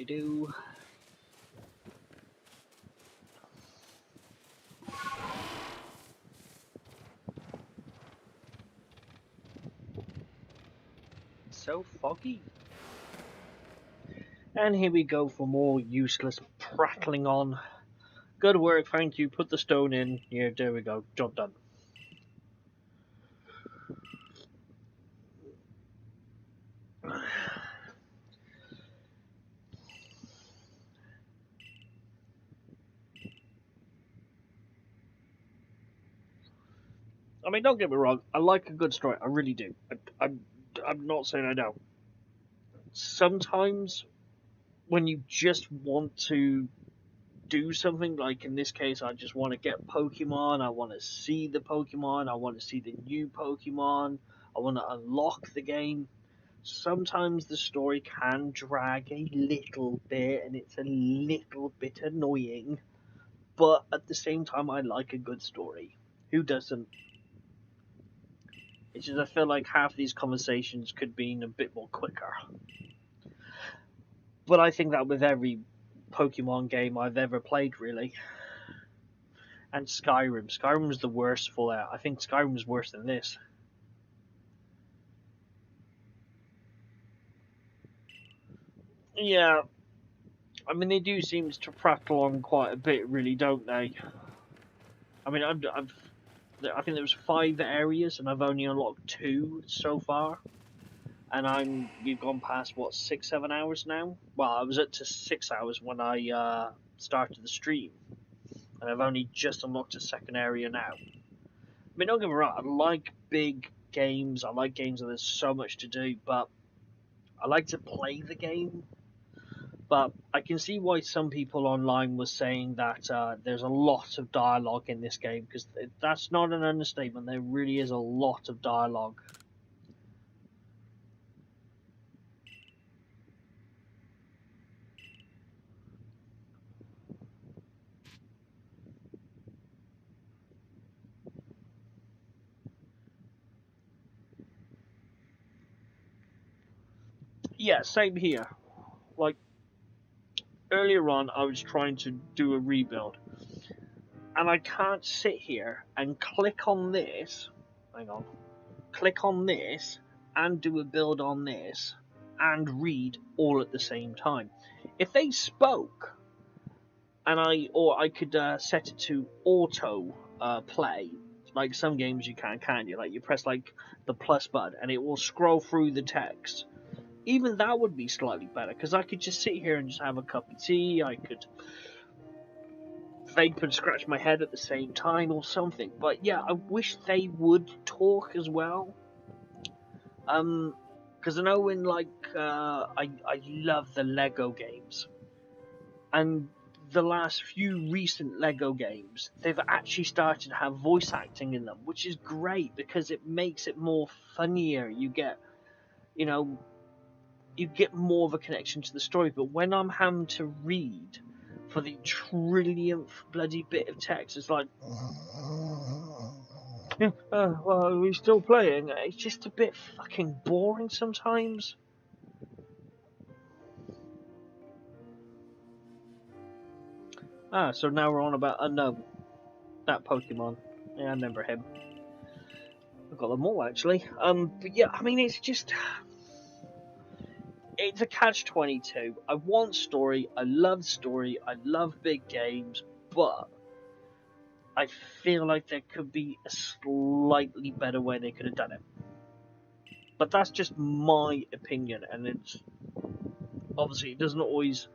Do. So foggy. And here we go for more useless prattling on. Good work, thank you. Put the stone in. Yeah, there we go. Job done. I mean, don't get me wrong. I like a good story. I really do. I'm not saying I don't. Sometimes when you just want to do something, like in this case, I just want to get Pokemon, I want to see the Pokemon, I want to see the new Pokemon, I want to unlock the game. Sometimes the story can drag a little bit and it's a little bit annoying, but at the same time, I like a good story. Who doesn't? It's just I feel like half these conversations could be a bit more quicker. But I think that with every Pokemon game I've ever played, really. And Skyrim. Skyrim's the worst Fallout. I think Skyrim's worse than this. Yeah, I mean they do seem to prattle on quite a bit, really, don't they? I mean, I think there was 5 areas, and I've only unlocked 2 so far. And we've gone past what 6, 7 hours now. Well, I was up to 6 hours when I started the stream, and I've only just unlocked a second area now. I mean, don't get me wrong, I like big games. I like games where there's so much to do, but I like to play the game. But I can see why some people online were saying that there's a lot of dialogue in this game, because that's not an understatement. There really is a lot of dialogue. Yeah, same here. Like, earlier on, I was trying to do a rebuild, and I can't sit here and click on this. Hang on. Click on this and do a build on this and read all at the same time. If they spoke, and I could set it to auto play, like some games you can't you? Like you press like the plus button and it will scroll through the text. Even that would be slightly better, because I could just sit here and just have a cup of tea. I could vape and scratch my head at the same time or something. But yeah, I wish they would talk as well. Because I know in I love the Lego games, and the last few recent Lego games, they've actually started to have voice acting in them, which is great because it makes it more funnier. You know, you get more of a connection to the story. But when I'm having to read for the trillionth bloody bit of text, it's like, well, are we still playing? It's just a bit fucking boring sometimes. So now we're on about Unknown. That Pokemon. Yeah, I remember him. I've got them all actually. But yeah, I mean, it's a catch-22. I want story. I love story. I love big games, but I feel like there could be a slightly better way they could have done it. But that's just my opinion, and it's obviously it doesn't always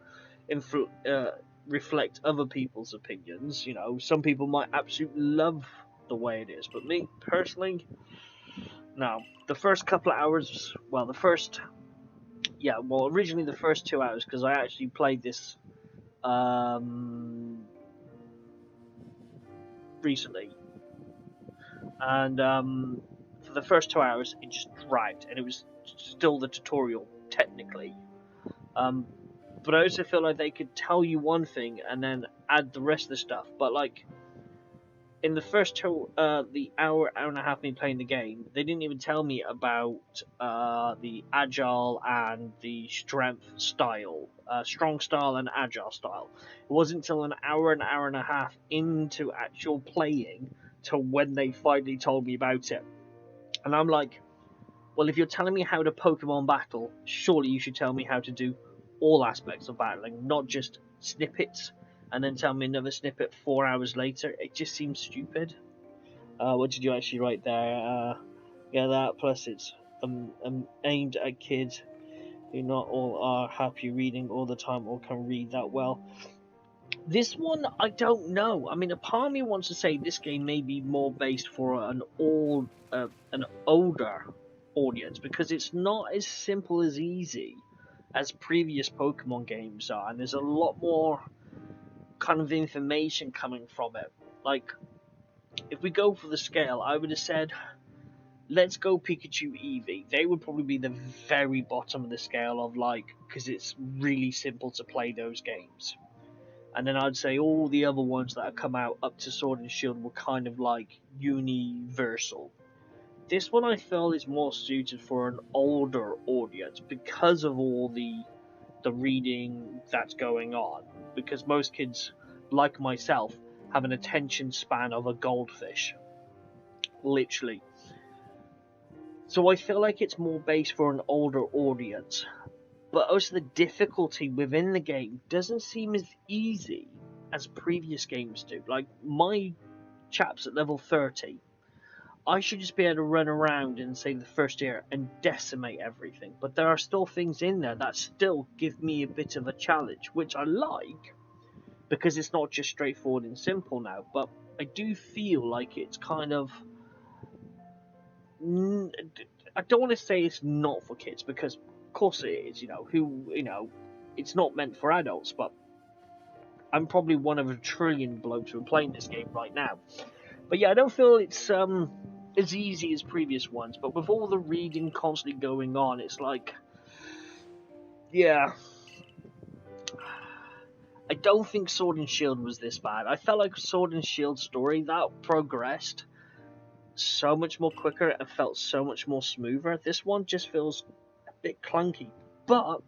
reflect other people's opinions. You know, some people might absolutely love the way it is, but me personally, no. The first couple of hours, well, originally the first 2 hours, because I actually played this recently, and for the first 2 hours it just dragged, and it was still the tutorial technically. But I also feel like they could tell you one thing and then add the rest of the stuff. But like in the first the hour and a half me playing the game, they didn't even tell me about the agile and the strength style, strong style and agile style. It wasn't until an hour and a half into actual playing to when they finally told me about it. And I'm like, well, if you're telling me how to Pokemon battle, surely you should tell me how to do all aspects of battling, not just snippets, and then tell me another snippet 4 hours later. It just seems stupid. What did you actually write there? Yeah, that, plus it's aimed at kids who not all are happy reading all the time or can read that well. This one, I don't know. I mean, a part of me wants to say this game may be more based for an older audience, because it's not as simple as easy as previous Pokemon games are, and there's a lot more kind of information coming from it. Like, if we go for the scale, I would have said, let's go Pikachu Eevee. They would probably be the very bottom of the scale of, like, because it's really simple to play those games. And then I'd say all the other ones that have come out up to Sword and Shield were kind of like universal. This one I feel is more suited for an older audience because of all the reading that's going on. Because most kids, like myself, have an attention span of a goldfish. Literally. So I feel like it's more based for an older audience. But also the difficulty within the game doesn't seem as easy as previous games do. Like, my chaps at level 30, I should just be able to run around in, say, the first area and decimate everything. But there are still things in there that still give me a bit of a challenge, which I like, because it's not just straightforward and simple now. But I do feel like it's kind of... I don't want to say it's not for kids, because of course it is, it's not meant for adults, but I'm probably one of a trillion blokes who are playing this game right now. But yeah, I don't feel it's as easy as previous ones, but with all the reading constantly going on, it's like, yeah, I don't think Sword and Shield was this bad. I felt like Sword and Shield story, that progressed so much more quicker and felt so much more smoother. This one just feels a bit clunky, but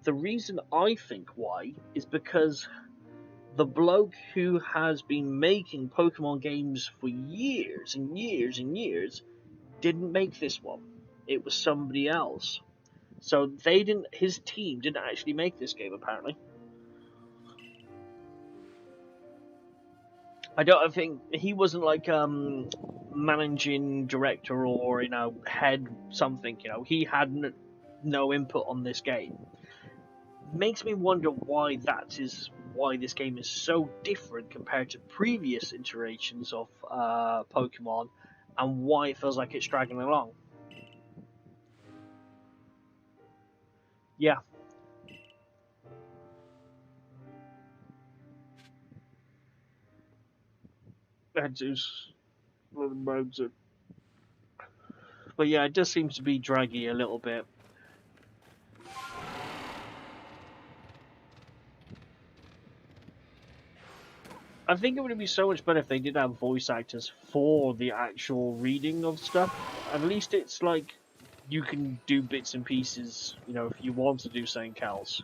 the reason I think why is because the bloke who has been making Pokemon games for years and years and years didn't make this one. It was somebody else. So his team didn't actually make this game, apparently. I think he wasn't like managing director or head something. He had no input on this game. Makes me wonder why this game is so different compared to previous iterations of Pokemon, and why it feels like it's dragging along. Yeah. But yeah, it does seem to be draggy a little bit. I think it would be so much better if they did have voice actors for the actual reading of stuff. At least it's like you can do bits and pieces, if you want to do something else.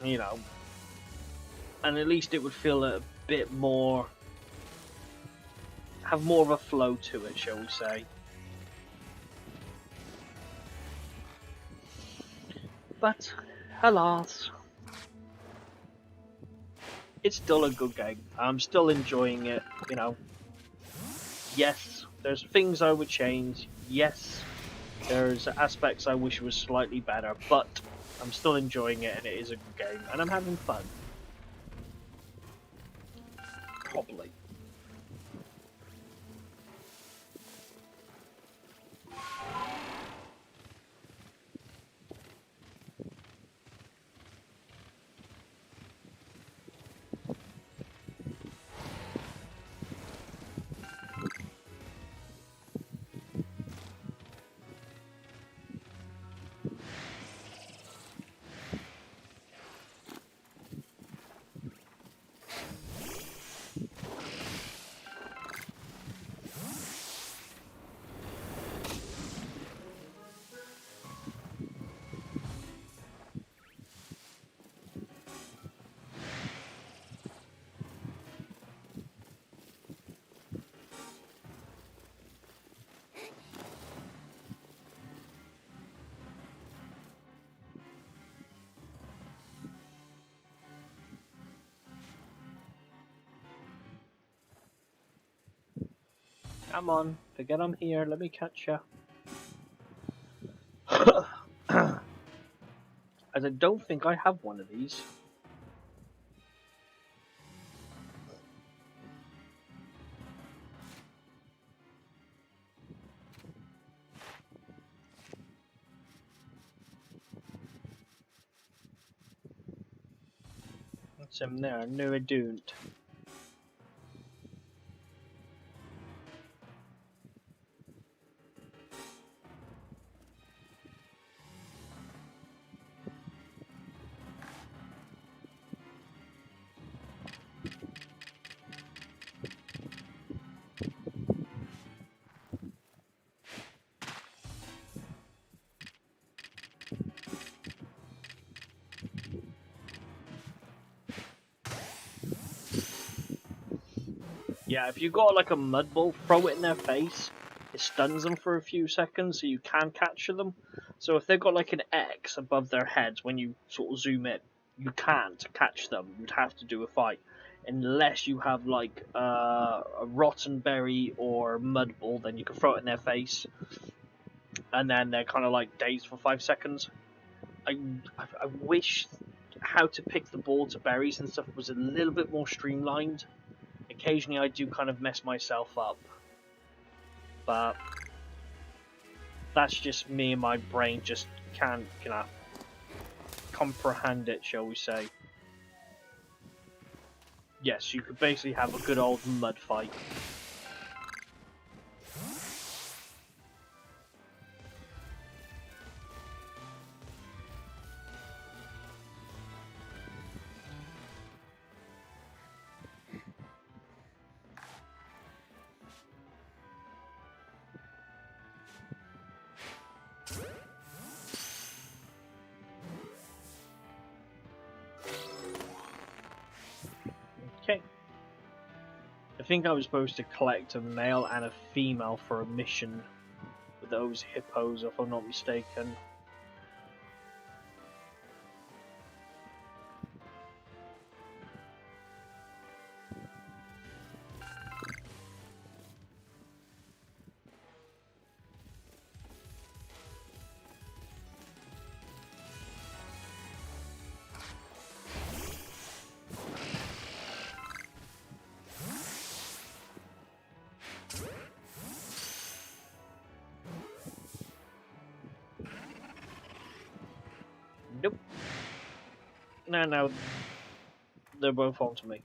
And at least it would feel a bit more... have more of a flow to it, shall we say. But, alas, it's still a good game. I'm still enjoying it, Yes, there's things I would change. Yes, there's aspects I wish was slightly better, but I'm still enjoying it, and it is a good game, and I'm having fun. Probably. Come on, forget I'm here, let me catch ya. As I don't think I have one of these. What's him there? No, I don't. Yeah, if you got like a mud ball, throw it in their face. It stuns them for a few seconds, so you can capture them. So if they've got like an X above their heads when you sort of zoom in, you can't catch them. You'd have to do a fight, unless you have like a rotten berry or mud ball. Then you can throw it in their face, and then they're kind of like dazed for 5 seconds. I wish how to pick the ball to berries and stuff was a little bit more streamlined. Occasionally I do kind of mess myself up, but that's just me and my brain just can't comprehend it, shall we say. Yes, you could basically have a good old mud fight. Okay. I think I was supposed to collect a male and a female for a mission with those hippos, if I'm not mistaken. Nope. No, they're both onto me.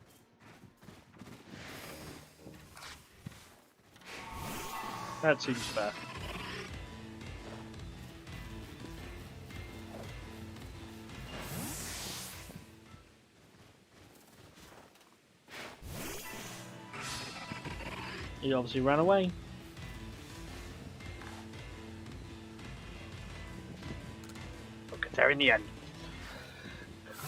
That seems fair. He obviously ran away. Look, there in the end.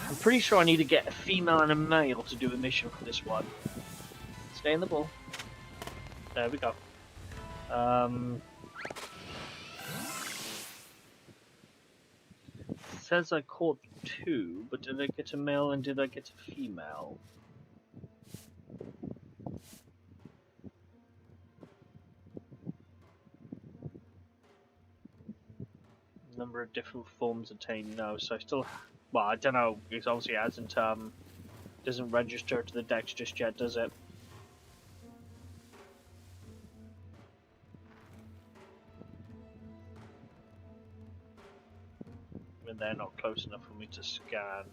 I'm pretty sure I need to get a female and a male to do a mission for this one. Stay in the ball. There we go. It says I caught 2, but did I get a male and did I get a female? Number of different forms attained. No, so I still. Well, I don't know. Because obviously it hasn't doesn't register to the dex just yet, does it? And they're not close enough for me to scan.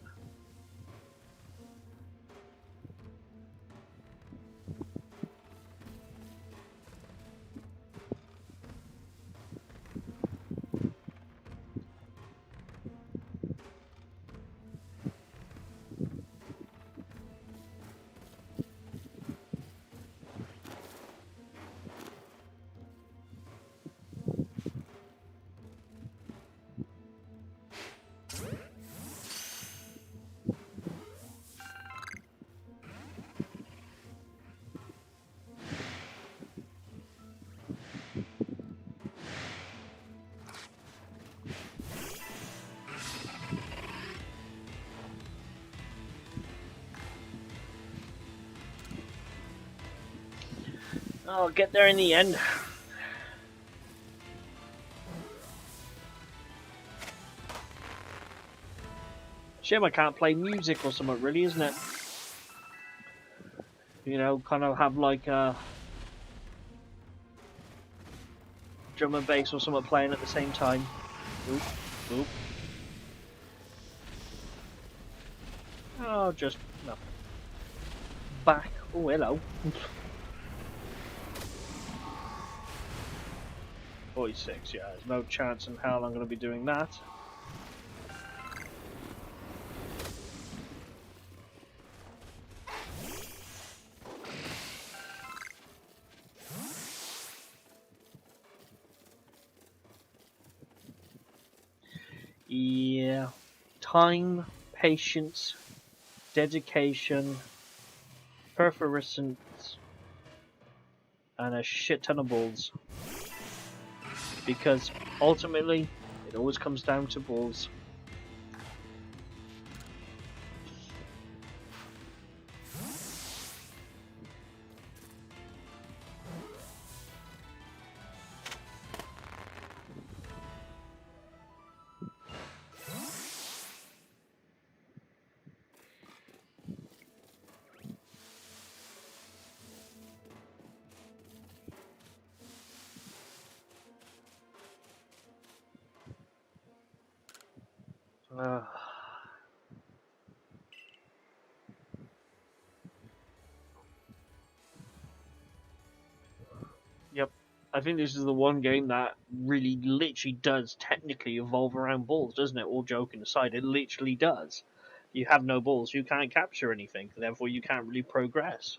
I'll get there in the end. Shame I can't play music or something, really, isn't it? You know, kind of have like a drum and bass or something playing at the same time. Oop, oop. Oh, just no. Back. Oh, hello. 46, yeah, there's no chance in hell I'm going to be doing that. Yeah, time, patience, dedication, perseverance, and a shit ton of balls. Because ultimately, it always comes down to balls. Yep. I think this is the one game that really literally does technically evolve around balls, doesn't it? All joking aside, it literally does. You have no balls, you can't capture anything, therefore you can't really progress.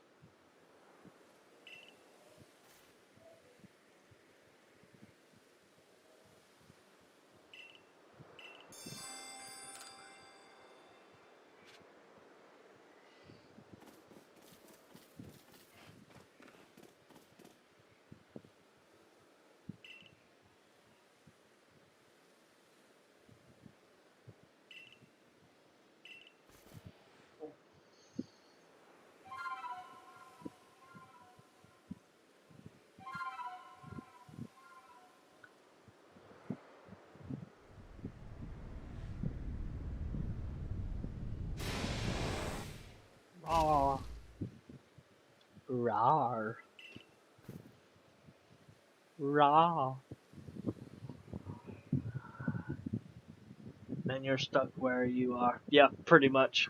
Ah. Rawr. Raw. Then you're stuck where you are. Yeah, pretty much.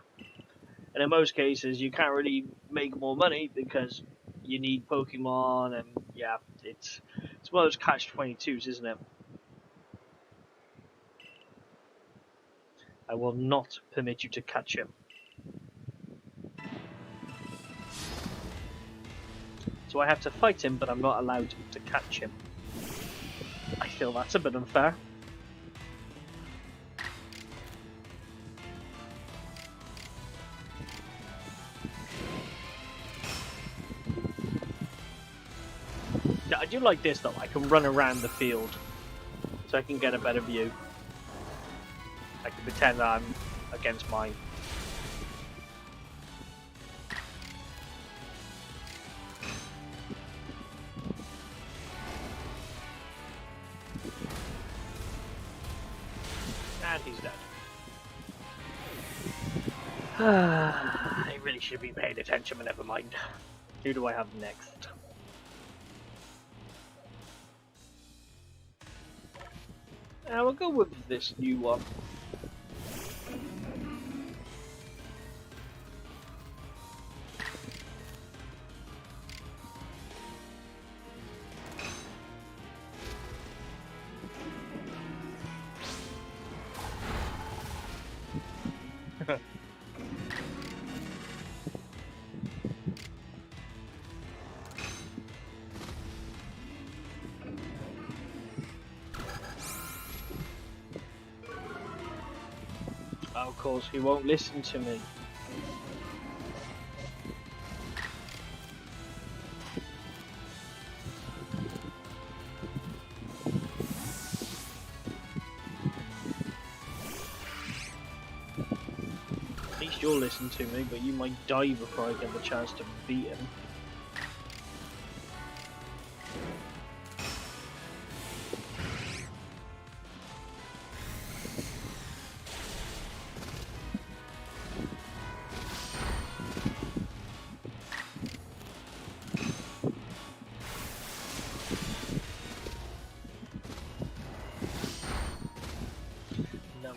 And in most cases, you can't really make more money because you need Pokemon, and yeah, it's one of those catch-22s, isn't it? I will not permit you to catch him. So I have to fight him, but I'm not allowed to catch him. I feel that's a bit unfair. Yeah, I do like this though. I can run around the field, so I can get a better view. I can pretend I'm against mine. I really should be paying attention, but never mind. Who do I have next? We'll go with this new one. Of course, he won't listen to me. At least you'll listen to me, but you might die before I get the chance to beat him.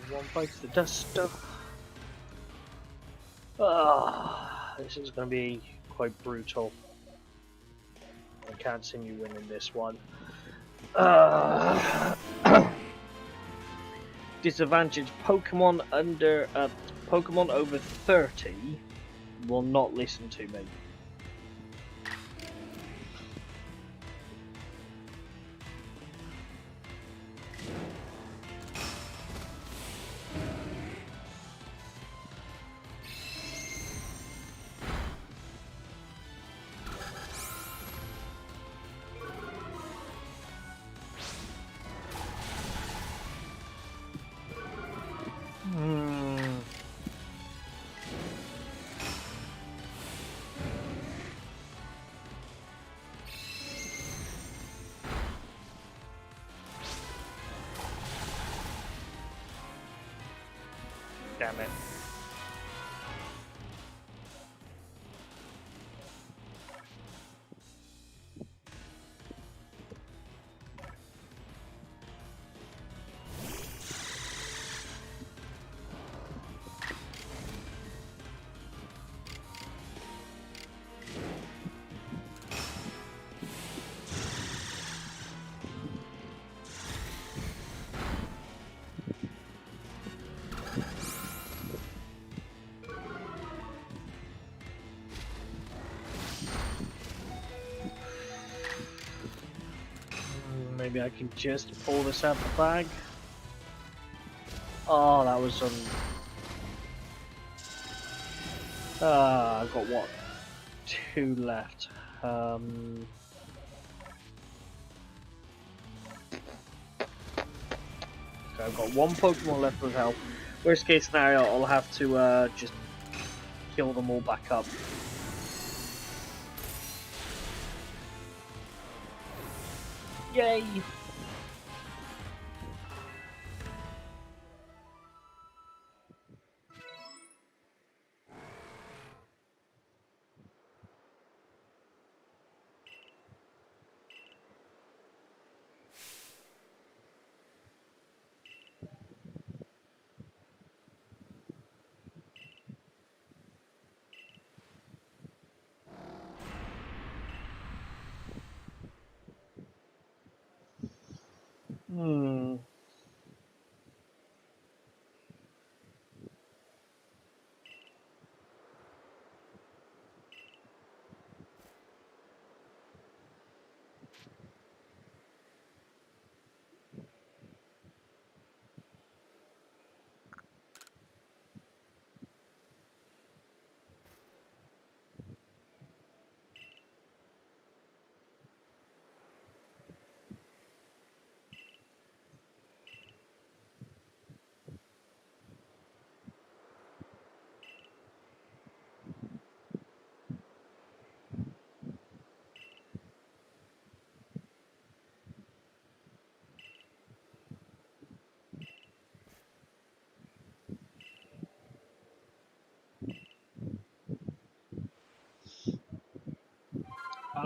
One bites the dust stuff. This is going to be quite brutal. I can't see me winning this one. Disadvantage: Pokemon Pokemon over 30 will not listen to me. Damn it. Maybe I can just pull this out the bag. Oh, that was I've got what? 2 left. Okay, I've got 1 Pokemon left with health. Worst case scenario, I'll have to just kill them all back up. Yay!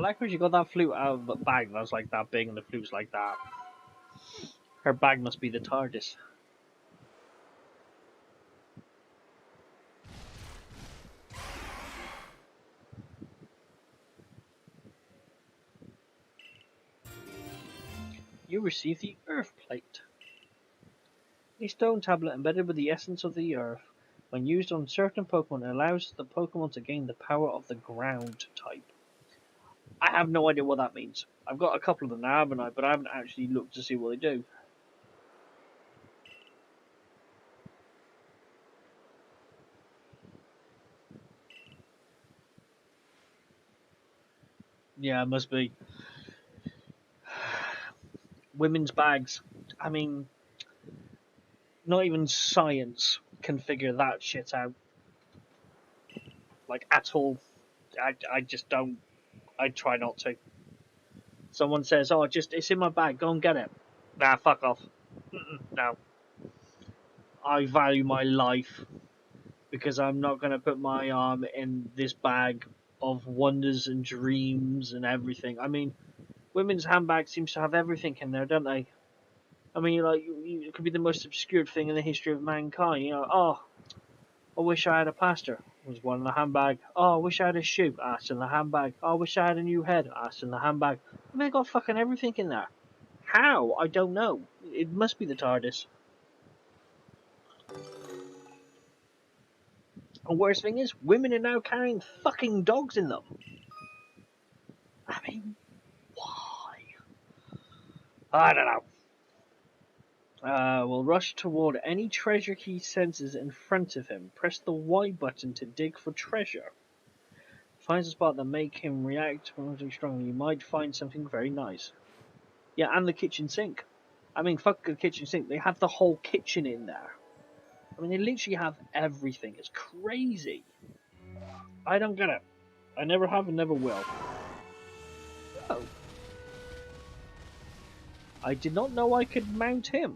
like how she got that flute out of the bag that was like that big and the flute's like that. Her bag must be the TARDIS. You receive the Earth Plate. A stone tablet embedded with the essence of the Earth. When used on certain Pokemon, it allows the Pokemon to gain the power of the Ground type. I have no idea what that means. I've got a couple of them now, haven't I? But I haven't actually looked to see what they do. Yeah, it must be. Women's bags. I mean, not even science can figure that shit out. Like, at all. I just don't. I try not to. Someone says, oh, it's in my bag, go and get it. Nah, fuck off. No. I value my life because I'm not going to put my arm in this bag of wonders and dreams and everything. I mean, women's handbags seems to have everything in there, don't they? I mean, like, it could be the most obscure thing in the history of mankind. You know, oh, I wish I had a plaster. Was one in the handbag. Oh, I wish I had a shoe. That's in the handbag. Oh, I wish I had a new head. That's in the handbag. I mean, they got fucking everything in there. How? I don't know. It must be the TARDIS. And worst thing is, women are now carrying fucking dogs in them. I mean, why? I don't know. Will rush toward any treasure he senses in front of him. Press the Y button to dig for treasure. Finds a spot that make him react strongly. You might find something very nice. Yeah, and the kitchen sink. I mean, fuck the kitchen sink. They have the whole kitchen in there. I mean, they literally have everything. It's crazy. I don't get it. I never have and never will. Oh. I did not know I could mount him.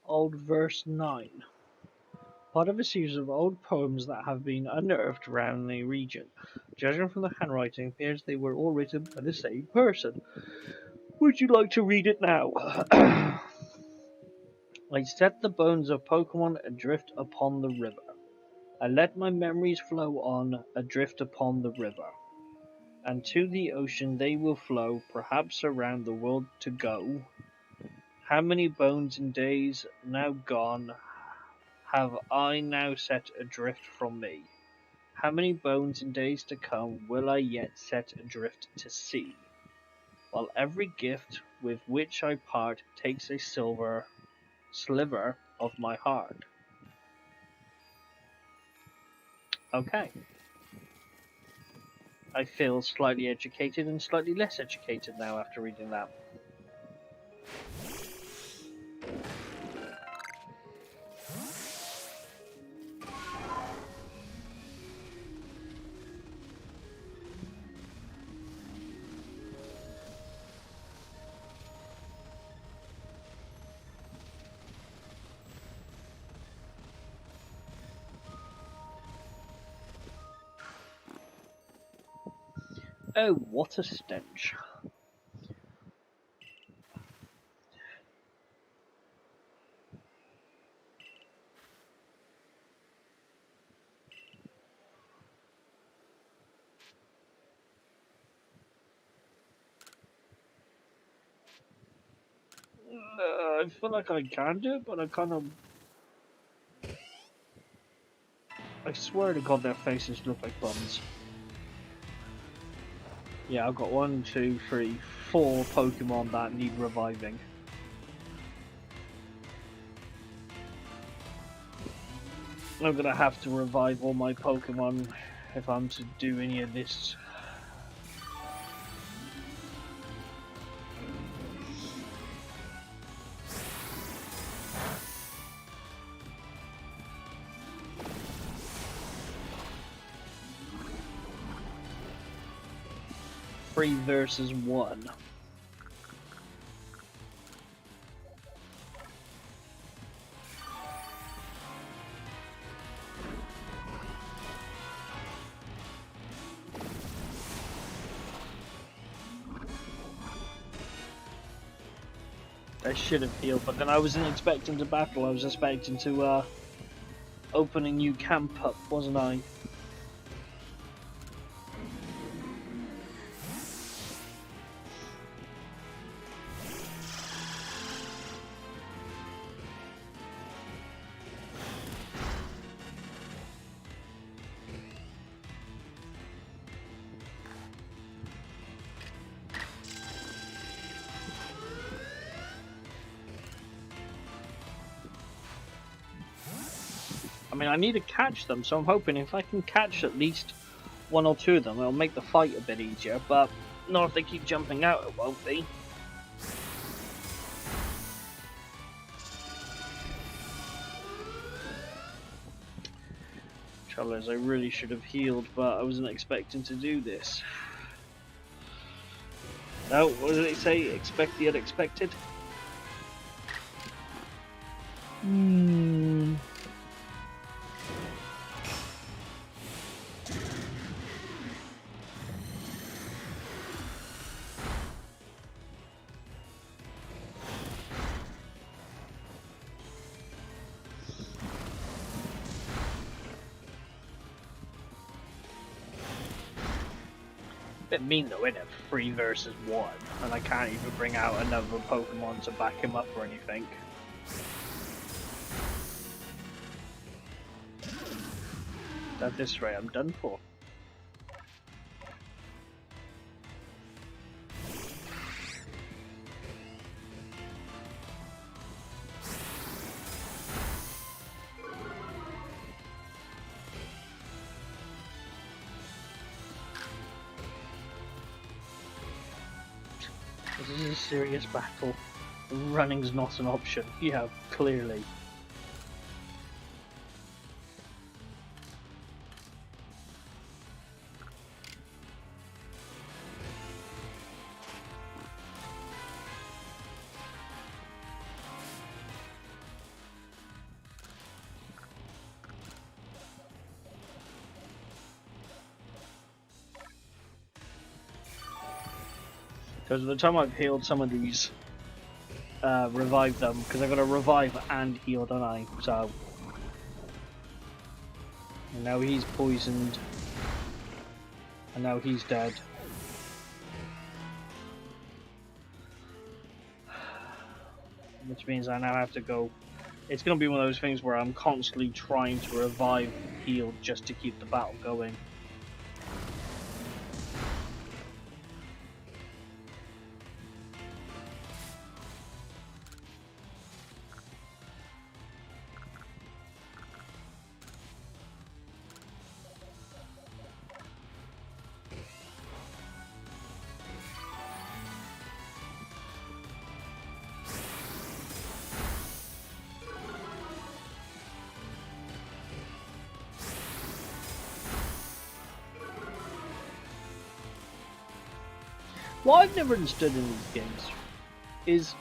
Old verse 9. Part of a series of old poems that have been unearthed around the region. Judging from the handwriting, it appears they were all written by the same person. Would you like to read it now? I set the bones of Pokemon adrift upon the river. I let my memories flow on, adrift upon the river. And to the ocean they will flow, perhaps around the world to go. How many bones and days now gone have I now set adrift from me? How many bones and days to come will I yet set adrift to sea? While every gift with which I part takes a silver sliver of my heart. Okay. I feel slightly educated and slightly less educated now after reading that. Oh, what a stench. I feel like I can do it, but I kind of... I swear to God their faces look like bums. Yeah, I've got 1, 2, 3, 4 Pokemon that need reviving. I'm gonna have to revive all my Pokemon if I'm to do any of this. Three versus 1. I should have healed, but then I wasn't expecting to battle. I was expecting to open a new camp up, wasn't I? I mean, I need to catch them, so I'm hoping if I can catch at least 1 or 2 of them, it'll make the fight a bit easier, but not if they keep jumping out, it won't be. Trouble is, I really should have healed, but I wasn't expecting to do this. No, what did they say? Expect the unexpected? Bit mean though, isn't it? 3 versus 1, and I can't even bring out another Pokemon to back him up or anything. At this rate, I'm done for. This is a serious battle. Running's not an option. Yeah, clearly. Because by the time I've healed some of these, revive them, because I've got to revive and heal, don't I? So, and now he's poisoned, and now he's dead. Which means I now have to go. It's going to be one of those things where I'm constantly trying to revive, heal, just to keep the battle going. What I've never understood in these games is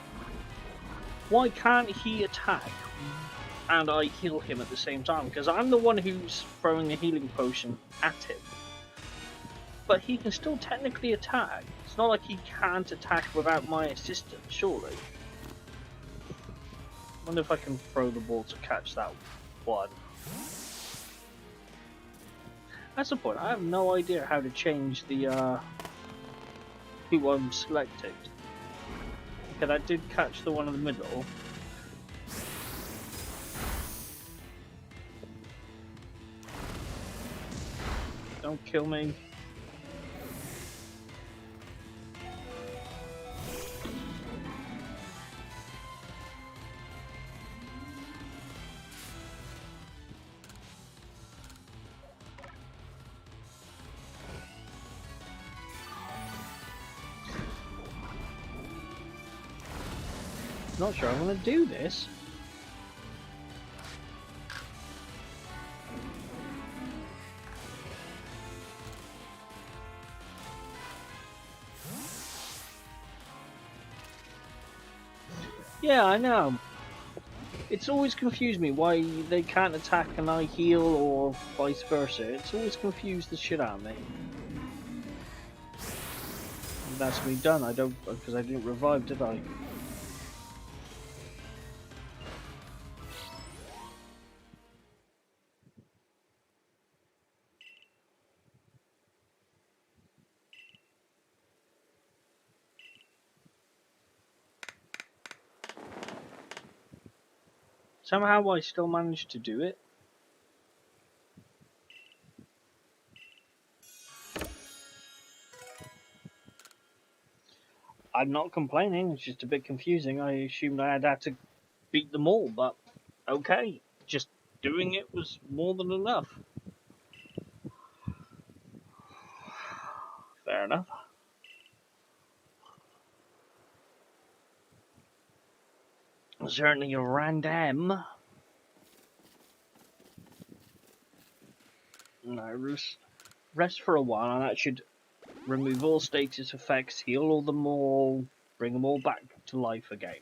why can't he attack and I heal him at the same time? Because I'm the one who's throwing the healing potion at him. But he can still technically attack. It's not like he can't attack without my assistance, surely. I wonder if I can throw the ball to catch that one. That's the point. I have no idea how to change the who I'm selecting. Okay, that did catch the one in the middle. don't kill me. Not sure I want to do this. Yeah, I know. It's always confused me why they can't attack and I heal or vice versa. It's always confused the shit out of me. And that's me done. I don't, because I didn't revive, did I? Somehow I still managed to do it. I'm not complaining, it's just a bit confusing. I assumed I had to beat them all, but okay. Just doing it was more than enough. Fair enough. Certainly a random. No, rest for a while, and that should remove all status effects, heal all them all, bring them all back to life again.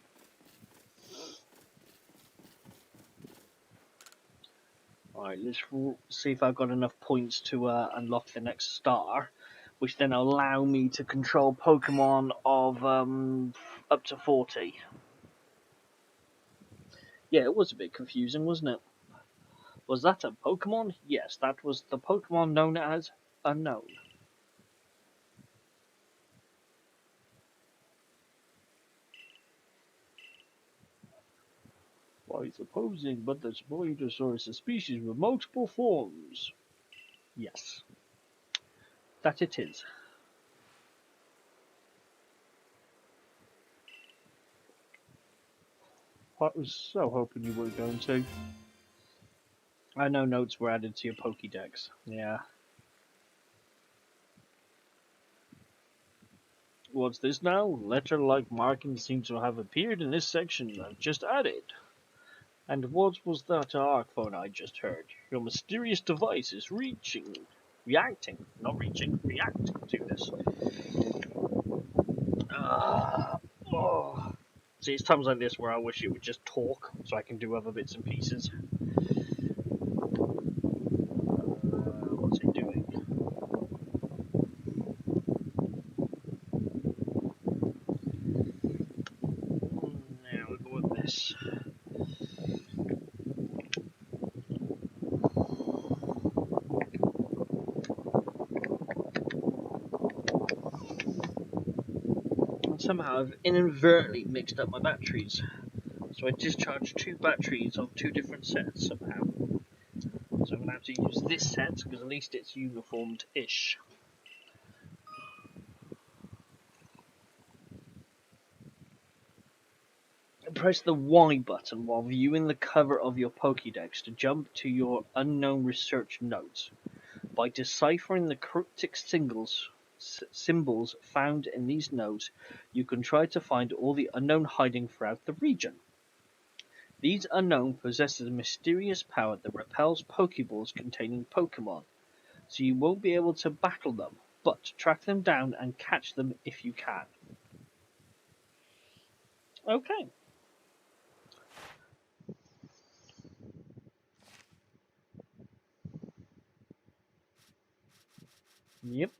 Alright, let's see if I've got enough points to unlock the next star, which then allow me to control Pokemon of up to 40. Yeah, it was a bit confusing, wasn't it? Was that a Pokemon? Yes, that was the Pokemon known as Unknown. Why, supposing, but the Spinosaurus is a species with multiple forms. Yes, that it is. I was so hoping you were going to. I know notes were added to your Pokédex. Yeah. What's this now? Letter-like markings seem to have appeared in this section I've just added. And what was that arcphone I just heard? Your mysterious device is reacting to this. Oh. See, it's times like this where I wish it would just talk so I can do other bits and pieces. What's it doing? Now we'll go with this. And somehow I've inadvertently mixed up my batteries. So I discharged 2 batteries of 2 different sets somehow. So I'm going to have to use this set because at least it's uniformed-ish. Press the Y button while viewing the cover of your Pokédex to jump to your unknown research notes. By deciphering the cryptic symbols found in these notes, you can try to find all the unknown hiding throughout the region. These unknown possess a mysterious power that repels Pokeballs containing Pokemon, so you won't be able to battle them, but track them down and catch them if you can. Okay. Yep.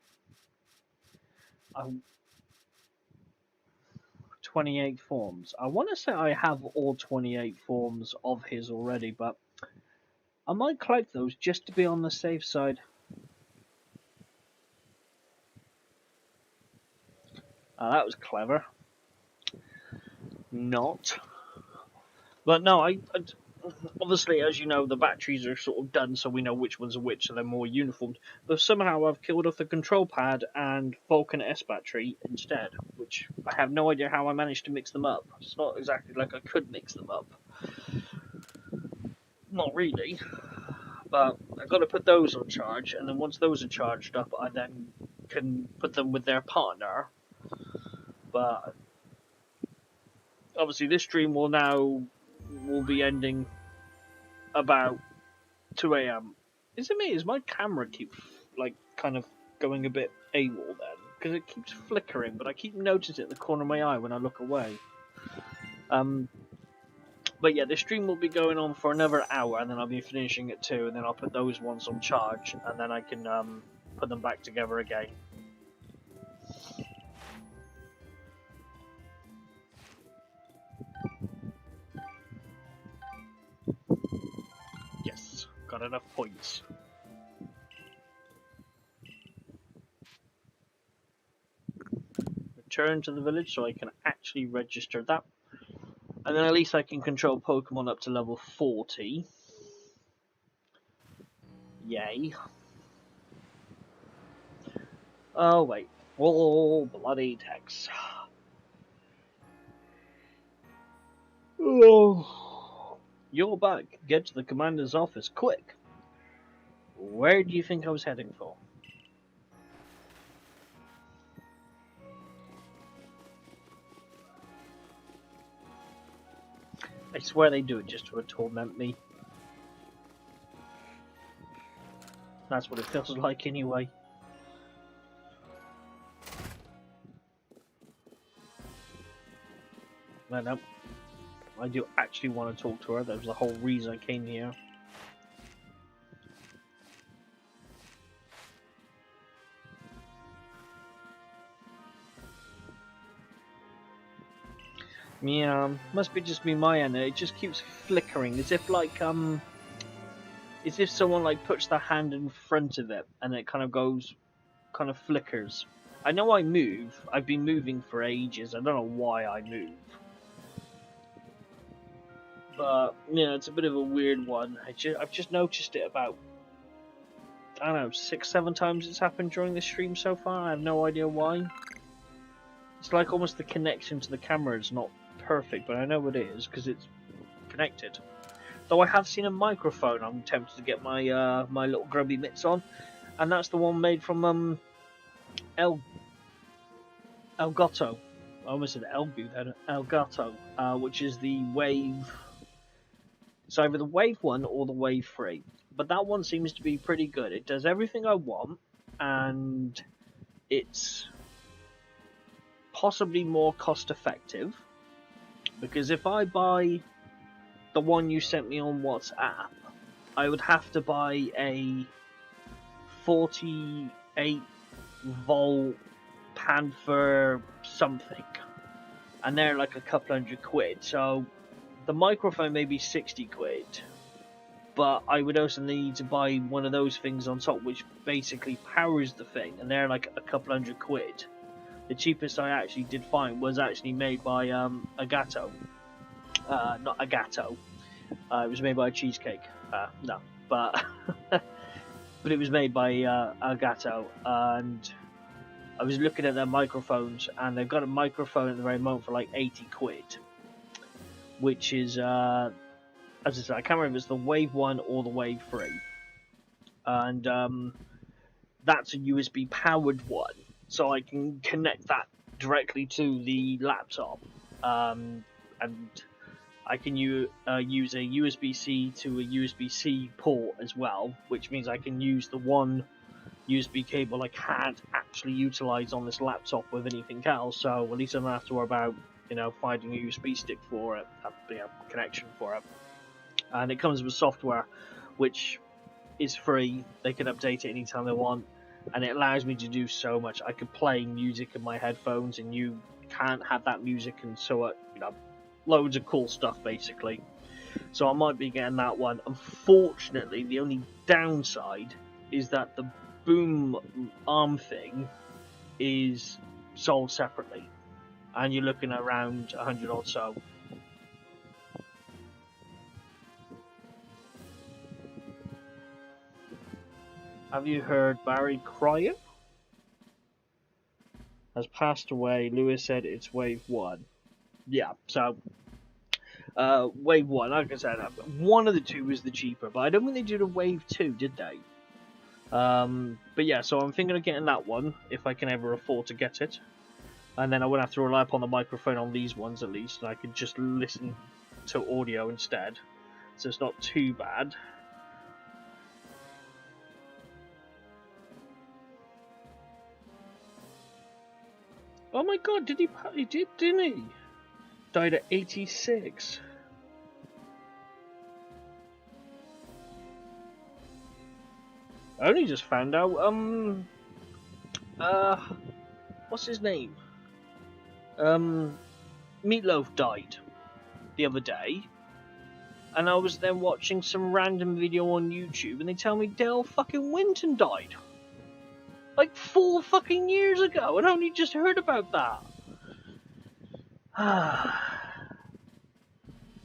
28 forms. I want to say I have all 28 forms of his already, but I might collect those just to be on the safe side. That was clever. Not. But no, obviously, as you know, the batteries are sort of done, so we know which ones are which, so they're more uniformed. But somehow I've killed off the control pad and Vulcan S battery instead, which I have no idea how I managed to mix them up. It's not exactly like I could mix them up. Not really. But I've got to put those on charge, and then once those are charged up, I then can put them with their partner. But obviously, this stream will be ending about 2 a.m. Is it me? Is my camera keep like kind of going a bit AWOL then? Because it keeps flickering, but I keep noticing it in the corner of my eye when I look away. But yeah, the stream will be going on for another hour, and then I'll be finishing at 2, and then I'll put those ones on charge, and then I can put them back together again. Yes, got enough points. Return to the village so I can actually register that. And then at least I can control Pokemon up to level 40. Yay. Oh, wait. Oh, bloody text. Oh. You're back. Get to the commander's office, quick. Where do you think I was heading for? I swear they do it just to torment me. That's what it feels like anyway. No. I do actually want to talk to her. That was the whole reason I came here. Yeah, must be just me my end. It just keeps flickering, as if like as if someone like puts their hand in front of it and it kind of flickers. I know I move. I've been moving for ages. I don't know why I move. But, yeah, it's a bit of a weird one. I've just noticed it about, I don't know, 6-7 times it's happened during the stream so far. I have no idea why. It's like almost the connection to the camera is not perfect, but I know it is because it's connected. Though I have seen a microphone I'm tempted to get my my little grubby mitts on, and that's the one made from Elgato. I almost said Elgu then. Elgato, which is the Wave. It's either the Wave 1 or the Wave 3. But that one seems to be pretty good. It does everything I want, and it's possibly more cost effective. Because if I buy the one you sent me on WhatsApp, I would have to buy a 48 volt Panther something, and they're like a couple £100. So the microphone may be 60 quid, but I would also need to buy one of those things on top, which basically powers the thing, and they're like a couple £100. The cheapest I actually did find was actually made by Agato. Not Agato. It was made by Cheesecake. No, but but it was made by Agato, and I was looking at their microphones, and they've got a microphone at the very moment for like 80 quid, which is, as I said, I can't remember if it's the Wave 1 or the Wave 3, and that's a USB powered one, so I can connect that directly to the laptop, and I can use a USB-C to a USB-C port as well, which means I can use the one USB cable I can't actually utilize on this laptop with anything else, so at least I don't have to worry about, finding a USB stick for it, a connection for it. And it comes with software, which is free. They can update it anytime they want, and it allows me to do so much. I could play music in my headphones, and you can't have that music, and so loads of cool stuff basically. So I might be getting that one. Unfortunately, the only downside is that the boom arm thing is sold separately, and you're looking at around 100 or so. Have you heard Barry crying? Has passed away. Lewis said it's wave 1. Yeah, so wave 1, like I said, one of the two was the cheaper, but I don't think they did a wave 2, did they? But yeah, so I'm thinking of getting that one if I can ever afford to get it, and then I wouldn't have to rely upon the microphone on these ones at least, and I could just listen to audio instead, so it's not too bad. Oh my god, he did, didn't he? Died at 86. I only just found out, what's his name? Meatloaf died the other day, and I was then watching some random video on YouTube, and they tell me Dale fucking Winton died. Like 4 fucking years ago, and I only just heard about that.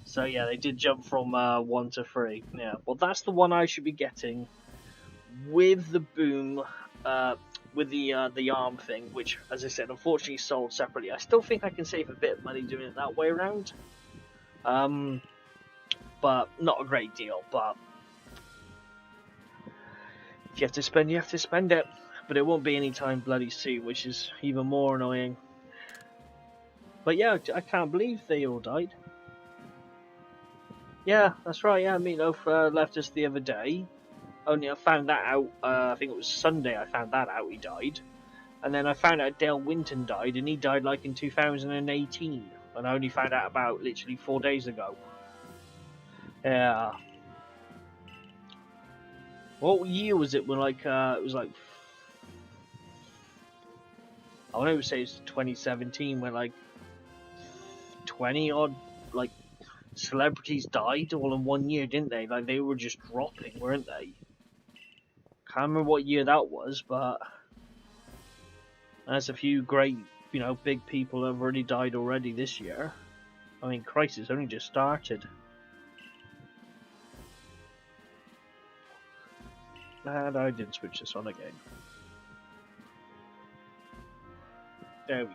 So yeah, they did jump from 1 to 3. Yeah, well that's the one I should be getting with the boom, with the arm thing, which, as I said, unfortunately sold separately. I still think I can save a bit of money doing it that way around, but not a great deal. But if you have to spend, you have to spend it. But it won't be any time bloody soon, which is even more annoying. But yeah, I can't believe they all died. Yeah, that's right. Yeah, Meatloaf left us the other day. Only I found that out, I think it was Sunday I found that out he died. And then I found out Dale Winton died, and he died like in 2018. And I only found out about literally 4 days ago. Yeah. What year was it when it was like... I want to say it's 2017 when like 20 odd like celebrities died all in 1 year, didn't they? Like they were just dropping, weren't they? Can't remember what year that was, but there's a few great, big people have already died already this year. I mean, Christ, it's only just started. And I didn't switch this on again. There we go.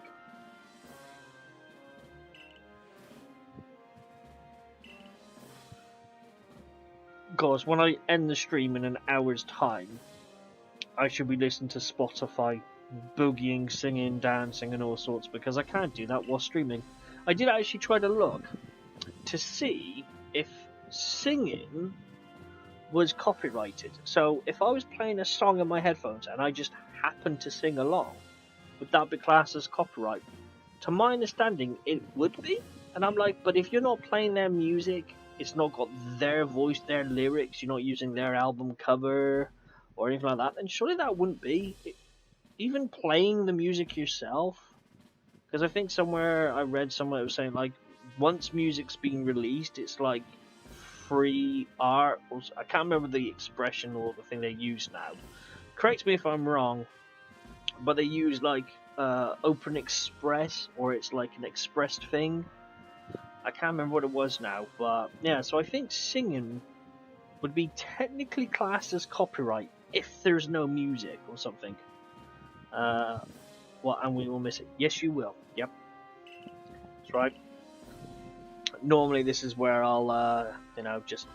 Because when I end the stream in an hour's time, I should be listening to Spotify, boogieing, singing, dancing, and all sorts, because I can't do that while streaming. I did actually try to look to see if singing was copyrighted. So if I was playing a song in my headphones and I just happened to sing along, would that be classed as copyright? To my understanding, it would be. And I'm like, but if you're not playing their music, it's not got their voice, their lyrics, you're not using their album cover or anything like that, then surely that wouldn't be. Even playing the music yourself, because I think somewhere I read somewhere it was saying like once music's been released, it's like free art. I can't remember the expression or the thing they use now. Correct me if I'm wrong, but they use like Open Express, or it's like an expressed thing. I can't remember what it was now, but yeah. So I think singing would be technically classed as copyright if there's no music or something. And we will miss it. Yes, you will. Yep, that's right. Normally, this is where I'll, just.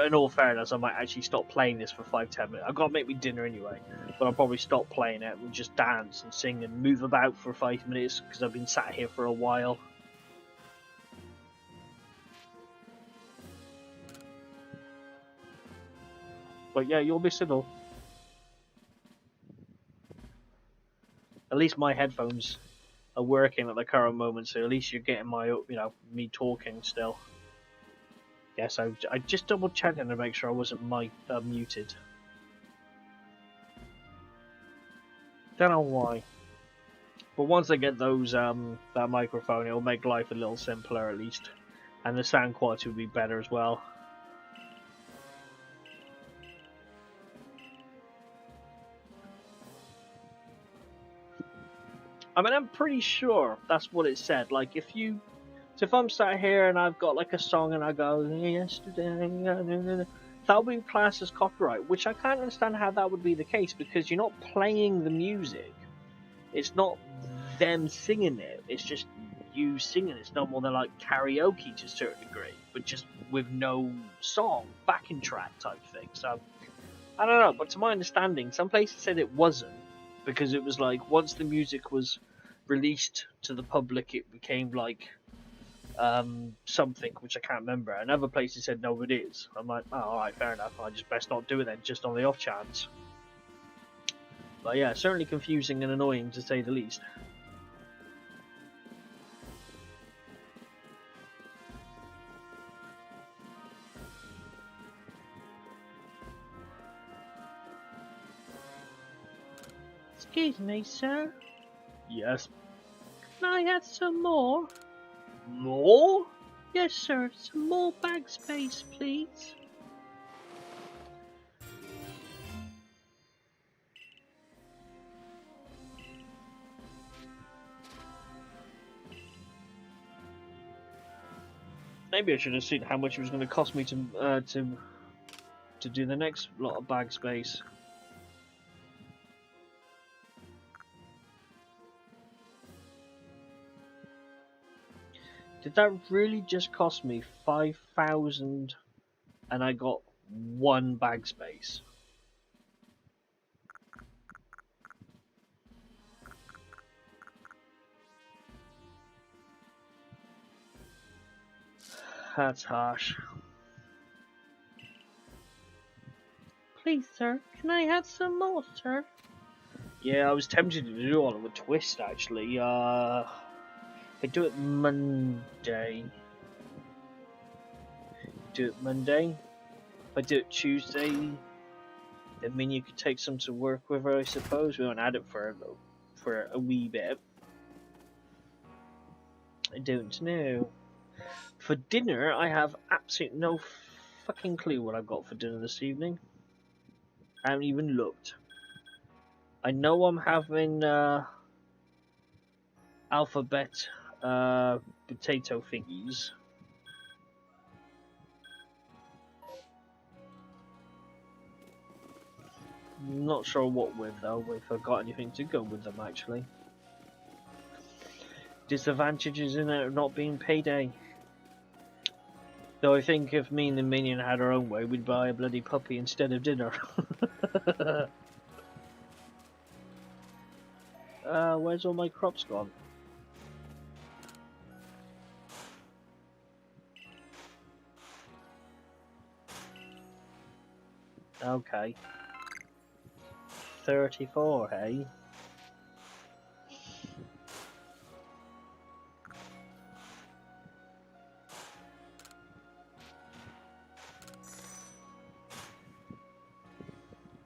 In all fairness, I might actually stop playing this for 5-10 minutes. I've got to make me dinner anyway, but I'll probably stop playing it and just dance and sing and move about for 5 minutes because I've been sat here for a while. But yeah, you'll miss it all. At least my headphones are working at the current moment, so at least you're getting my, me talking still. Yes, I just double checked to make sure I wasn't muted. Don't know why. But once I get those that microphone, it'll make life a little simpler at least, and the sound quality will be better as well. I mean, I'm pretty sure that's what it said. Like, if I'm sat here and I've got like a song and I go yesterday, that would be classed as copyright, which I can't understand how that would be the case because you're not playing the music. It's not them singing it. It's just you singing. It's no more than like karaoke to a certain degree, but just with no song, backing track type thing. So I don't know, but to my understanding, some places said it wasn't because it was like once the music was released to the public, it became like something which I can't remember. And other places said no, it is. I'm like, oh, all right, fair enough. I just best not do it then, just on the off chance. But yeah, certainly confusing and annoying to say the least. Excuse me, sir. Yes. Can I have some more? More? Yes, sir. Some more bag space, please. Maybe I should have seen how much it was going to cost me to do the next lot of bag space. Did that really just cost me 5,000 and I got one bag space? That's harsh. Please, sir, can I have some more, sir? Yeah, I was tempted to do all of a twist actually. I do it Monday. Do it Monday. If I do it Tuesday, then mean you could take some to work with her, I suppose. We won't add it for a wee bit. I don't know. For dinner, I have absolutely no fucking clue what I've got for dinner this evening. I haven't even looked. I know I'm having alphabet potato thingies. Not sure what with though, if I've got anything to go with them actually. Disadvantages in it of not being payday. Though I think if me and the minion had our own way, we'd buy a bloody puppy instead of dinner. Where's all my crops gone? Okay. 34, hey?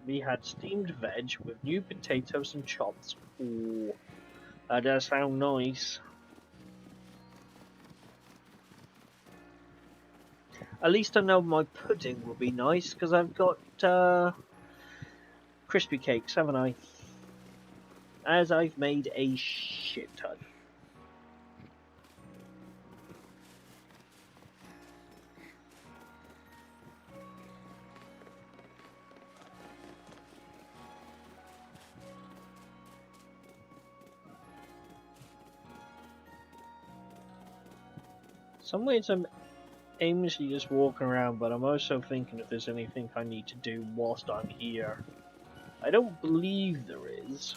We had steamed veg with new potatoes and chops. Ooh, that does sound nice. At least I know my pudding will be nice because I've got crispy cakes, haven't I? As I've made a shit ton. Some ways I'm aimlessly just walking around, but I'm also thinking if there's anything I need to do whilst I'm here. I don't believe there is.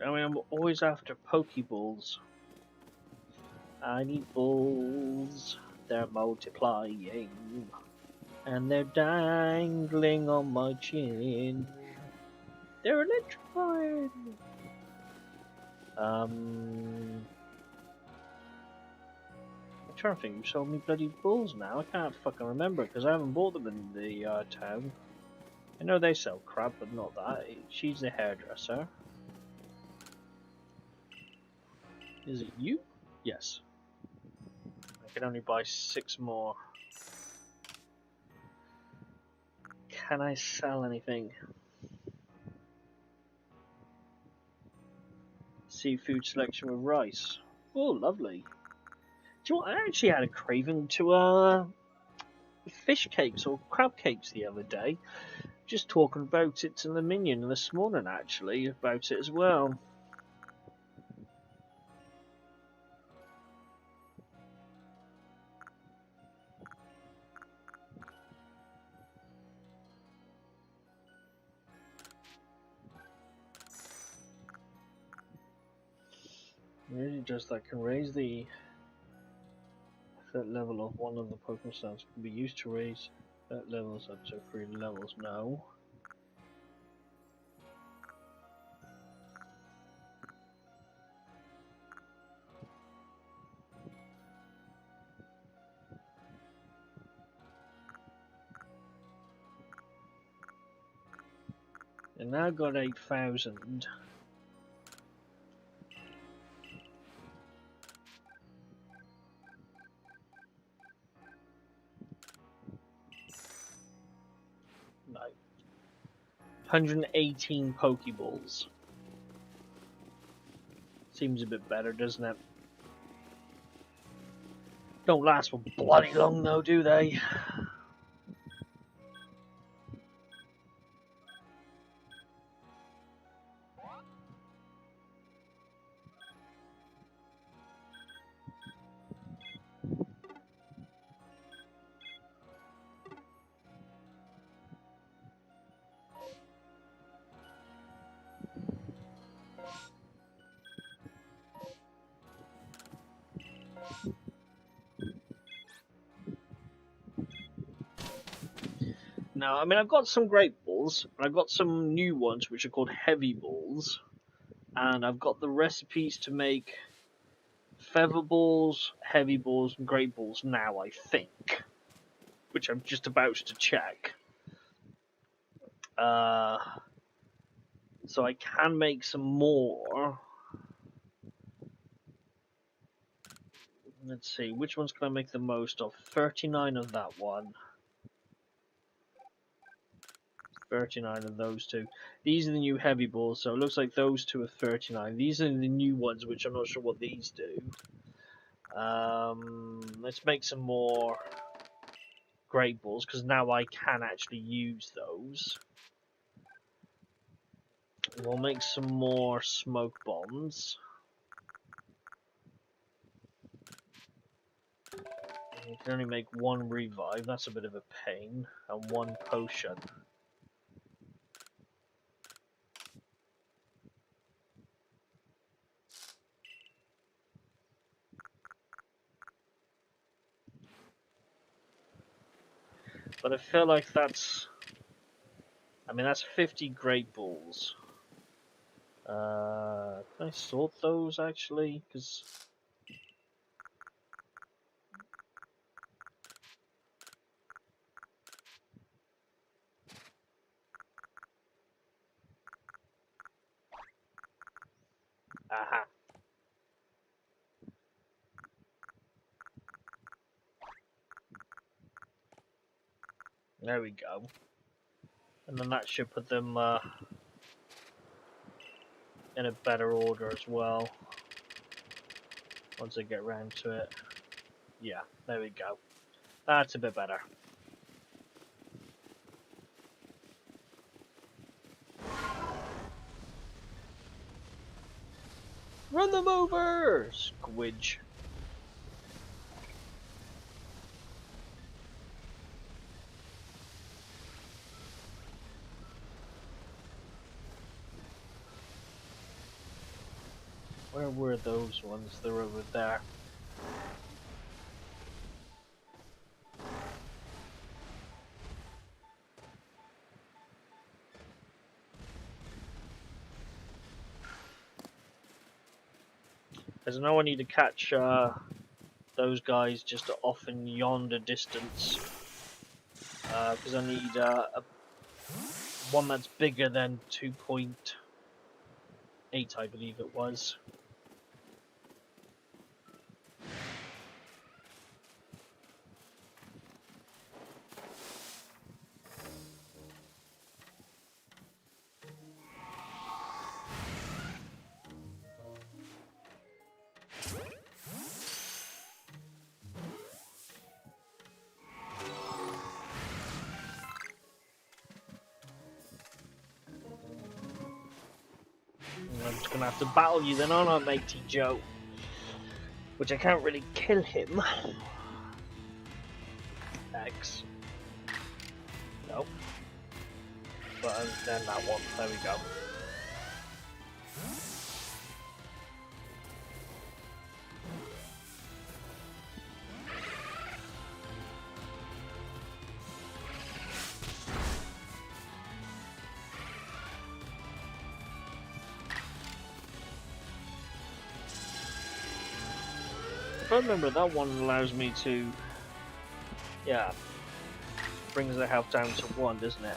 I mean, I'm always after Pokeballs. I need balls. They're multiplying. And they're dangling on my chin. They're electrified. I'm trying to think who sold me bloody balls now. I can't fucking remember because I haven't bought them in the town. I know they sell crap, but not that. She's the hairdresser. Is it you? Yes. I can only buy 6 more. Can I sell anything? Seafood selection with rice. Oh, lovely. Do you know what? I actually had a craving to fish cakes or crab cakes the other day. Just talking about it to the minion this morning, actually, about it as well. Really, just that can raise the threat level of one of the Pokemon stats can be used to raise threat levels up to 3 levels. No. And now got 8,000. No. 118 Pokeballs. Seems a bit better, doesn't it? Don't last for bloody long though, do they? Now, I mean, I've got some great balls, and I've got some new ones which are called heavy balls, and I've got the recipes to make feather balls, heavy balls, and great balls now, I think, which I'm just about to check. So I can make some more. Let's see, which ones can I make the most of? 39 of that one. 39 of those two. These are the new heavy balls, so it looks like those two are 39. These are the new ones, which I'm not sure what these do. Let's make some more great balls, because now I can actually use those. We'll make some more smoke bombs. You can only make one revive, that's a bit of a pain, and one potion. But I feel like that's... I mean, that's 50 great balls. Can I sort those, actually? Because... Aha. There we go. And then that should put them in a better order as well. Once I get around to it. Yeah, there we go. That's a bit better. Run them over! Squidge. Where were those ones? They're over there. Because I know I need to catch those guys just off in yonder distance. Because I need one that's bigger than 2.8, I believe it was. just gonna have to battle you then, aren't I, matey Joe? Which I can't really kill him. X. No. But then that one. There we go. If I remember, that one allows me to, yeah, brings the health down to 1, doesn't it?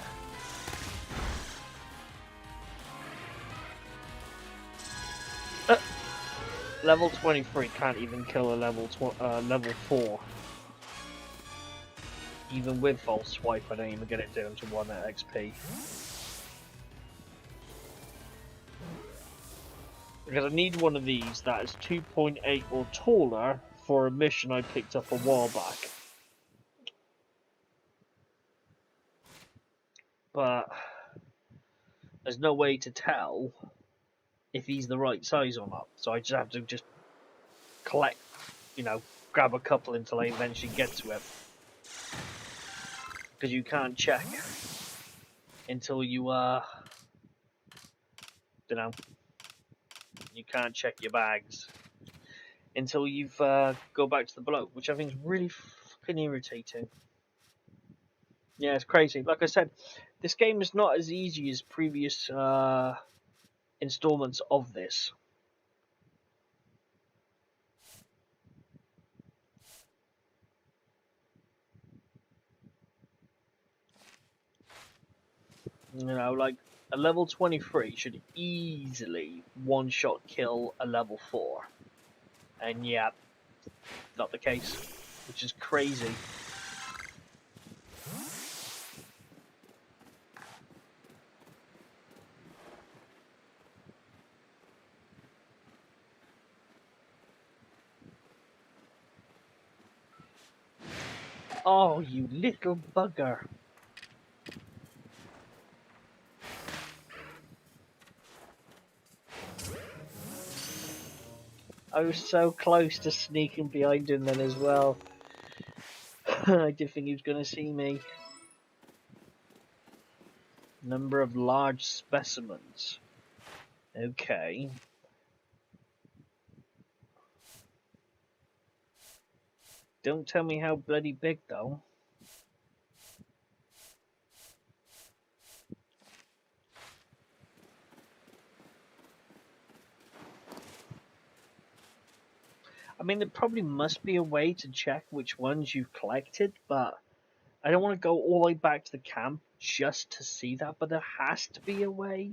Level 23 can't even kill a level 4. Even with false swipe, I don't even get it down to 1 XP. Because I need one of these that is 2.8 or taller for a mission I picked up a while back. But there's no way to tell if he's the right size or not. So I just have to just collect, grab a couple until I eventually get to it. Because you can't check until you, you can't check your bags until you've go back to the bloke, which I think is really fucking irritating. Yeah, it's crazy. Like I said, this game is not as easy as previous installments of this. Like a level 23 should easily one-shot kill a level 4. And yeah, not the case, which is crazy. Oh, you little bugger. I was so close to sneaking behind him then as well. I did think he was going to see me. Number of large specimens. Okay. Don't tell me how bloody big though. I mean, there probably must be a way to check which ones you've collected, but I don't want to go all the way back to the camp just to see that, but there has to be a way.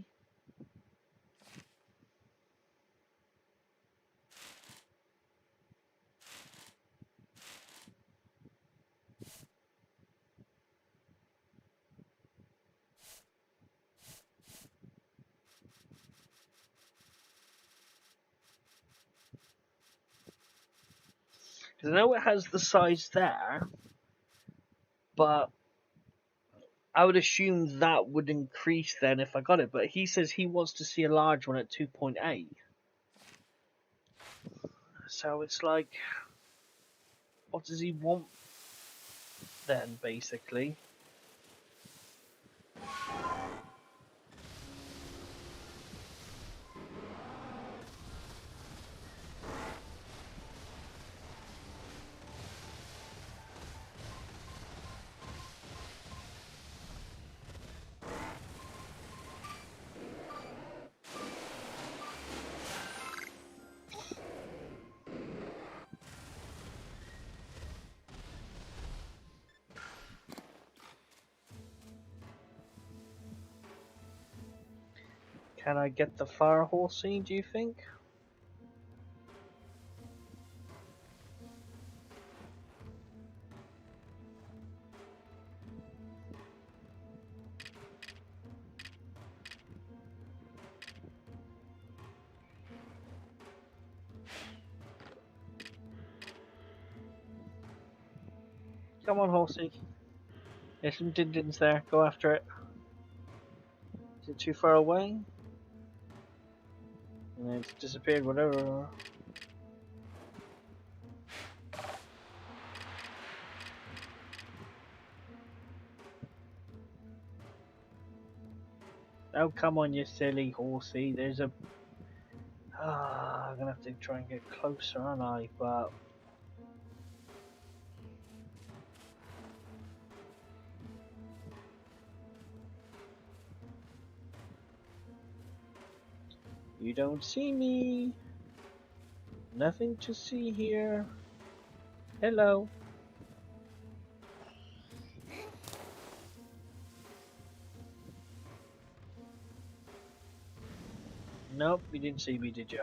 Because I know it has the size there, but I would assume that would increase then if I got it. But he says he wants to see a large one at 2.8. So it's like, what does he want then, basically? Can I get the fire horsey, do you think? Come on, horsey. There's some din-dins there. Go after it. Is it too far away? And it's disappeared, whatever. Oh, come on, you silly horsey. There's a... I'm gonna have to try and get closer, aren't I? But... You don't see me. Nothing to see here. Hello. Nope, you didn't see me, did you?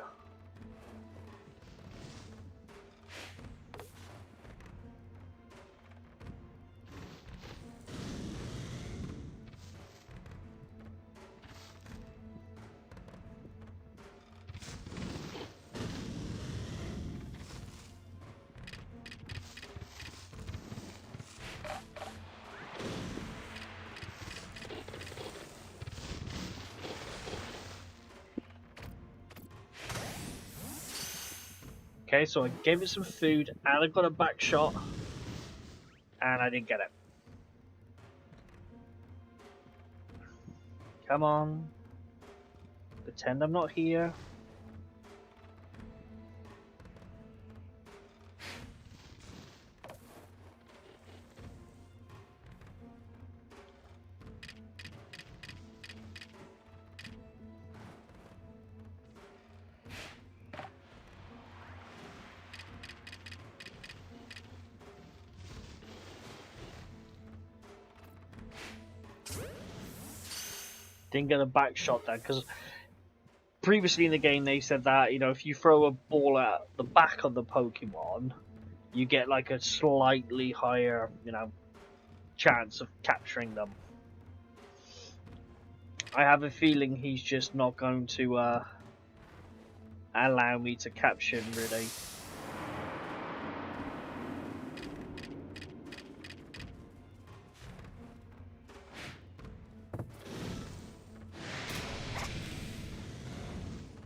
Okay, so I gave it some food, and I got a back shot, and I didn't get it. Come on. Pretend I'm not here. Didn't get a back shot there, because previously in the game they said that, you know, if you throw a ball at the back of the Pokemon, you get like a slightly higher, you know, chance of capturing them. I have a feeling he's just not going to allow me to capture him, really.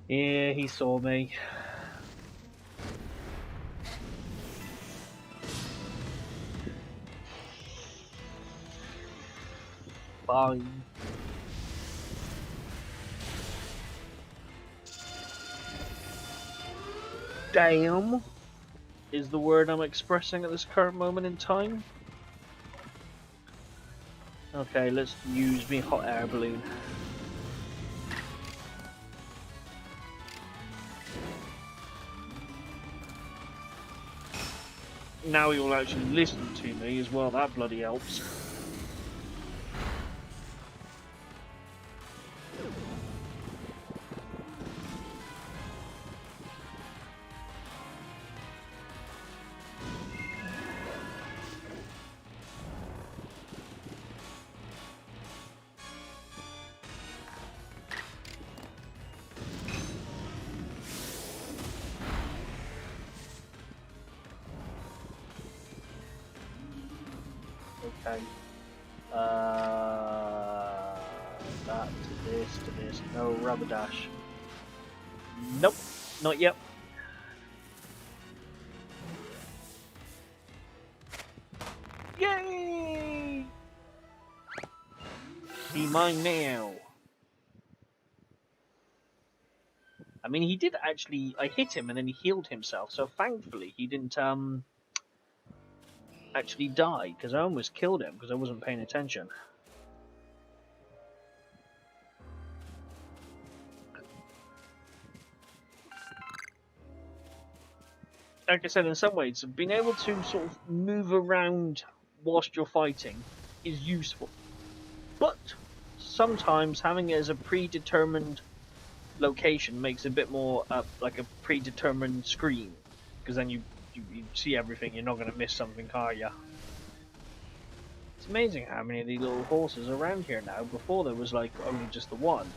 Yeah, he saw me. Fine. Damn is the word I'm expressing at this current moment in time. Okay, let's use me hot air balloon. Now he will actually listen to me as well, that bloody helps. Okay. That to this. No rubber dash. Nope, not yet. Yay! Be mine now. I mean, he did actually. I hit him and then he healed himself. So thankfully, he didn't actually die, because I almost killed him because I wasn't paying attention. Like I said, in some ways, being able to sort of move around whilst you're fighting is useful. But sometimes having it as a predetermined location makes it a bit more like a predetermined screen, because then you see everything, you're not going to miss something, are you? It's amazing how many of these little horses are around here now. Before there was like only just the one.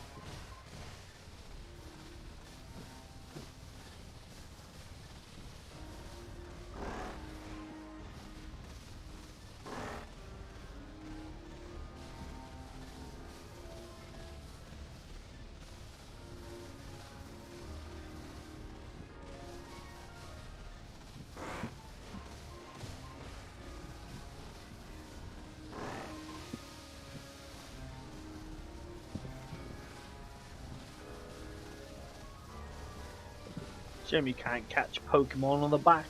Shame you can't catch Pokemon on the back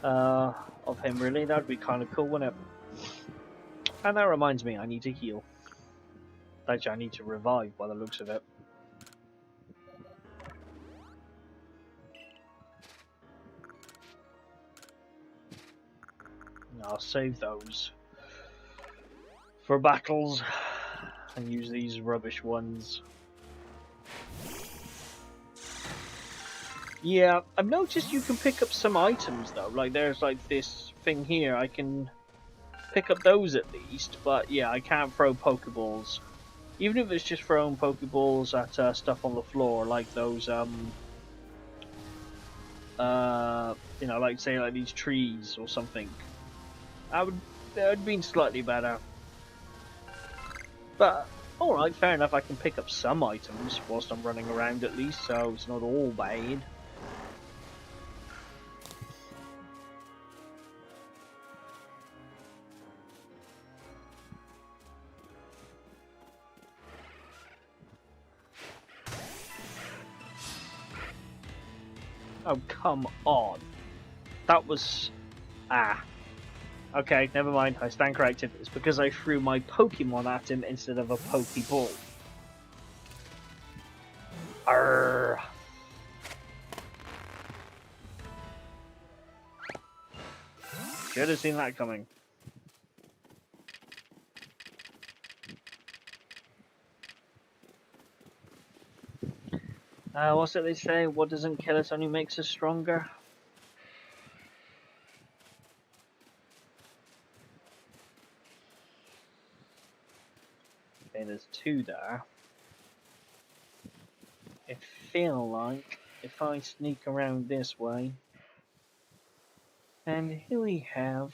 of him, really. That'd be kind of cool, wouldn't it? And that reminds me, I need to heal. Actually, I need to revive by the looks of it. I'll save those for battles and use these rubbish ones. Yeah, I've noticed you can pick up some items though. Like there's like this thing here, I can pick up those at least. But yeah, I can't throw Pokeballs. Even if it's just throwing Pokeballs at stuff on the floor, like those you know, like say like these trees or something. That would been slightly better. But alright, fair enough, I can pick up some items whilst I'm running around at least, so it's not all bad. Oh, come on. That was... Ah. Okay, never mind, I stand corrected. It's because I threw my Pokemon at him instead of a Pokeball. Arrgh. Should have seen that coming. What's it they say? What doesn't kill us only makes us stronger. Okay, there's two there. I feel like if I sneak around this way, and here we have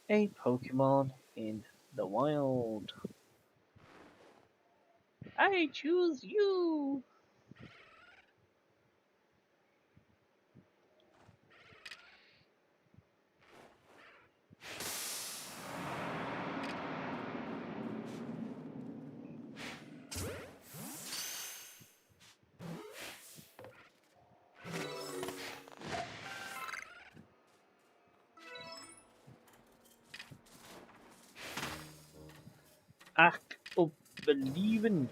a Pokemon in the wild. I choose you! Act of believing.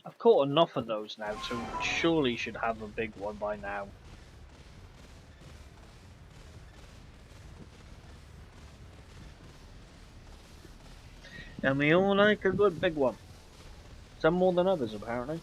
I've caught enough of those now, so surely should have a big one by now. And we all like a good big one. Some more than others, apparently.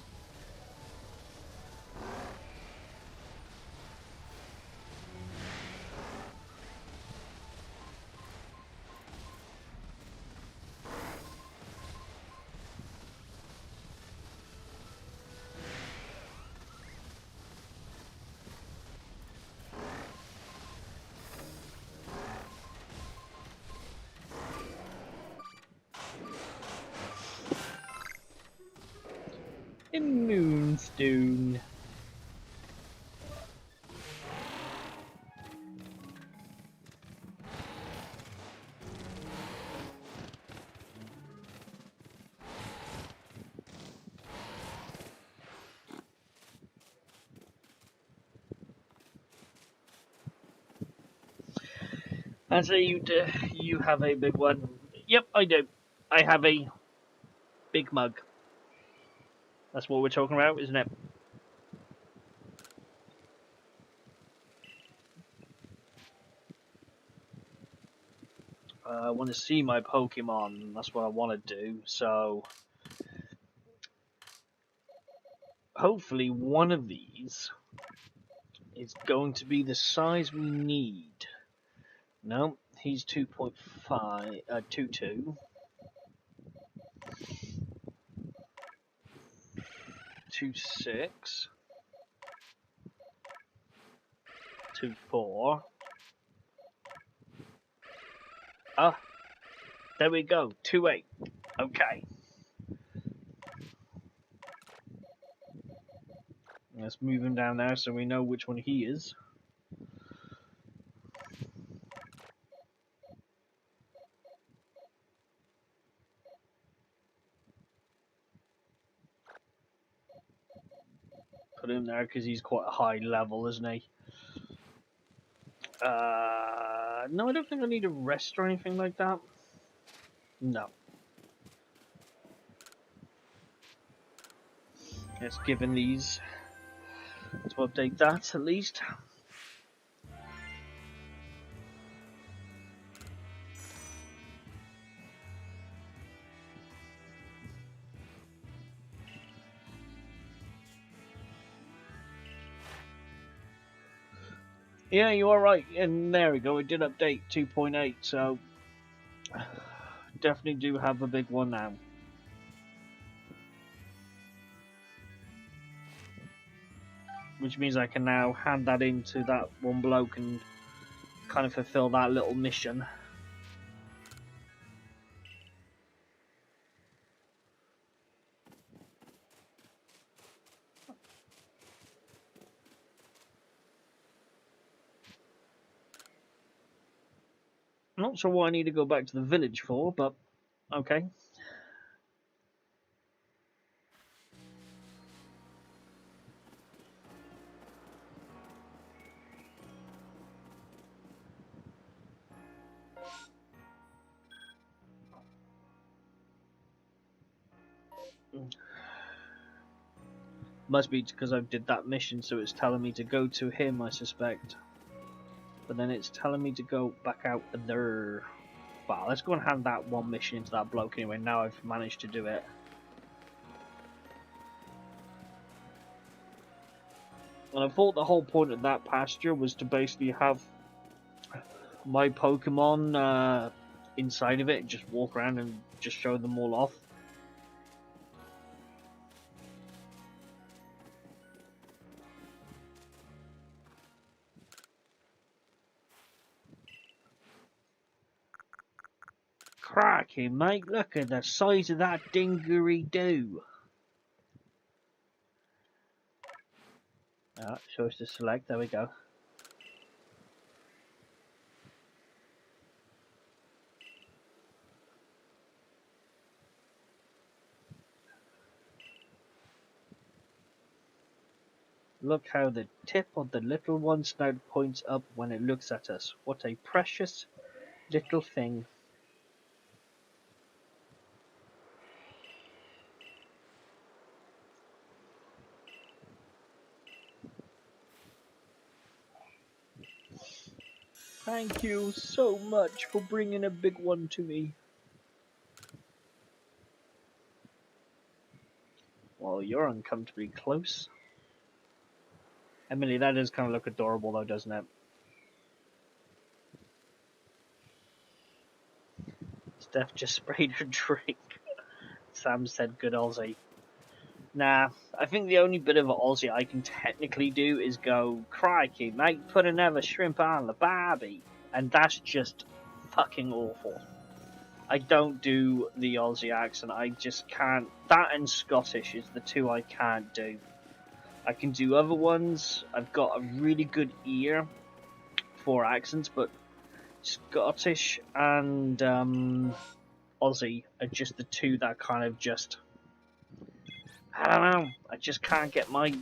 In Moonstone. And so you have a big one. Yep, I do. I have a big mug. That's what we're talking about, isn't it? I want to see my Pokemon. That's what I want to do. So hopefully one of these is going to be the size we need. No, he's 2.5, 2.2. 2.6. 2.4. Ah, there we go. 2.8. Okay. Let's move him down there so we know which one he is. Put him there because he's quite a high level, isn't he? No, I don't think I need a rest or anything like that. No. Let's give him these to update that at least. Yeah, you are right. And there we go. It did update 2.8, so definitely do have a big one now. Which means I can now hand that in to that one bloke and kind of fulfill that little mission. I'm not sure what I need to go back to the village for, but okay. Must be because I did that mission, so it's telling me to go to him, I suspect. But then it's telling me to go back out there. Well, let's go and hand that one mission into that bloke anyway, now I've managed to do it. And I thought the whole point of that pasture was to basically have my Pokemon inside of it and just walk around and just show them all off. Crikey, mate, look at the size of that dingery-doo. Show us to select, there we go. Look how the tip of the little one's snout points up when it looks at us. What a precious little thing. Thank you so much for bringing a big one to me. Well, you're uncomfortably close. Emily, that does kind of look adorable though, doesn't it? Steph just sprayed her drink. Sam said good Aussie. Nah, I think the only bit of Aussie I can technically do is go, crikey, mate, put another shrimp on the barbie. And that's just fucking awful. I don't do the Aussie accent, I just can't. That and Scottish is the two I can't do. I can do other ones, I've got a really good ear for accents, but Scottish and Aussie are just the two that kind of just, I don't know, I just can't get my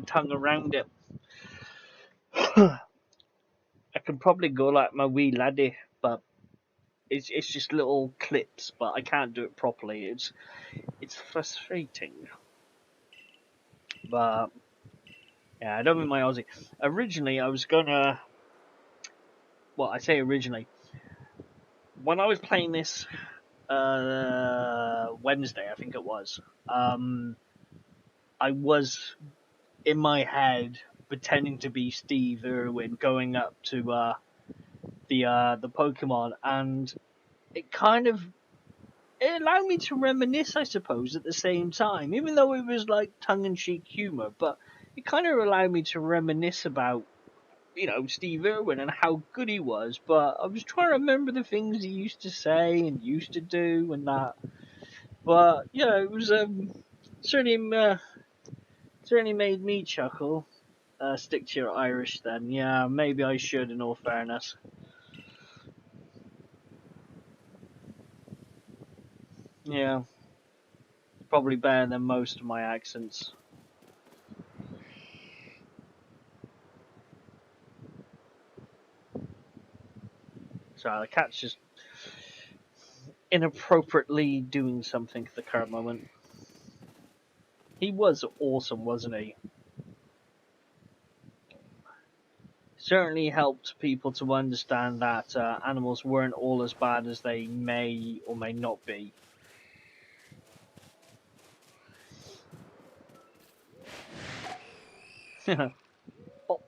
tongue around it. I can probably go like my wee laddie, but it's just little clips, but I can't do it properly. It's frustrating. But yeah, I don't mean my Aussie. Originally, I was gonna. Well, I say originally. When I was playing this Wednesday, I think it was. I was in my head pretending to be Steve Irwin, going up to the Pokemon, and it kind of it allowed me to reminisce, I suppose, at the same time, even though it was like tongue-in-cheek humor. But it kind of allowed me to reminisce about, Steve Irwin and how good he was. But I was trying to remember the things he used to say and used to do and that. But yeah, it was certainly Certainly made me chuckle. Stick to your Irish then. Yeah, maybe I should in all fairness. Yeah, probably better than most of my accents. Sorry, the cat's just inappropriately doing something at the current moment. He was awesome, wasn't he? Certainly helped people to understand that animals weren't all as bad as they may or may not be. Oh,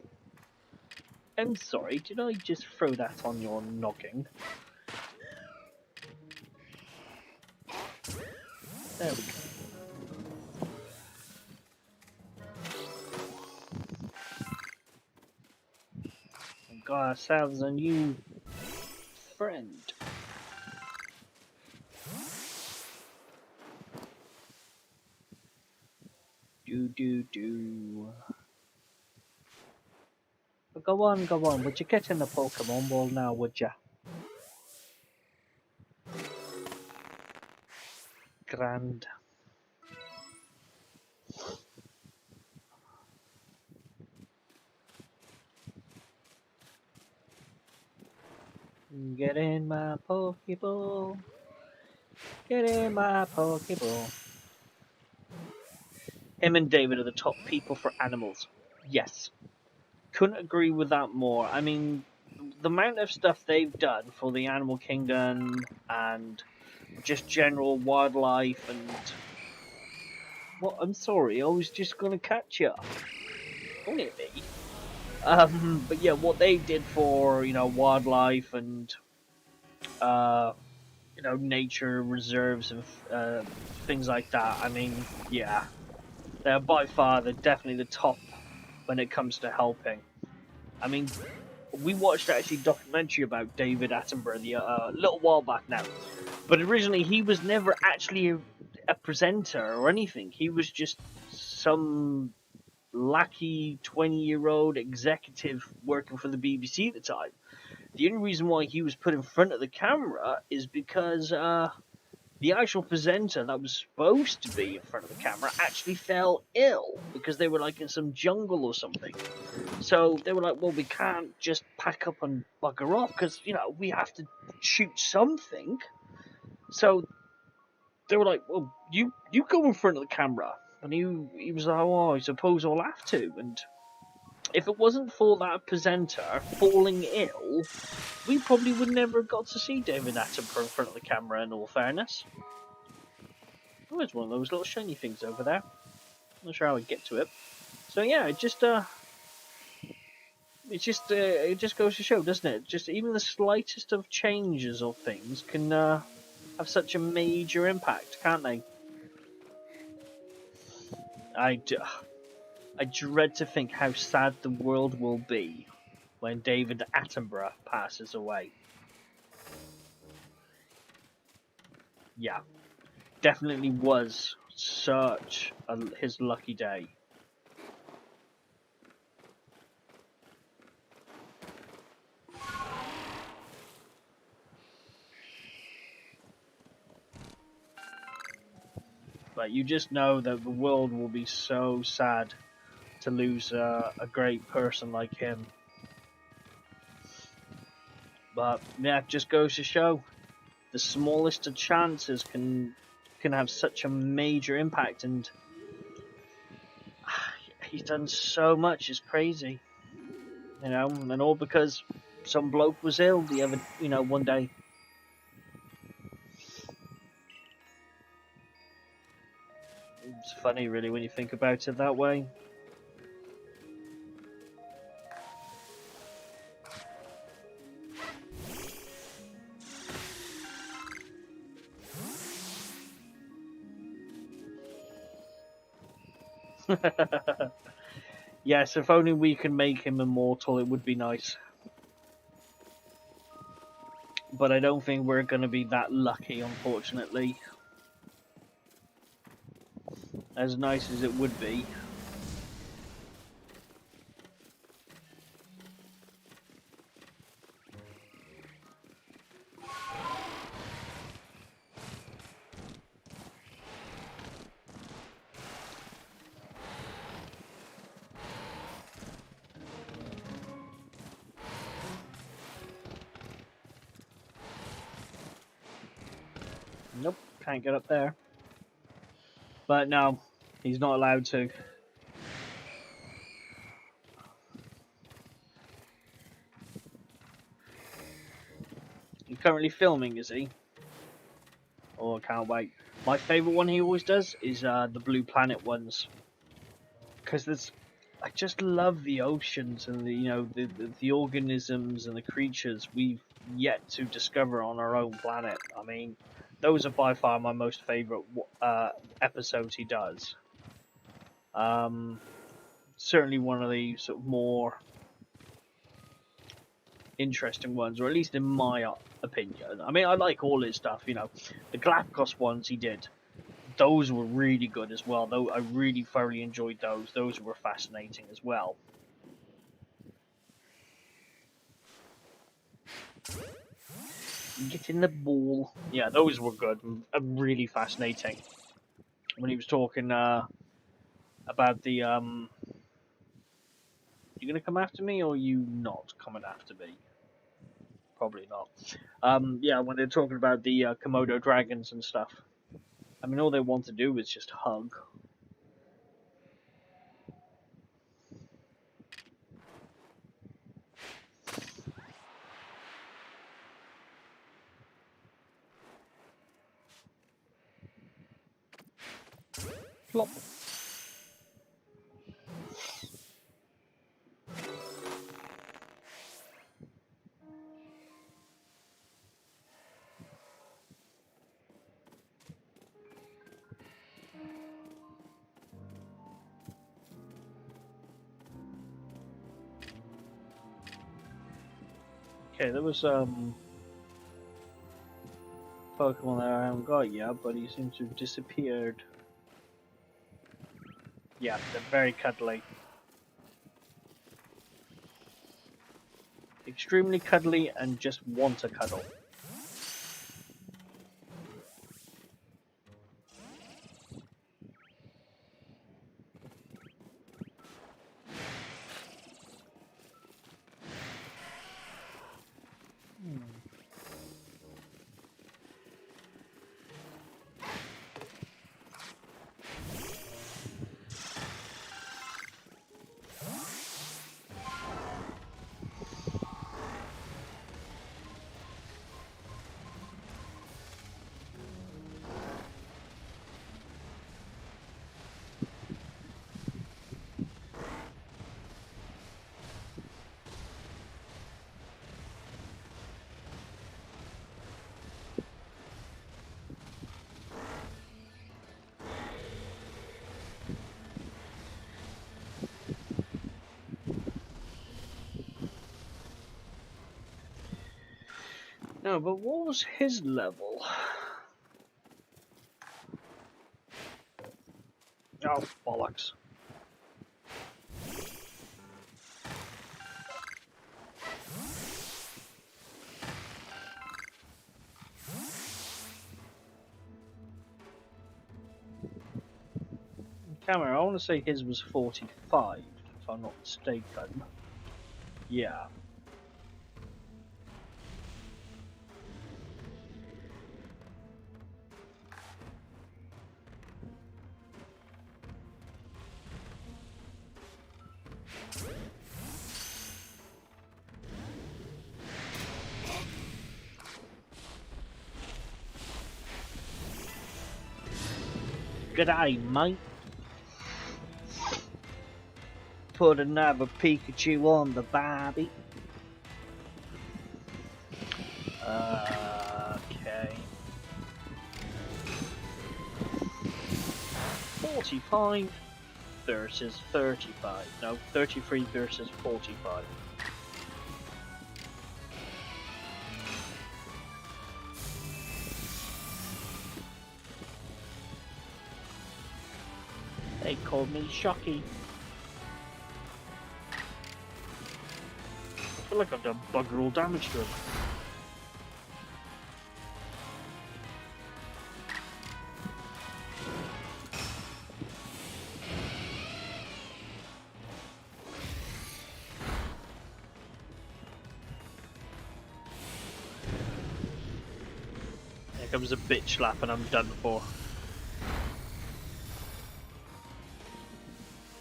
I'm sorry, did I just throw that on your noggin? There we go. We got ourselves a new friend. Do. But go on. Would you get in the Pokemon ball now, would ya? Grand. Get in my Pokeball. Get in my Pokeball. Him and David are the top people for animals. Yes. Couldn't agree with that more. I mean, the amount of stuff they've done for the animal kingdom and just general wildlife and... Well, I'm sorry, I was just gonna catch you. Don't hit me. But yeah, what they did for, wildlife and, nature reserves and things like that, I mean, yeah. They're by far, they're definitely the top when it comes to helping. I mean, we watched actually a documentary about David Attenborough a little while back now. But originally, he was never actually a presenter or anything. He was just some lackey 20-year-old executive working for the BBC at the time. The only reason why he was put in front of the camera is because the actual presenter that was supposed to be in front of the camera actually fell ill because they were like in some jungle or something. So they were like, well, we can't just pack up and bugger off because, we have to shoot something. So they were like, well, you go in front of the camera. And he was like, oh, I suppose I'll have to. And if it wasn't for that presenter falling ill, we probably would never have got to see David Attenborough in front of the camera, in all fairness. Oh, there's one of those little shiny things over there. Not sure how I get to it. So yeah, it just goes to show, doesn't it? Just even the slightest of changes of things can have such a major impact, can't they? I dread to think how sad the world will be when David Attenborough passes away. Yeah, definitely was his lucky day. But you just know that the world will be so sad to lose a great person like him. But yeah, it just goes to show the smallest of chances can have such a major impact, and he's done so much. It's crazy, and all because some bloke was ill the other, one day. It's funny, really, when you think about it that way. Yes, if only we can make him immortal, it would be nice. But I don't think we're going to be that lucky, unfortunately. As nice as it would be. can't get up there. But no, he's not allowed to. He's currently filming, is he? Oh, I can't wait. My favourite one he always does is the Blue Planet ones. Because I just love the oceans and the organisms and the creatures we've yet to discover on our own planet. I mean, those are by far my most favourite episodes he does. Certainly one of the sort of more interesting ones, or at least in my opinion. I mean, I like all his stuff. The Galapagos ones he did. Those were really good as well. Though I really thoroughly enjoyed those. Those were fascinating as well. Get in the ball. Yeah, those were good and really fascinating. When he was talking about the you gonna come after me or you not coming after me? Probably not. Yeah, when they're talking about the Komodo dragons and stuff. I mean, all they want to do is just hug. Plop. Okay, there was Pokemon that I haven't got yet, but he seems to have disappeared. Yeah, they're very cuddly. Extremely cuddly and just want to cuddle. No, but what was his level? Oh, bollocks. Camera, I want to say his was 45, if I'm not mistaken. Yeah. G'day, mate. Put another Pikachu on the Barbie. Okay. 45 versus 35. No, 33 versus 45. They called me Shocky. I feel like I've done bugger all damage to him. Here comes a bitch slap and I'm done for.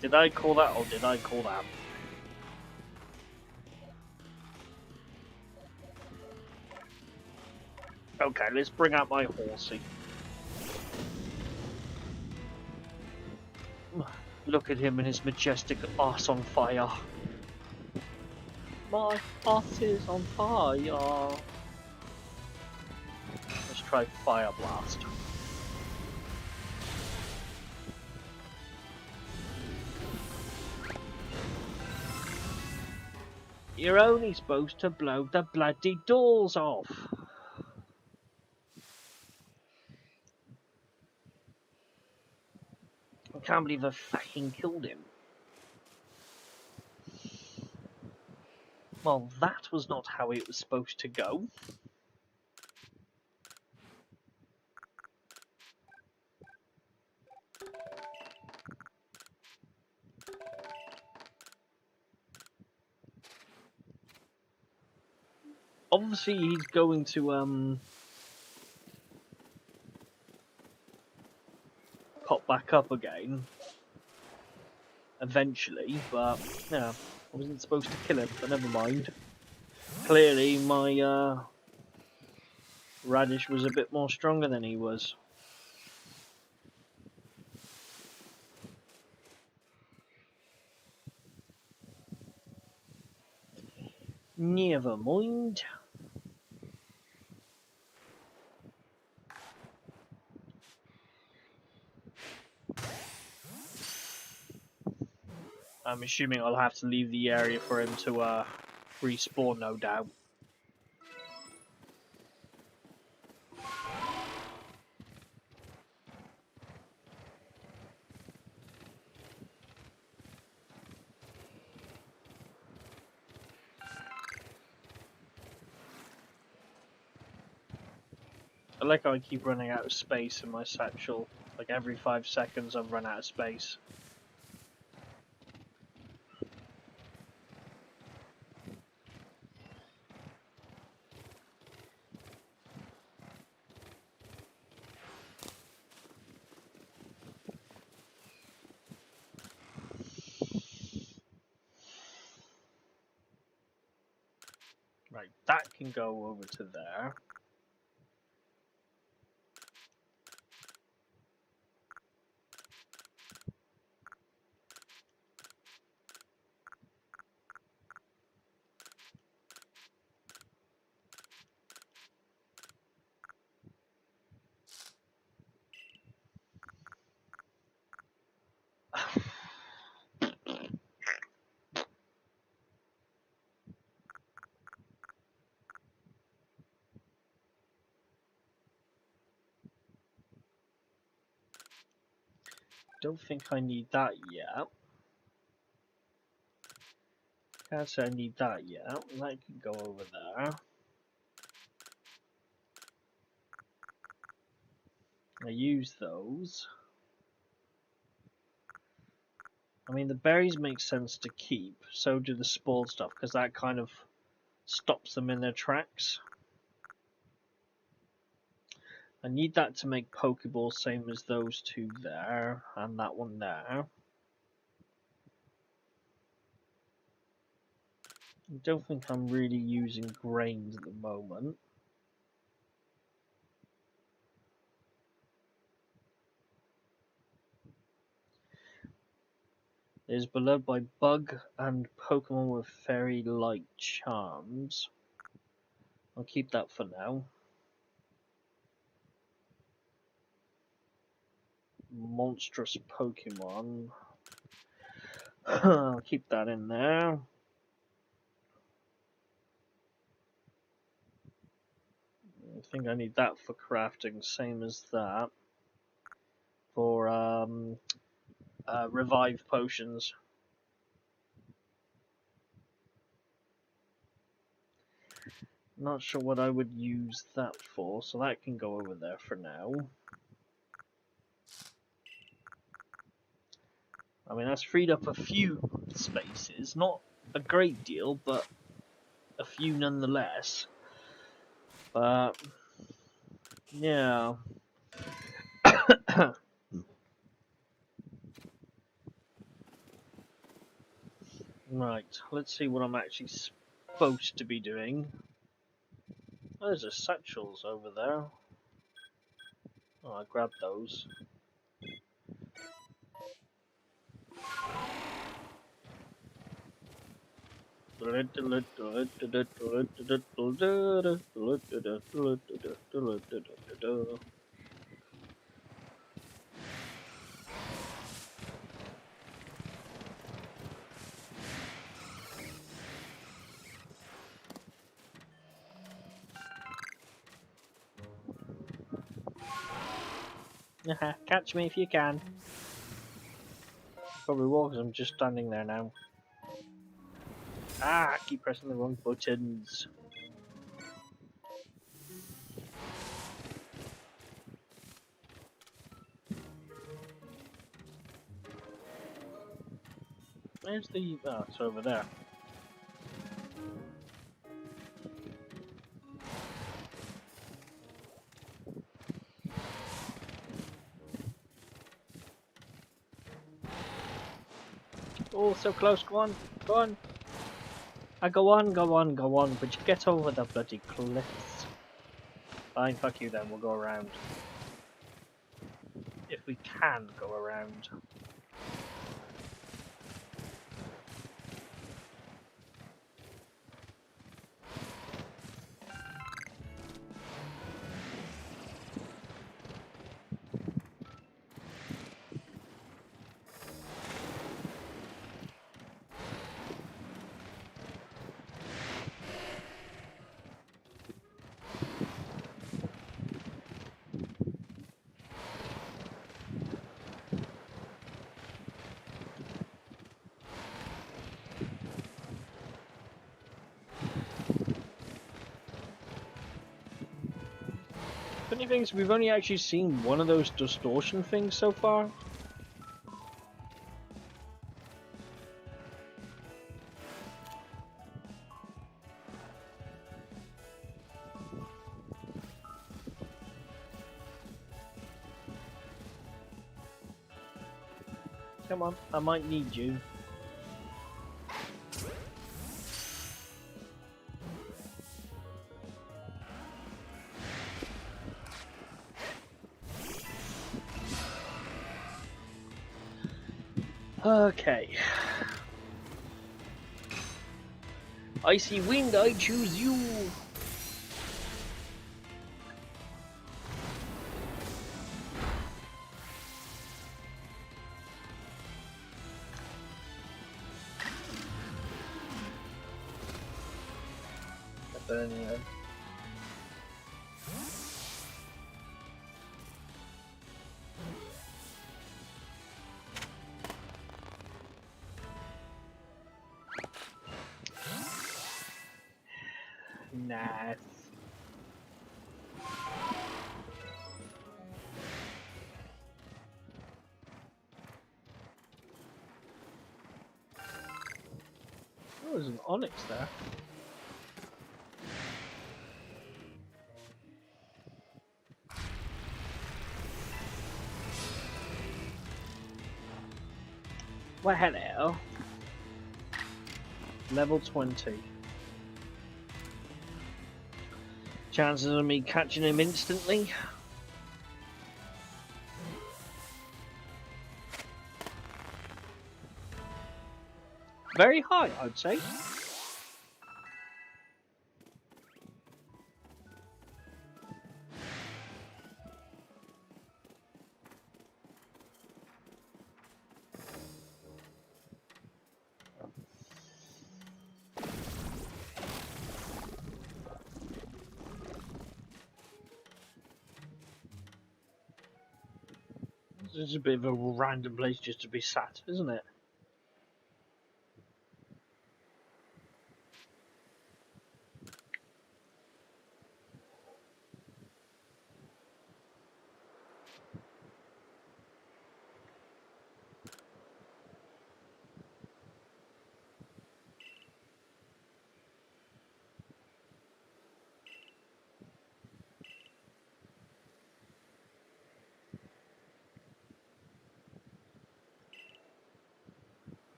Did I call that or did I call that? Okay, let's bring out my horsey. Look at him and his majestic arse on fire. My arse is on fire. Let's try Fire Blast. You're only supposed to blow the bloody doors off. I can't believe I fucking killed him. Well, that was not how it was supposed to go. Obviously, he's going to pop back up again eventually, but yeah, I wasn't supposed to kill him, but never mind. Clearly, my Radish was a bit more stronger than he was. Never mind. I'm assuming I'll have to leave the area for him to respawn, no doubt. I like how I keep running out of space in my satchel. Like every 5 seconds I've run out of space. Right, that can go over to there. Don't think I need that yet. Can't say I need that yet. That can go over there. I use those. I mean, the berries make sense to keep. So do the spoiled stuff, because that kind of stops them in their tracks. I need that to make Pokeballs, same as those two there, and that one there. I don't think I'm really using grains at the moment. It is beloved by bug and Pokemon with fairy-like charms. I'll keep that for now. Monstrous Pokemon. I'll keep that in there. I think I need that for crafting, same as that. For revive potions. Not sure what I would use that for, so that can go over there for now. I mean, that's freed up a few spaces, not a great deal, but a few nonetheless. But Yeah. Right, let's see what I'm actually supposed to be doing. There's a satchels over there. Oh, I grabbed those. Catch me if you can. Probably will, because I'm just standing there now. Ah, I keep pressing the wrong buttons. Where's the... Oh, it's over there. Oh, so close. Go on. Go on. I go on, go on, go on, but you get over the bloody cliffs. Fine, fuck you then, we'll go around. If we can go around. Funny thing is, we've only actually seen one of those distortion things so far. Come on, I might need you. Okay. Icy wind, I choose you. Nice. Oh, there's an onyx there. Well, hello. Level 20. Chances of me catching him instantly. Very high, I'd say. This is a bit of a random place just to be sat, isn't it?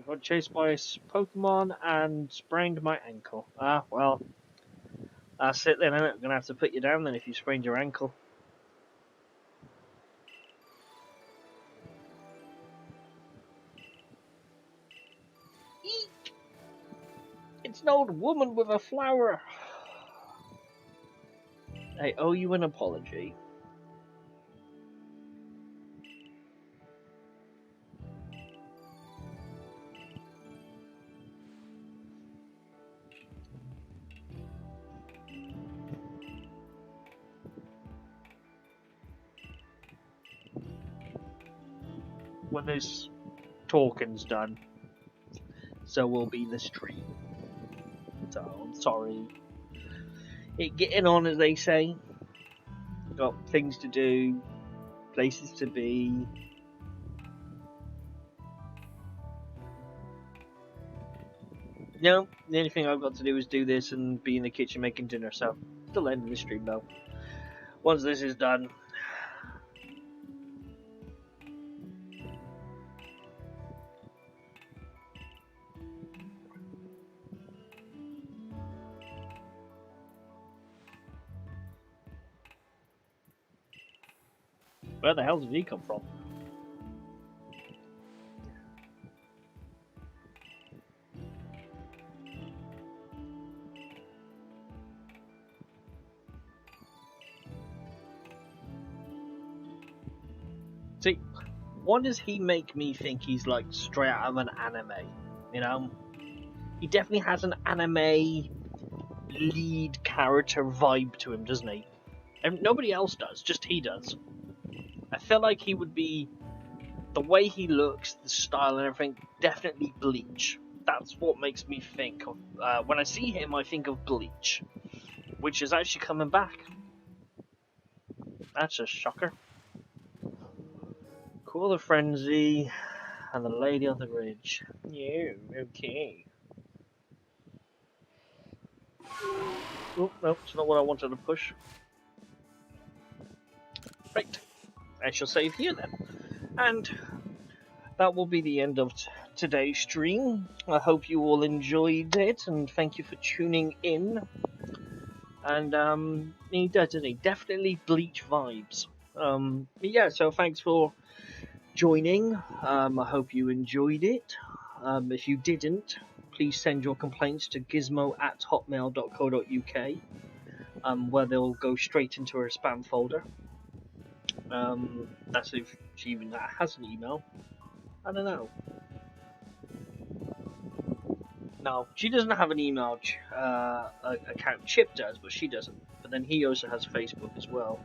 got chased by a Pokemon and sprained my ankle. Ah, well, that's it then, isn't it? I'm gonna have to put you down then if you sprained your ankle. Eek! It's an old woman with a flower. I owe you an apology. When this talking's done, so will be the stream. So I'm sorry. It getting on, as they say. Got things to do, places to be. No, the only thing I've got to do is do this and be in the kitchen making dinner. So still ending the stream though. Once this is done. Where the hell did he come from? See, why does he make me think he's like straight out of an anime? You know? He definitely has an anime lead character vibe to him, doesn't he? And nobody else does, just he does. I feel like he would be, the way he looks, the style and everything, definitely Bleach. That's what makes me think of, when I see him, I think of Bleach, which is actually coming back. That's a shocker. Cooler Frenzy and the Lady on the Ridge. Yeah, okay. Oh, no, it's not what I wanted to push. Right, I shall save here then. And that will be the end of today's stream. I hope you all enjoyed it, and thank you for tuning in. And he does, doesn't he? Definitely Bleach vibes. Yeah, so thanks for joining. I hope you enjoyed it. If you didn't, please send your complaints to gizmo@hotmail.co.uk, where they'll go straight into her spam folder. That's if she even has an email. I don't know. No, she doesn't have an email account. Chip does, but she doesn't. But then he also has Facebook as well,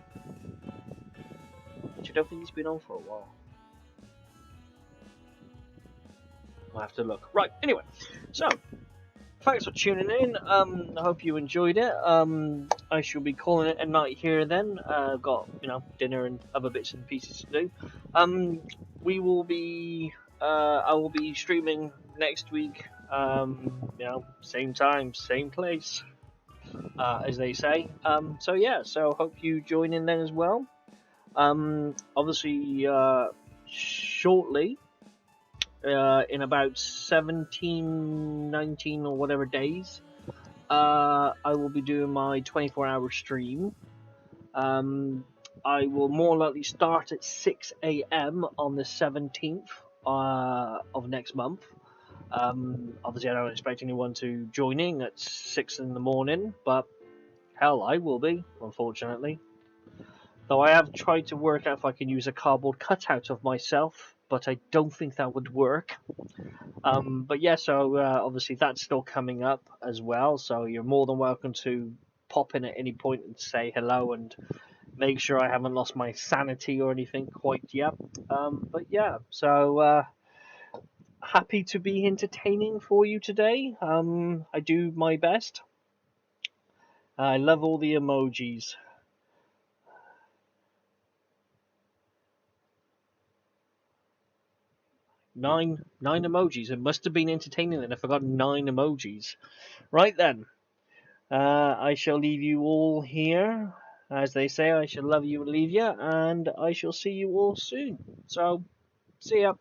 which I don't think he's been on for a while. I'll have to look. Right, anyway, so thanks for tuning in. I hope you enjoyed it. I shall be calling it a night here then. I've got, dinner and other bits and pieces to do. We will be, I will be streaming next week. Same time, same place, as they say. So yeah, so hope you join in then as well. Obviously, shortly, in about 17, 19 or whatever days, I will be doing my 24-hour stream. I will more likely start at 6 a.m. on the 17th of next month. Obviously, I don't expect anyone to join in at 6 in the morning, but hell, I will be, unfortunately. Though I have tried to work out if I can use a cardboard cutout of myself, but I don't think that would work. But yeah, so obviously that's still coming up as well, so you're more than welcome to pop in at any point and say hello and make sure I haven't lost my sanity or anything quite yet. But yeah, so happy to be entertaining for you today. I do my best. I love all the emojis. 9 emojis. It must have been entertaining then if I got 9 emojis. Right then, I shall leave you all here. As they say, I shall love you and leave you, and I shall see you all soon. So, see ya.